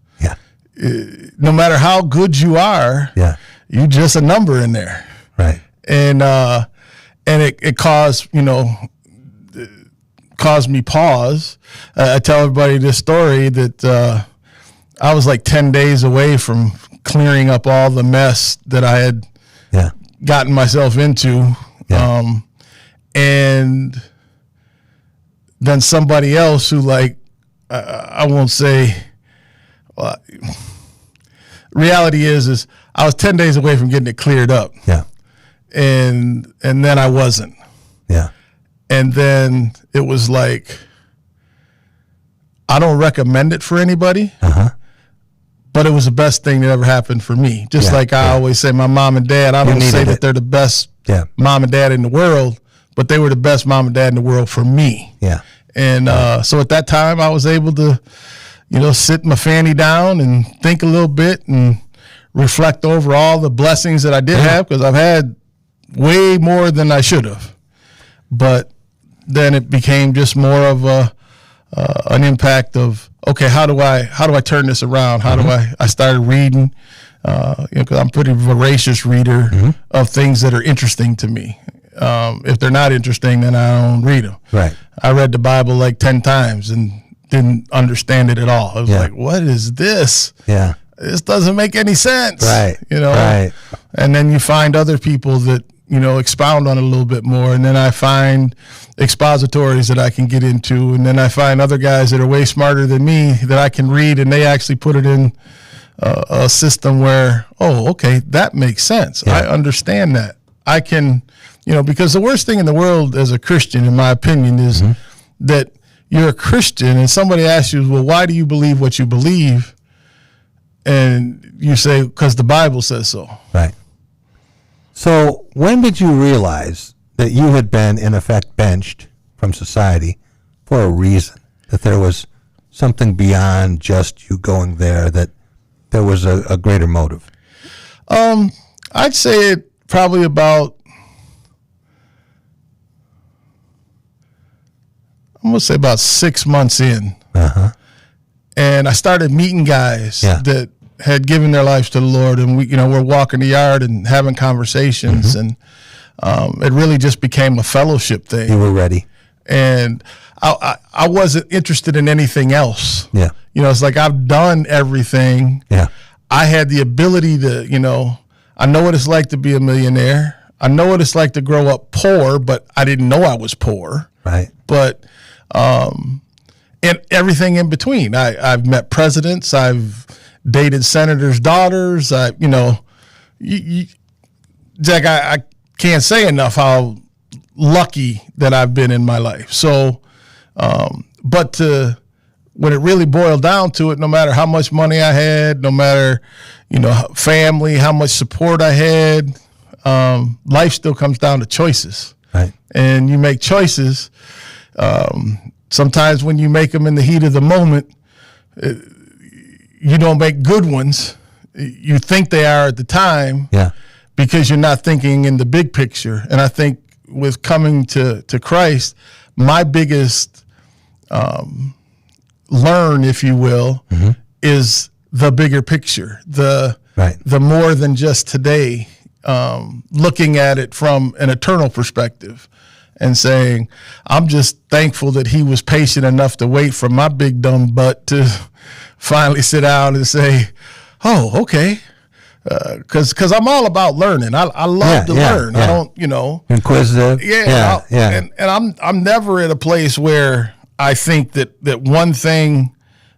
no matter how good you are, you're just a number in there. Right. And it caused me pause. I tell everybody this story that I was like 10 days away from clearing up all the mess that I had gotten myself into. And than somebody else who, like, I won't say. Reality is I was 10 days away from getting it cleared up. Yeah. And then I wasn't. Yeah. And then it was like, I don't recommend it for anybody, but it was the best thing that ever happened for me. Just like I always say, my mom and dad, I don't say that they're the best mom and dad in the world, but they were the best mom and dad in the world for me. Yeah. And so at that time, I was able to, sit my fanny down and think a little bit and reflect over all the blessings that I did have, because I've had way more than I should have. But then it became just more of an impact of, okay, how do I turn this around? How do I started reading, because I'm a pretty voracious reader of things that are interesting to me. If they're not interesting, then I don't read them. Right. I read the Bible like 10 times and didn't understand it at all. I was like, what is this? Yeah. This doesn't make any sense. Right. Right. And then you find other people that, expound on it a little bit more. And then I find expositories that I can get into. And then I find other guys that are way smarter than me that I can read, and they actually put it in a system where, okay, that makes sense. I understand that. I can, because the worst thing in the world as a Christian, in my opinion, is that you're a Christian and somebody asks you, well, why do you believe what you believe? And you say, because the Bible says so. Right. So when did you realize that you had been, in effect, benched from society for a reason, that there was something beyond just you going there, that there was a greater motive? I'd say it probably about, I'm going to say about 6 months in. And I started meeting guys that had given their lives to the Lord, and we're walking the yard and having conversations, and it really just became a fellowship thing. You were ready. And I wasn't interested in anything else. Yeah. It's like I've done everything. Yeah. I had the ability to, I know what it's like to be a millionaire. I know what it's like to grow up poor, but I didn't know I was poor. Right. But and everything in between. I've met presidents. I've dated senators' daughters. Jack, I can't say enough how lucky that I've been in my life. So, but when it really boiled down to it, no matter how much money I had, no matter, family, how much support I had, life still comes down to choices. Right. And you make choices. Sometimes when you make them in the heat of the moment, you don't make good ones. You think they are at the time, because you're not thinking in the big picture. And I think with coming to Christ, my biggest learn, if you will, is the bigger picture, the more than just today, looking at it from an eternal perspective. And saying, I'm just thankful that he was patient enough to wait for my big dumb butt to finally sit down and say, oh, okay. Because I'm all about learning. I love to learn. I don't, Inquisitive. And I'm never at a place where I think that one thing,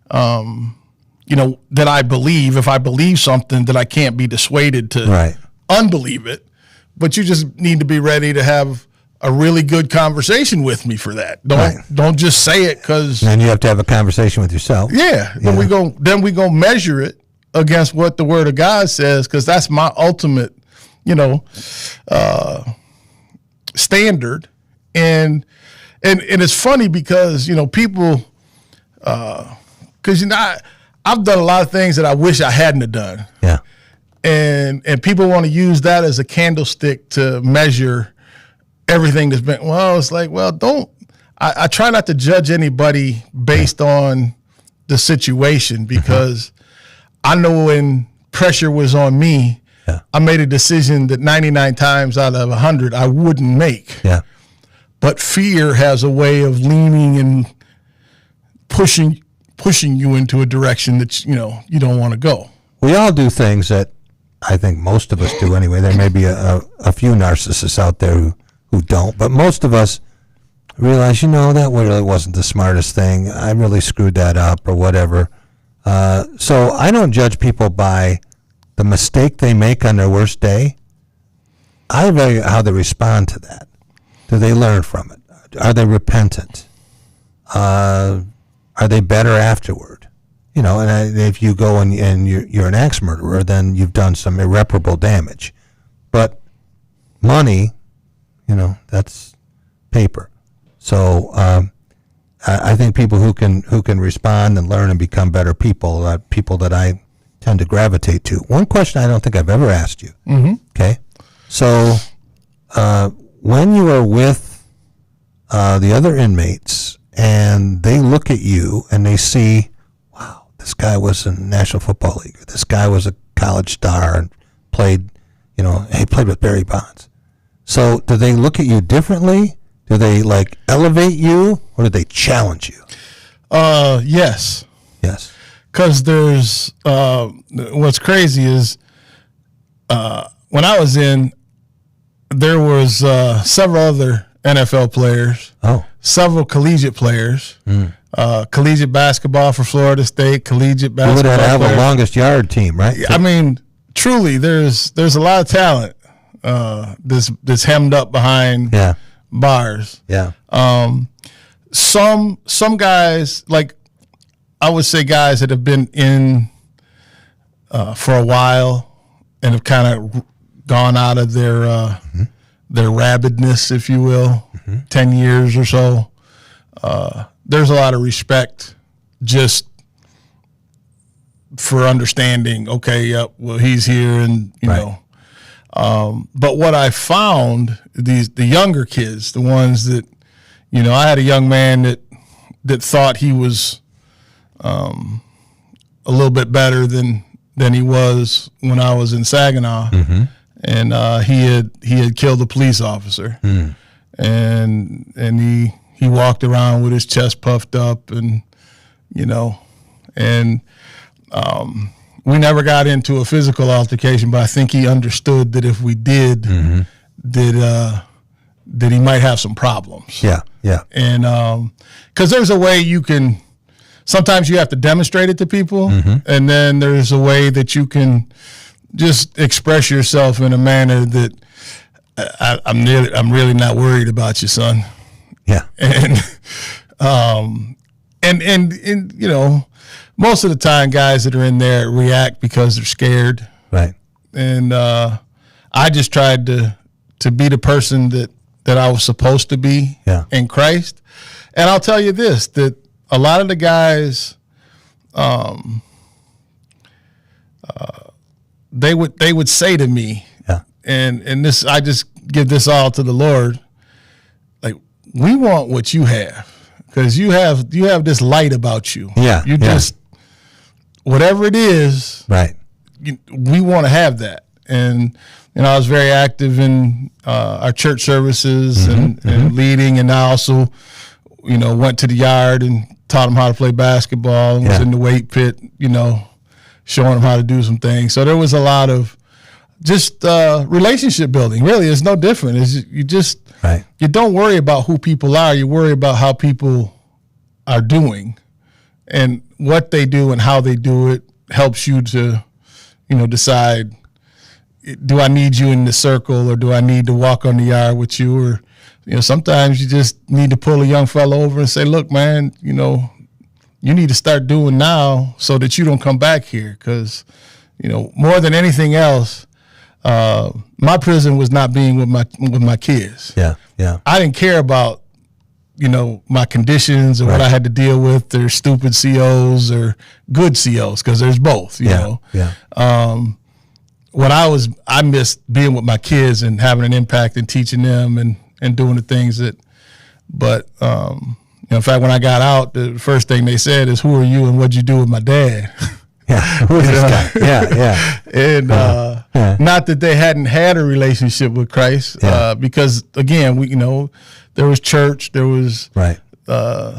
that I believe, if I believe something, that I can't be dissuaded to unbelieve it. But you just need to be ready to have a really good conversation with me for that. Don't just say it because. And you have to have a conversation with yourself. Then we go measure it against what the Word of God says, because that's my ultimate, standard. And it's funny because people, because I've done a lot of things that I wish I hadn't have done. Yeah. And people want to use that as a candlestick to measure everything that's been, it's like, I try not to judge anybody based on the situation, because I know when pressure was on me, I made a decision that 99 times out of 100 I wouldn't make. Yeah. But fear has a way of leaning and pushing you into a direction that, you don't want to go. We all do things that I think most of us do anyway. There may be a few narcissists out there who don't, but most of us realize, that really wasn't the smartest thing. I really screwed that up or whatever. So I don't judge people by the mistake they make on their worst day. I evaluate how they respond to that. Do they learn from it? Are they repentant? Are they better afterward? And if you go and you're an axe murderer, then you've done some irreparable damage. But money, that's paper. So I think people who can respond and learn and become better people are people that I tend to gravitate to. One question I don't think I've ever asked you. Mm-hmm. Okay, so when you are with the other inmates and they look at you and they see, wow, this guy was in the National Football League, or this guy was a college star and played, he played with Barry Bonds. So do they look at you differently? Do they elevate you, or do they challenge you? Yes. Yes. Because there's what's crazy is when I was in, there was several other NFL players, several collegiate players, collegiate basketball for Florida State, collegiate basketball. You would have players. the longest yard team, right? I mean, truly, there's a lot of talent that's hemmed up behind bars. Yeah. Some guys, I would say guys that have been in for a while and have kind of gone out of their rabidness, if you will, 10 years or so. There's a lot of respect just for understanding, okay, yep, well, he's here and, you know. But what I found, the younger kids, the ones that, I had a young man that thought he was a little bit better than he was when I was in Saginaw, and he had killed a police officer, and he walked around with his chest puffed up, and we never got into a physical altercation, but I think he understood that if we did, that he might have some problems. Yeah. And because there's a way you can. Sometimes you have to demonstrate it to people, and then there's a way that you can just express yourself in a manner that I'm really not worried about you, son. Yeah. And most of the time guys that are in there react because they're scared. Right. And I just tried to be the person that I was supposed to be in Christ. And I'll tell you this, that a lot of the guys, they would say to me, and this, I just give this all to the Lord, like, we want what you have, because you have this light about you. Yeah. You just, whatever it is, right. We want to have that. And I was very active in our church services and leading, and I also, went to the yard and taught them how to play basketball, and was in the weight pit, showing them how to do some things. So there was a lot of just relationship building. Really, it's no different. You just you don't worry about who people are. You worry about how people are doing, and what they do and how they do it helps you to, decide, do I need you in the circle, or do I need to walk on the yard with you? Or, sometimes you just need to pull a young fellow over and say, look, man, you need to start doing now so that you don't come back here. Because, more than anything else, my prison was not being with my kids. Yeah. I didn't care about, my conditions or what I had to deal with, or stupid COs or good COs, because there's both, you know. I missed being with my kids and having an impact and teaching them and doing the things that, but, in fact, when I got out, the first thing they said is, who are you and what'd you do with my dad? Yeah, who is this guy? Yeah. And not that they hadn't had a relationship with Christ, because, again, there was church, there was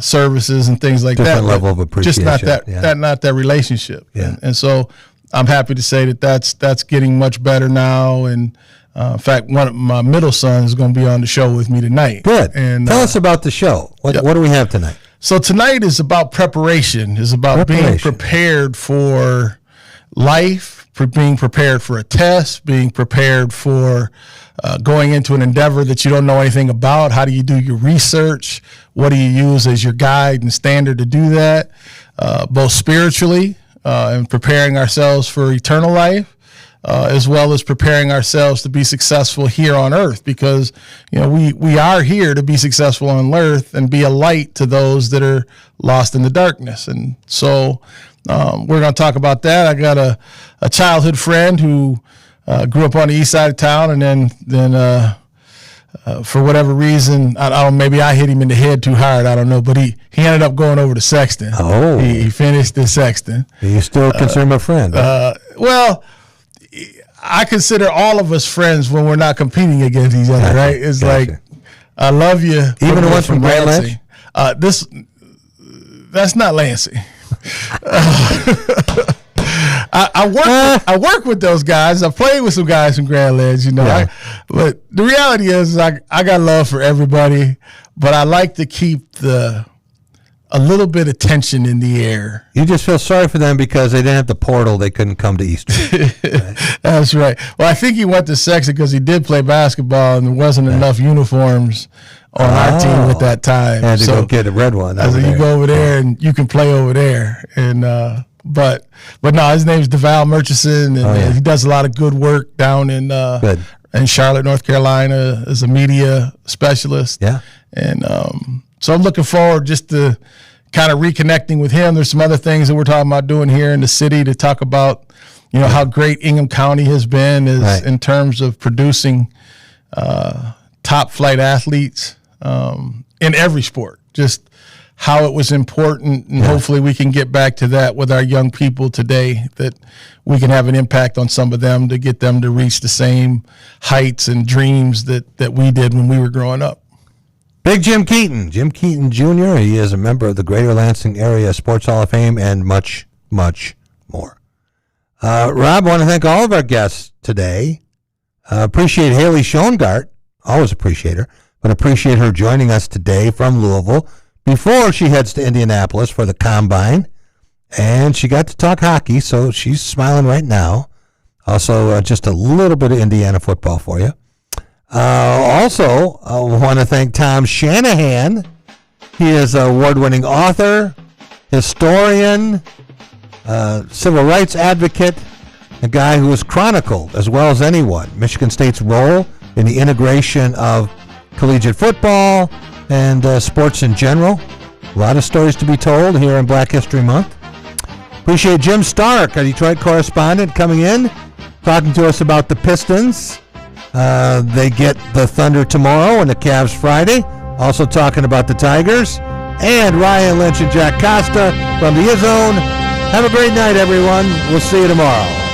services and things like Different that. level of appreciation. Just not that relationship. Yeah. And so I'm happy to say that's getting much better now, and In fact, one of my middle sons is going to be on the show with me tonight. Good. And tell us about the show. What do we have tonight? So tonight is about preparation. Is about being prepared for life, for being prepared for a test, being prepared for going into an endeavor that you don't know anything about. How do you do your research? What do you use as your guide and standard to do that? Both spiritually and preparing ourselves for eternal life, as well as preparing ourselves to be successful here on earth, because we are here to be successful on earth and be a light to those that are lost in the darkness. And so we're going to talk about that. I got a childhood friend who grew up on the east side of town, and then for whatever reason, I don't, maybe I hit him in the head too hard, I don't know, but he ended up going over to Sexton. Oh. He finished at Sexton. You still consider him a friend? Well, I consider all of us friends when we're not competing against each other, right? It's like, I love you. Even the one from Grand Lynch? That's not Lansing. I work with those guys. I played with some guys from Grand Lynch, but the reality is I got love for everybody, but I like to keep a little bit of tension in the air. You just feel sorry for them because they didn't have the portal. They couldn't come to Eastern. Right? That's right. Well, I think he went to Sexton because he did play basketball and there wasn't enough uniforms on our team at that time. Had to go get a red one. You go over there and you can play over there. And but no, his name's DeVal Murchison, and he does a lot of good work down in Charlotte, North Carolina, as a media specialist. Yeah. And so I'm looking forward just to kind of reconnecting with him. There's some other things that we're talking about doing here in the city to talk about, how great Ingham County has been in terms of producing top flight athletes in every sport. Just how it was important, and hopefully we can get back to that with our young people today, that we can have an impact on some of them to get them to reach the same heights and dreams that we did when we were growing up. Big Jim Keyton Jr., he is a member of the Greater Lansing Area Sports Hall of Fame, and much, much more. Rob, I want to thank all of our guests today. Appreciate Haley Schoengart, always appreciate her, but appreciate her joining us today from Louisville before she heads to Indianapolis for the Combine. And she got to talk hockey, so she's smiling right now. Also, just a little bit of Indiana football for you. Also, I want to thank Tom Shanahan. He is an award-winning author, historian, civil rights advocate, a guy who has chronicled, as well as anyone, Michigan State's role in the integration of collegiate football and sports in general. A lot of stories to be told here in Black History Month. Appreciate Jim Stark, our Detroit correspondent, coming in, talking to us about the Pistons. They get the Thunder tomorrow and the Cavs Friday. Also talking about the Tigers. And Ryan Lynch and Jack Costa from the Izzone. Have a great night, everyone. We'll see you tomorrow.